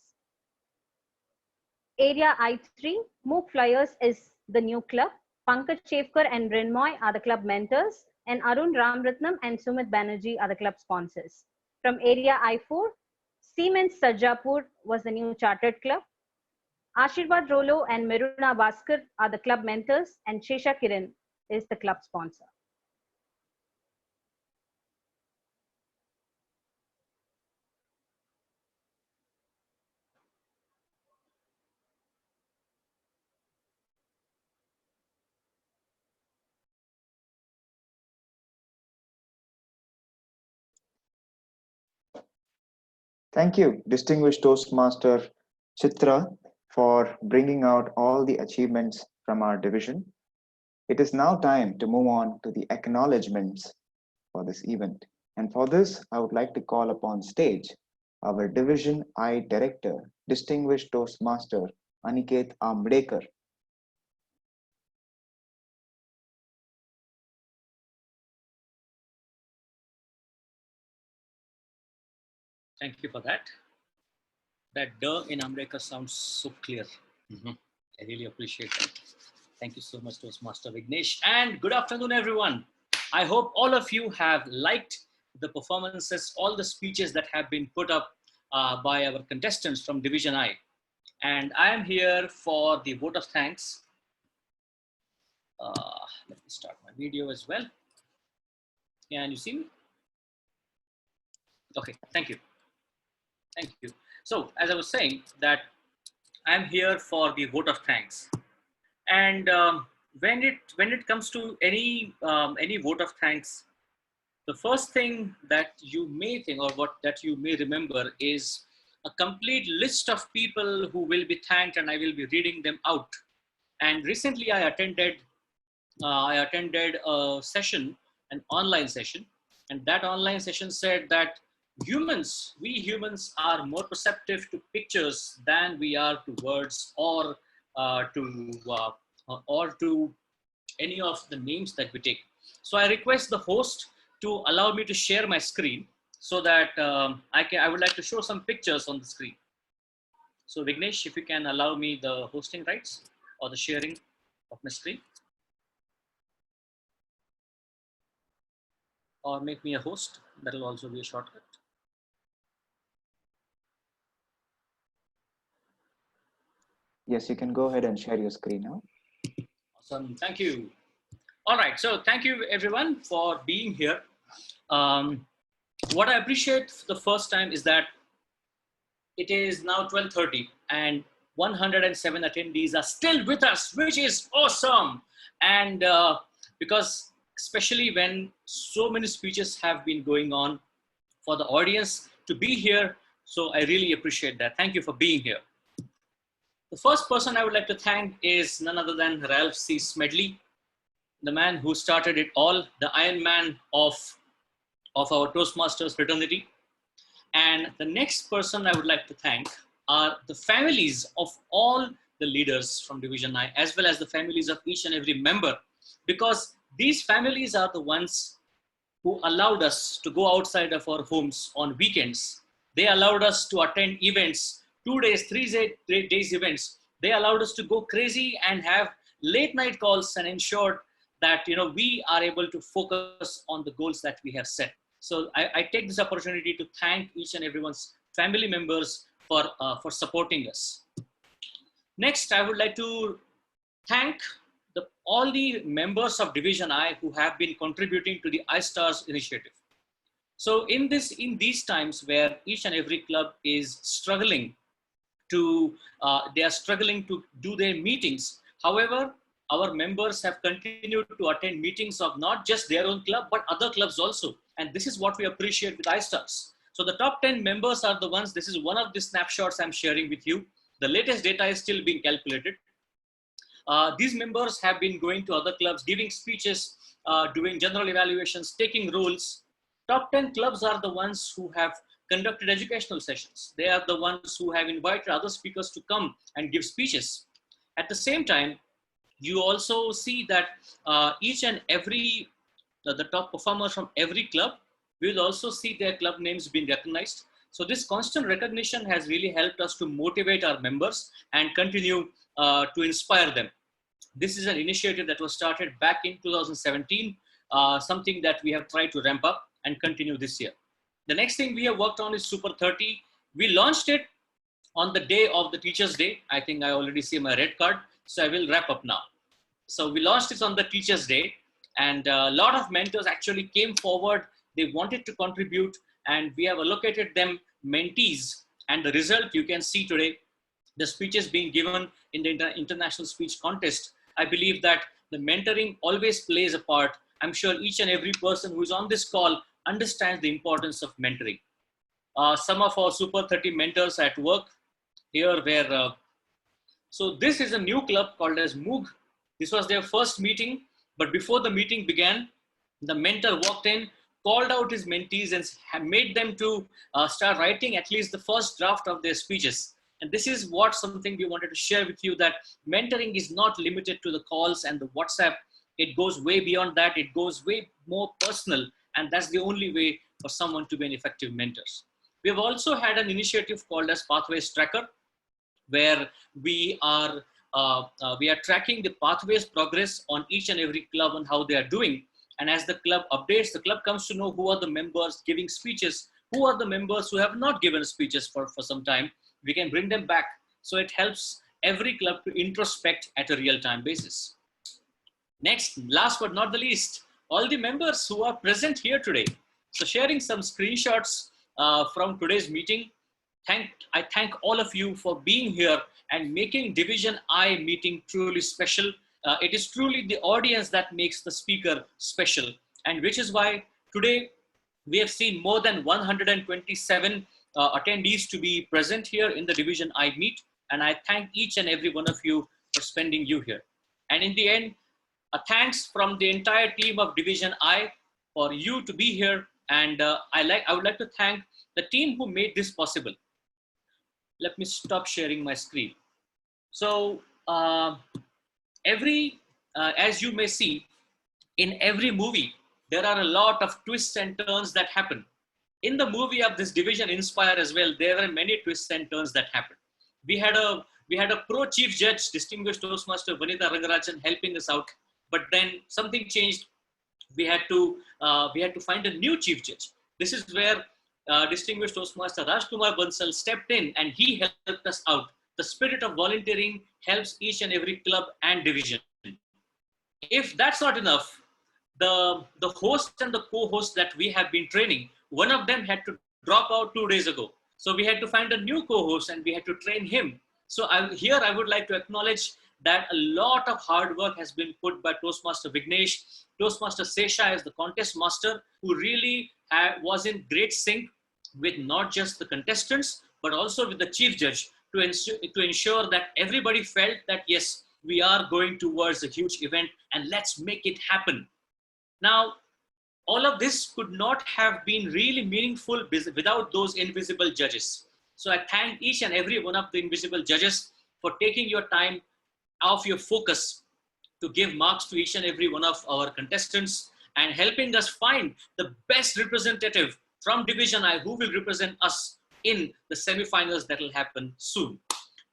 Area I3, Mook Flyers is the new club. Pankaj Shevkar and Rinmoy are the club mentors, and Arun Ramratnam and Sumit Banerjee are the club sponsors. From Area I4, Siemens Sarjapur was the new chartered club. Ashirwad Rolo and Miruna Bhaskar are the club mentors, and Shesha Kiran is the club sponsor. Thank you, distinguished Toastmaster Chitra, for bringing out all the achievements from our division. It is now time to move on to the acknowledgements for this event. And for this, I would like to call upon stage our Division I Director, distinguished Toastmaster Aniket Amdekar. Thank you for that. That "duh" in Amreka sounds so clear. I really appreciate that. Thank you so much, Toastmaster Vignesh. And good afternoon, everyone. I hope all of you have liked the performances, all the speeches that have been put up by our contestants from Division I. And I am here for the vote of thanks. Let me start my video as well. Can you see me? Okay, thank you. Thank you. So, as I was saying, that I'm here for the vote of thanks. And when it comes to any vote of thanks, the first thing that you may think or that you may remember is a complete list of people who will be thanked, and I will be reading them out. And recently, I attended a session, an online session, and that online session said that we humans are more perceptive to pictures than we are to words or to any of the names that we take. So I request the host to allow me to share my screen so that I would like to show some pictures on the screen. So Vignesh, if you can allow me the hosting rights or the sharing. of my screen. Or make me a host. That will also be a shortcut. Yes, you can go ahead and share your screen now. Awesome. Thank you. All right. So thank you everyone for being here. What I appreciate the first time is that it is now 12:30 and 107 attendees are still with us, which is awesome. And because especially when so many speeches have been going on, for the audience to be here, so I really appreciate that. Thank you for being here. The first person I would like to thank is none other than Ralph C. Smedley, the man who started it all, the Iron Man of our Toastmasters fraternity. And the next person I would like to thank are the families of all the leaders from Division I, as well as the families of each and every member, because these families are the ones who allowed us to go outside of our homes on weekends. They allowed us to attend events, 2 days, 3 days events. They allowed us to go crazy and have late night calls and ensured that we are able to focus on the goals that we have set. So I take this opportunity to thank each and everyone's family members for supporting us. Next, I would like to thank all the members of Division I who have been contributing to the iStars initiative. So in these times where each and every club is struggling to do their meetings. However, our members have continued to attend meetings of not just their own club, but other clubs also. And this is what we appreciate with iStars. So the top 10 members are the ones, this is one of the snapshots I'm sharing with you. The latest data is still being calculated. These members have been going to other clubs, giving speeches, doing general evaluations, taking roles. Top 10 clubs are the ones who have conducted educational sessions. They are the ones who have invited other speakers to come and give speeches. At the same time, you also see that each and every, the top performers from every club, we will also see their club names being recognized. So this constant recognition has really helped us to motivate our members and continue to inspire them. This is an initiative that was started back in 2017, something that we have tried to ramp up and continue this year. The next thing we have worked on is Super 30. We launched it on the day of the Teachers' Day. I think I already see my red card, so I will wrap up now. So we launched it on the Teachers' Day, and a lot of mentors actually came forward. They wanted to contribute, and we have allocated them mentees. And the result you can see today, the speeches being given in the International Speech Contest. I believe that the mentoring always plays a part. I'm sure each and every person who is on this call understands the importance of mentoring. Some of our Super 30 mentors at work here were, so this is a new club called as Moog. This was their first meeting, but before the meeting began, the mentor walked in, called out his mentees and made them to start writing at least the first draft of their speeches. And this is something we wanted to share with you, that mentoring is not limited to the calls and the WhatsApp. It goes way beyond that. It goes way more personal. And that's the only way for someone to be an effective mentor. We have also had an initiative called as Pathways Tracker, where we are tracking the pathways progress on each and every club and how they are doing. And as the club updates, the club comes to know who are the members giving speeches, who are the members who have not given speeches for some time. We can bring them back. So it helps every club to introspect at a real-time basis. Next, last but not the least, all the members who are present here today. So sharing some screenshots from today's meeting. I thank all of you for being here and making Division I meeting truly special. It is truly the audience that makes the speaker special, and which is why today we have seen more than 127 attendees to be present here in the Division I meet. And I thank each and every one of you for spending you here. And in the end, a thanks from the entire team of Division I for you to be here. And I would like to thank the team who made this possible. Let me stop sharing my screen. So as you may see, in every movie, there are a lot of twists and turns that happen. In the movie of this Division Inspire as well, there were many twists and turns that happened. We had a We had a pro chief judge, distinguished Toastmaster Vanitha Rangarajan, helping us out. But then something changed. We had to find a new chief judge. This is where distinguished Toastmaster Rajkumar Bansal stepped in, and he helped us out. The spirit of volunteering helps each and every club and division. If that's not enough, the host and the co-host that we have been training, one of them had to drop out 2 days ago. So we had to find a new co-host and we had to train him. So I would like to acknowledge that a lot of hard work has been put by Toastmaster Vignesh, Toastmaster Sesha as the contest master, who really was in great sync with not just the contestants, but also with the chief judge to ensure that everybody felt that, yes, we are going towards a huge event and let's make it happen. Now, all of this could not have been really meaningful without those invisible judges. So I thank each and every one of the invisible judges for taking your time off your focus to give marks to each and every one of our contestants and helping us find the best representative from Division I who will represent us in the semifinals that will happen soon.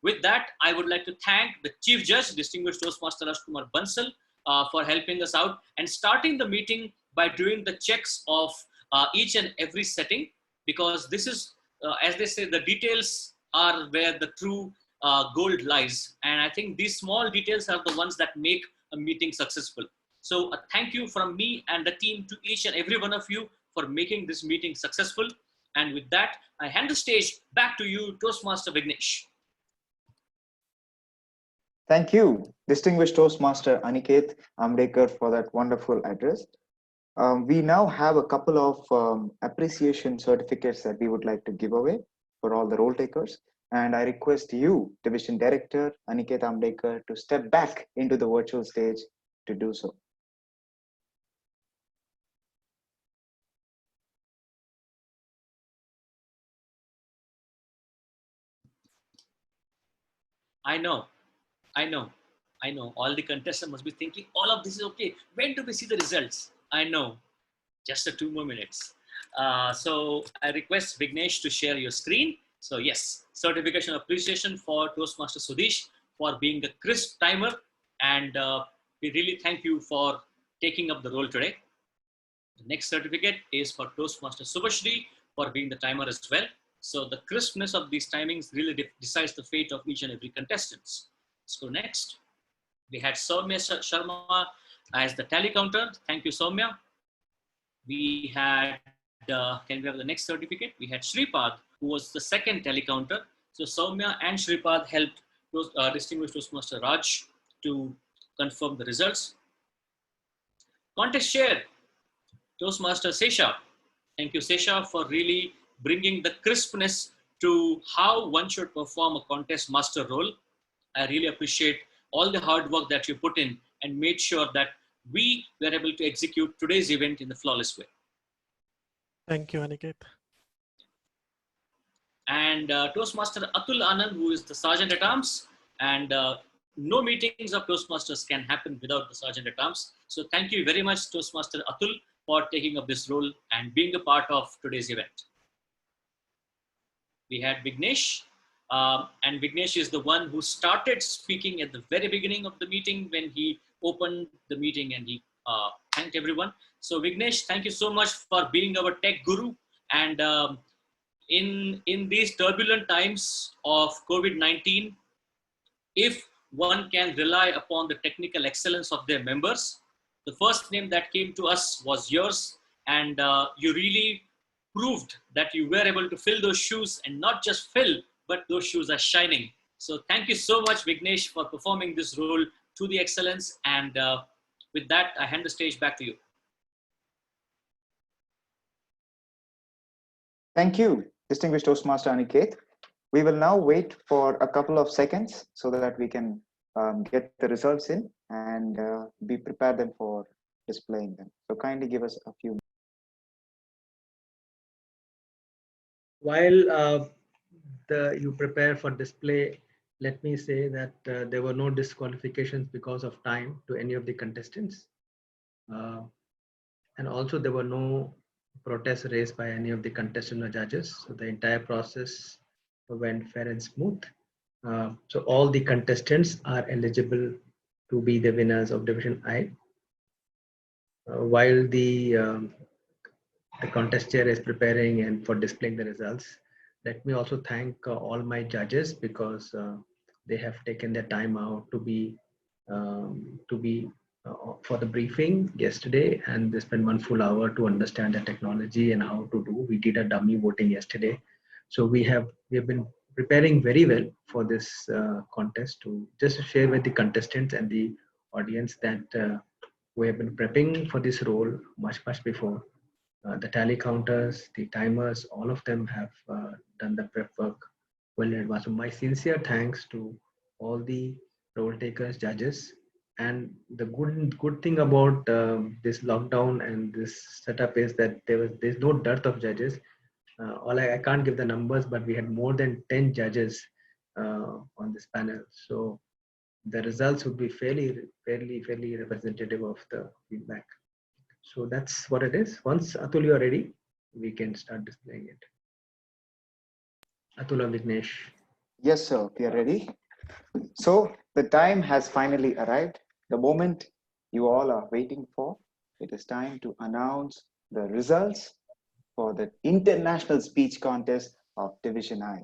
With that, I would like to thank the Chief Judge, Distinguished Toastmaster Rajkumar Bansal, for helping us out and starting the meeting by doing the checks of each and every setting, because this is, as they say, the details are where the true gold lies. And I think these small details are the ones that make a meeting successful. So a thank you from me and the team to each and every one of you for making this meeting successful. And with that, I hand the stage back to you, Toastmaster Vignesh. Thank you, distinguished Toastmaster Aniket Amdekar, for that wonderful address. We now have a couple of appreciation certificates that we would like to give away for all the role takers. And I request you, Division Director Aniket Amdekar, to step back into the virtual stage to do so. I know. All the contestants must be thinking, all of this is okay. When do we see the results? I know. Just 2 more minutes. So I request Vignesh to share your screen. So yes, certification appreciation for Toastmaster Sudesh for being the crisp timer. And we really thank you for taking up the role today. The next certificate is for Toastmaster Subhashri for being the timer as well. So the crispness of these timings really decides the fate of each and every contestant. So next, we had Soumya Sharma as the tally counter. Thank you, Soumya. We had, can we have the next certificate? We had Shripad, who was the second tally counter. So Soumya and Shripad helped distinguished Toastmaster Raj to confirm the results. Contest chair, Toastmaster Sesha. Thank you, Sesha, for really bringing the crispness to how one should perform a contest master role. I really appreciate all the hard work that you put in and made sure that we were able to execute today's event in a flawless way. Thank you, Aniket. And Toastmaster Atul Anand, who is the Sergeant at Arms, and no meetings of Toastmasters can happen without the Sergeant at Arms. So thank you very much, Toastmaster Atul, for taking up this role and being a part of today's event. We had Vignesh, and Vignesh is the one who started speaking at the very beginning of the meeting when he opened the meeting and he thanked everyone. So Vignesh, thank you so much for being our tech guru. And in these turbulent times of COVID-19, if one can rely upon the technical excellence of their members, the first name that came to us was yours, and you really proved that you were able to fill those shoes, and not just fill, but those shoes are shining. So thank you so much, Vignesh, for performing this role to the excellence. And with that, I hand the stage back to you. Thank you, distinguished Toastmaster Aniket. We will now wait for a couple of seconds so that we can get the results in and we prepare them for displaying them. So kindly give us a few. While you prepare for display, let me say that there were no disqualifications because of time to any of the contestants. And also there were no protests raised by any of the contestants or judges. So the entire process went fair and smooth. So all the contestants are eligible to be the winners of Division I. While the contest chair is preparing and for displaying the results, let me also thank all my judges, because they have taken their time out to be for the briefing yesterday, and they spent 1 full hour to understand the technology and how to do. We did a dummy voting yesterday, so we have been preparing very well for this contest. To just share with the contestants and the audience that we have been prepping for this role much before. The tally counters, the timers, all of them have done the prep work well in advance. So my sincere thanks to all the role takers, judges. And the good thing about this lockdown and this setup is that there's no dearth of judges. I can't give the numbers, but we had more than 10 judges on this panel. So the results would be fairly representative of the feedback. So that's what it is. Once Atul, you are ready, we can start displaying it. Atul or Vignesh. Yes, sir, we are ready. So the time has finally arrived, the moment you all are waiting for. It is time to announce the results for the International Speech Contest of Division I.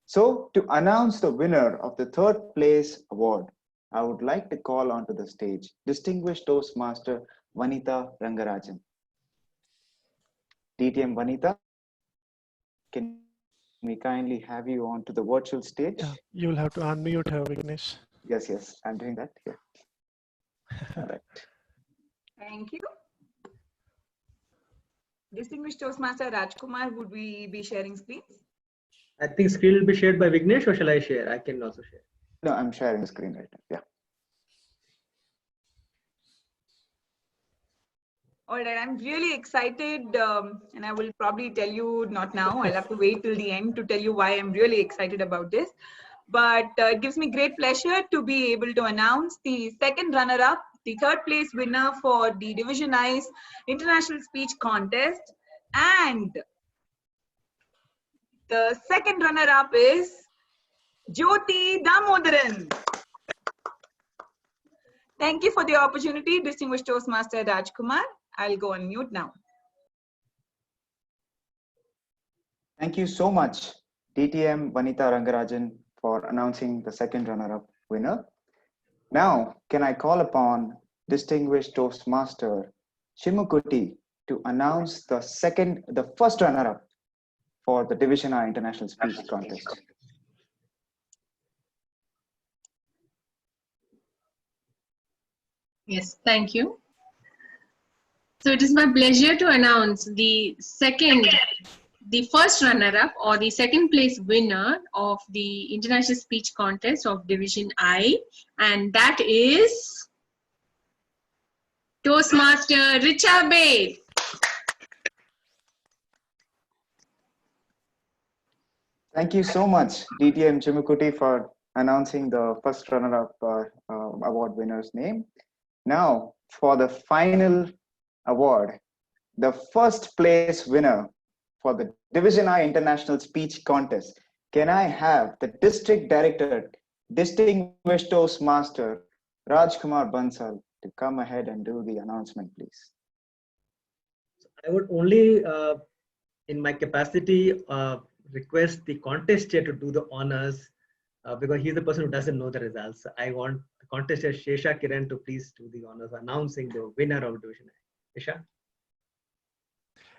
So to announce the winner of the 3rd place award, I would like to call onto the stage Distinguished Toastmaster Vanitha Rangarajan. DTM Vanitha, can we kindly have you onto the virtual stage? Yeah, you'll have to unmute her, Vignesh. Yes, I'm doing that. Yeah. All right. Thank you. Distinguished Toastmaster Rajkumar, would we be sharing screens? I think screen will be shared by Vignesh, or shall I share? I can also share. No, I'm sharing the screen right now. Yeah. All right, I'm really excited, and I will probably tell you not now. I'll have to wait till the end to tell you why I'm really excited about this. But it gives me great pleasure to be able to announce the 2nd runner-up, the 3rd place winner for the Division I's International Speech Contest, and the 2nd runner-up is Jyoti Damodaran. Thank you for the opportunity, Distinguished Toastmaster Rajkumar. I'll go on mute now. Thank you so much, DTM Vanitha Rangarajan, for announcing the 2nd runner-up winner. Now, can I call upon Distinguished Toastmaster Shimukuti to announce the 1st runner-up for the Division I International Speech Contest. Yes, thank you. So it is my pleasure to announce the 1st runner-up or the 2nd place winner of the International Speech Contest of Division I, and that is Toastmaster Richa Baid. Thank you so much, DTM Chimukuti, for announcing the 1st runner-up award winner's name. Now, for the final award, the 1st place winner for the Division I International Speech Contest, can I have the District Director, Distinguished Toastmaster Rajkumar Bansal, to come ahead and do the announcement, please? I would only, in my capacity, request the contest chair to do the honors, because he's the person who doesn't know the results. I want the contest chair Shesha Kiran to please do the honors announcing the winner of Division I. Shesha?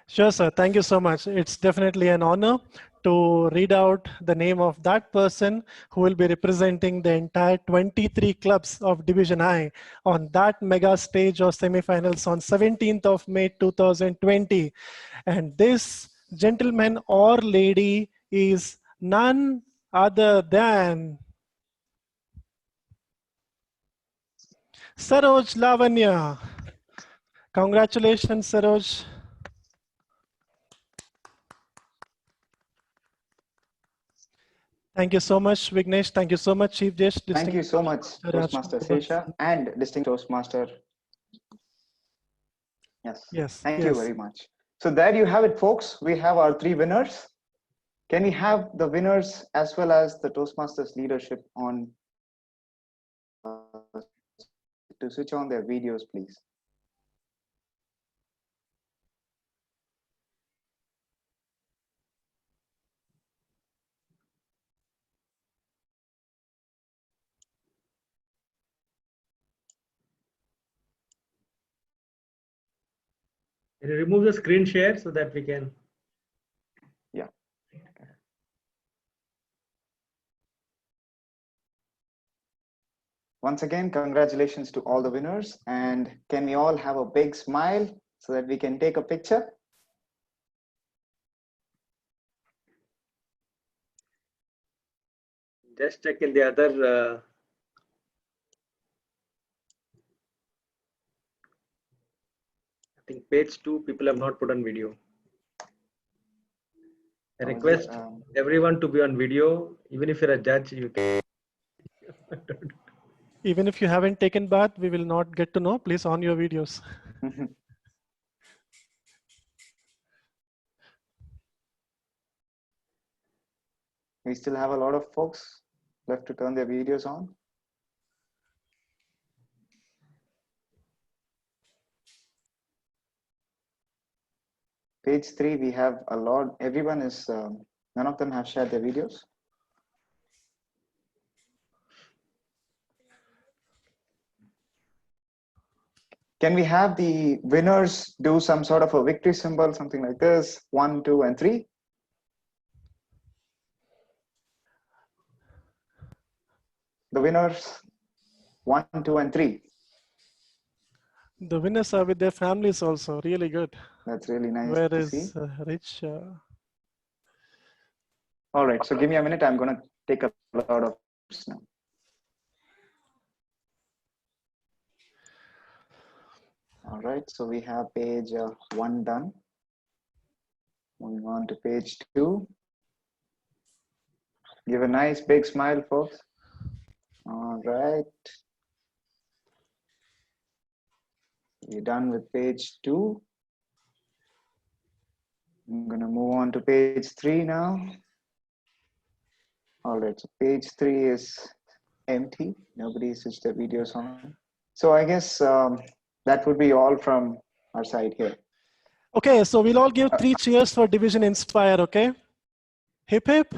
Sure, sir. Thank you so much. It's definitely an honor to read out the name of that person who will be representing the entire 23 clubs of Division I on that mega stage of semifinals on 17th of May 2020. And this gentleman or lady is none other than Saroj Lavanya. Congratulations, Saroj. Thank you so much, Vignesh. Thank you so much, Chief Judge. Thank you so much, Toastmaster Sesha and Distinguished Toastmaster. Yes. Thank you very much. So there you have it, folks. We have our 3 winners. Can we have the winners as well as the Toastmasters leadership on to switch on their videos, please? Can you remove the screen share so that we can? Yeah. Once again, congratulations to all the winners. And can we all have a big smile so that we can take a picture? Just check in the other. I think page 2, people have not put on video. I request everyone to be on video. Even if you're a judge, you can. Even if you haven't taken bath, we will not get to know. Please on your videos. We still have a lot of folks left to turn their videos on. Page 3, we have a lot. Everyone is, none of them have shared their videos. Can we have the winners do some sort of a victory symbol, something like this? 1, 2, and 3. The winners, 1, 2, and 3. The winners are with their families also. Really good. That's really nice Where to see. is Rich? All right, so give me a minute. I'm going to take a lot of now. All right, so we have page 1 done. Moving on to page 2. Give a nice big smile, folks. All right. We're done with page 2. I'm going to move on to page 3 now. All right, so page 3 is empty. Nobody switched their videos on. So I guess that would be all from our side here. Okay, so we'll all give 3 cheers for Division Inspire, okay? Hip hip.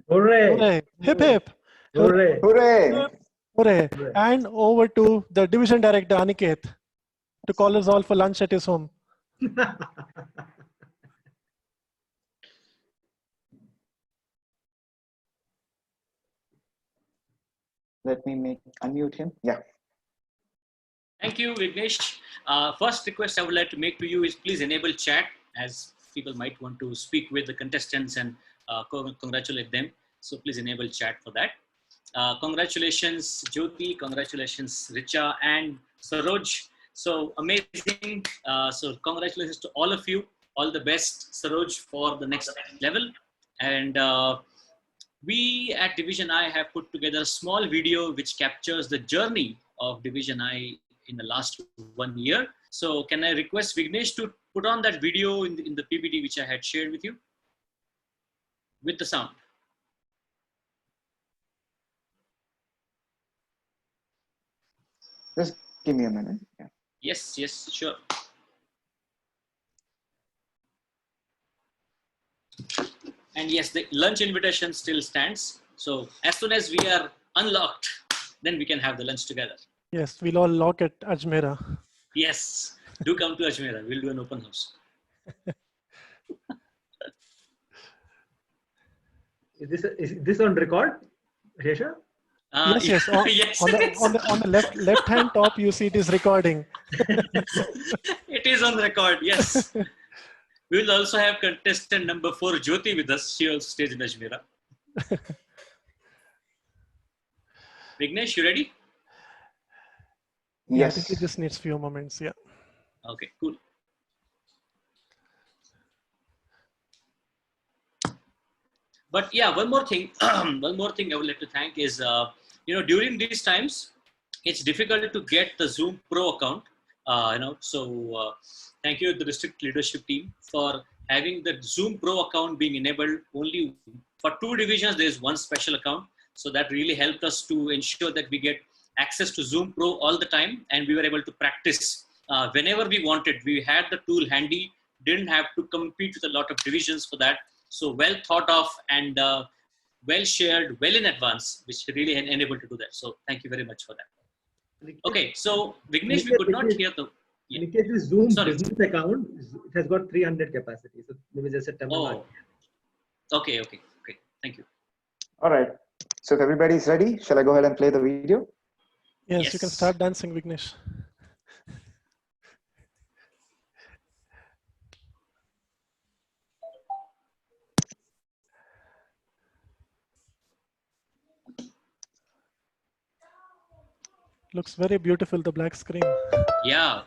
Hooray. Hooray. Hip hip. Hooray. Hooray. Hooray. And over to the Division Director, Aniket, to call us all for lunch at his home. Let me unmute him. Yeah. Thank you, Vignesh. First request I would like to make to you is please enable chat, as people might want to speak with the contestants and congratulate them. So please enable chat for that. Congratulations, Jyoti. Congratulations, Richa and Saroj. So amazing. So congratulations to all of you. All the best, Saroj, for the next level. And we at Division I have put together a small video which captures the journey of Division I in the last 1 year. So can I request Vignesh to put on that video in the PPT which I had shared with you with the sound? Just give me a minute. Yeah. Yes, yes, sure. And yes, the lunch invitation still stands. So as soon as we are unlocked, then we can have the lunch together. Yes, we'll all lock at Ajmera. Yes, do come to Ajmera. We'll do an open house. Is this on record, Resha? Yes. On, yes. on the left hand top, you see it is recording. It is on record. Yes. We will also have contestant number 4, Jyoti, with us. She also stays in Ajmera. Vignesh, you ready? Yeah, I think it just needs few moments. Yeah. Okay, cool. But yeah, one more thing. One more thing I would like to thank is, during these times, it's difficult to get the Zoom Pro account. So thank you to the district leadership team for having the Zoom Pro account being enabled only for 2 divisions, there is one special account. So that really helped us to ensure that we get access to Zoom Pro all the time, and we were able to practice whenever we wanted. We had the tool handy, didn't have to compete with a lot of divisions for that. So well thought of and well shared, well in advance, which really enabled to do that. So thank you very much for that. Okay, so Vignesh, we could not hear the. In case this Zoom Sorry. business account, it has got 300 capacity. So maybe just a Oh, okay. Thank you. All right. So if everybody's ready, shall I go ahead and play the video? Yes, you can start dancing, Vignesh. Looks very beautiful, the black screen. Yeah.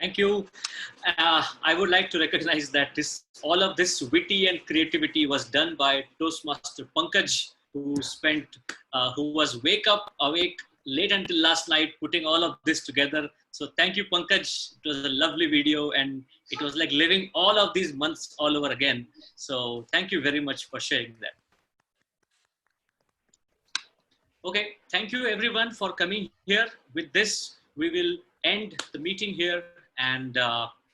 Thank you. I would like to recognize that all of this witty and creativity was done by Toastmaster Pankaj, who was awake late until last night, putting all of this together. So thank you, Pankaj. It was a lovely video, and it was like living all of these months all over again. So thank you very much for sharing that. Okay, thank you everyone for coming here. With this, we will end the meeting here, and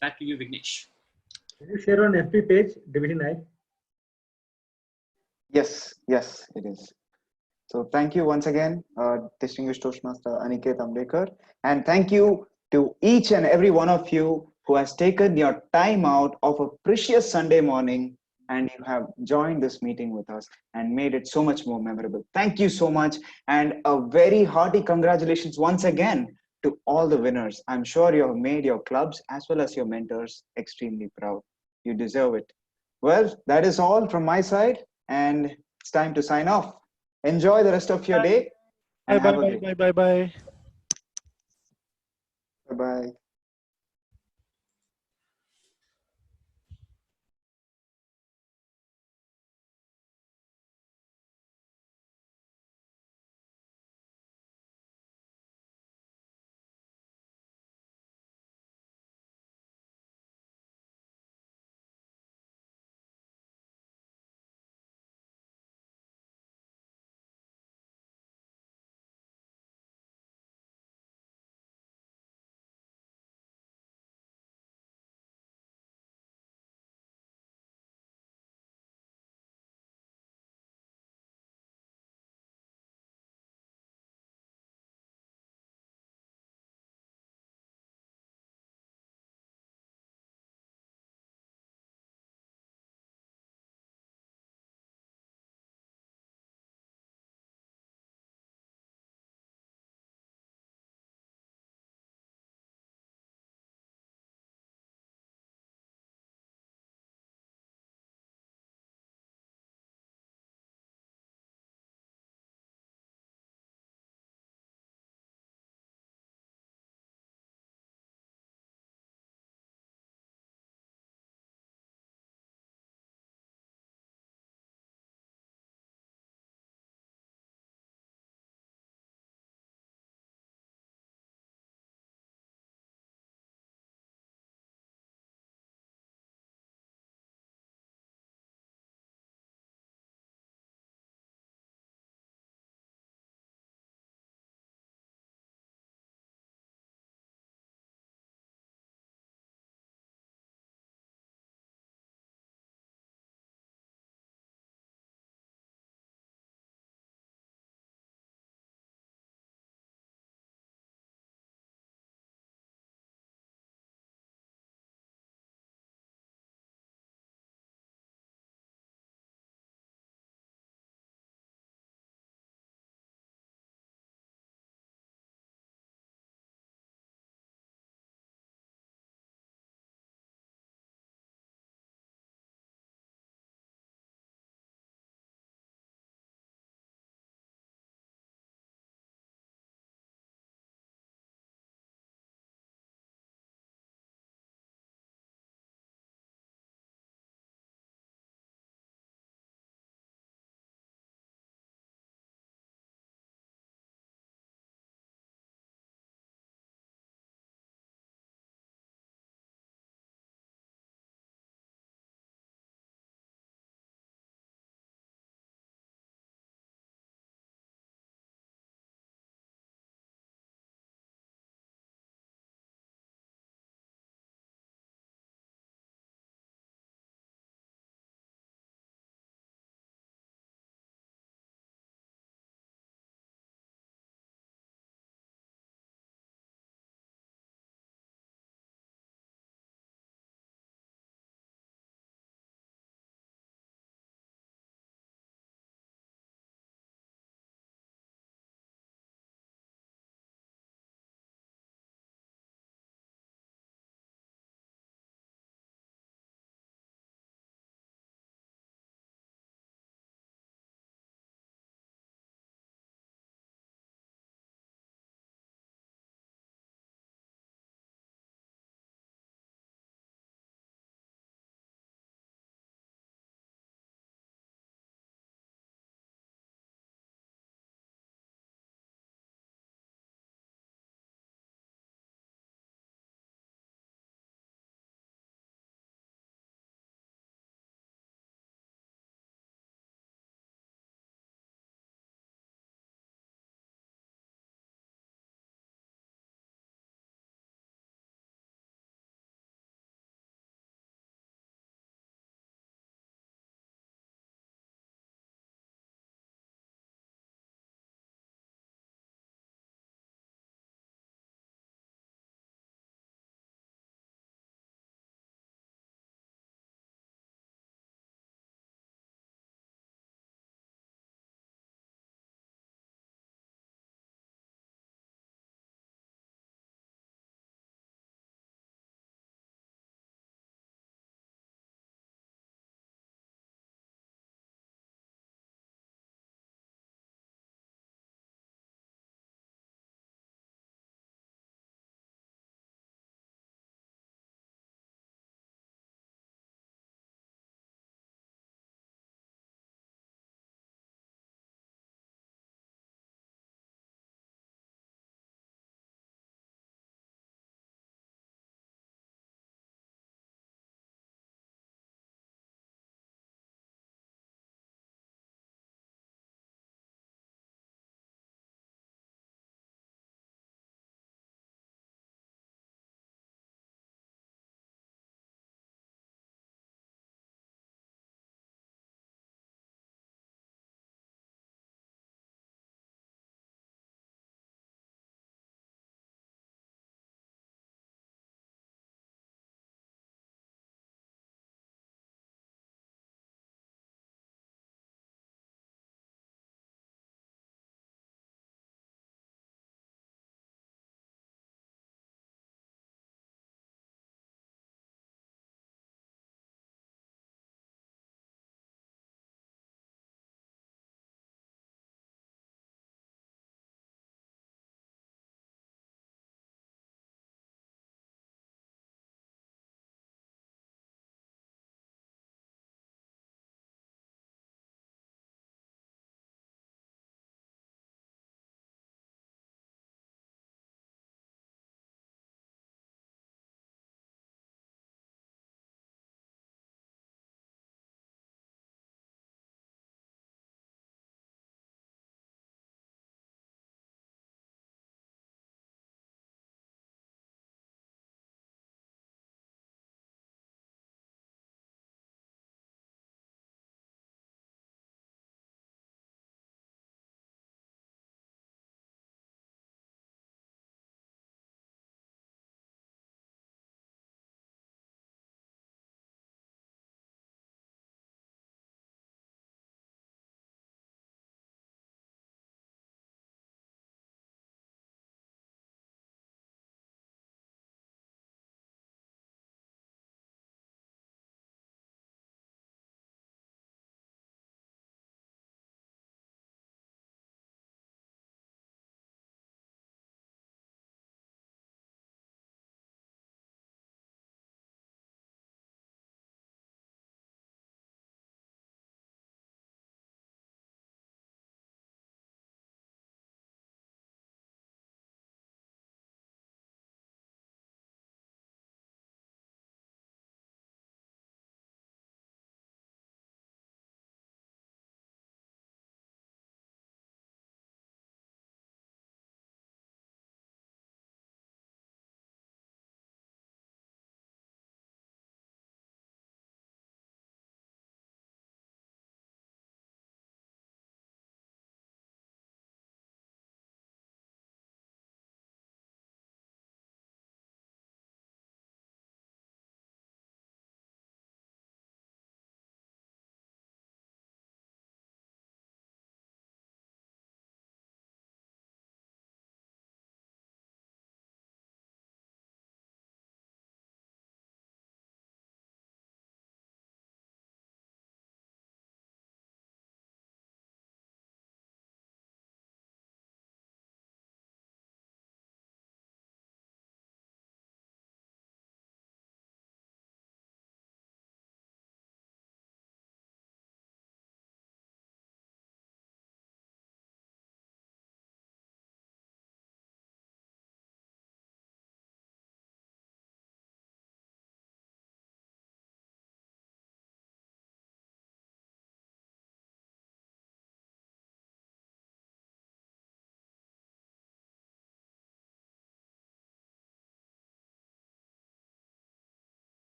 back to you, Vignesh. Can you share on FB page, Division I? Yes, it is. So thank you once again, distinguished Toastmaster Aniket Ambekar, and thank you to each and every one of you who has taken your time out of a precious Sunday morning, and you have joined this meeting with us and made it so much more memorable. Thank you so much, and a very hearty congratulations once again to all the winners. I'm sure you have made your clubs as well as your mentors extremely proud. You deserve it. Well, that is all from my side, and it's time to sign off. Enjoy the rest of your day and have a great Bye. Bye-bye.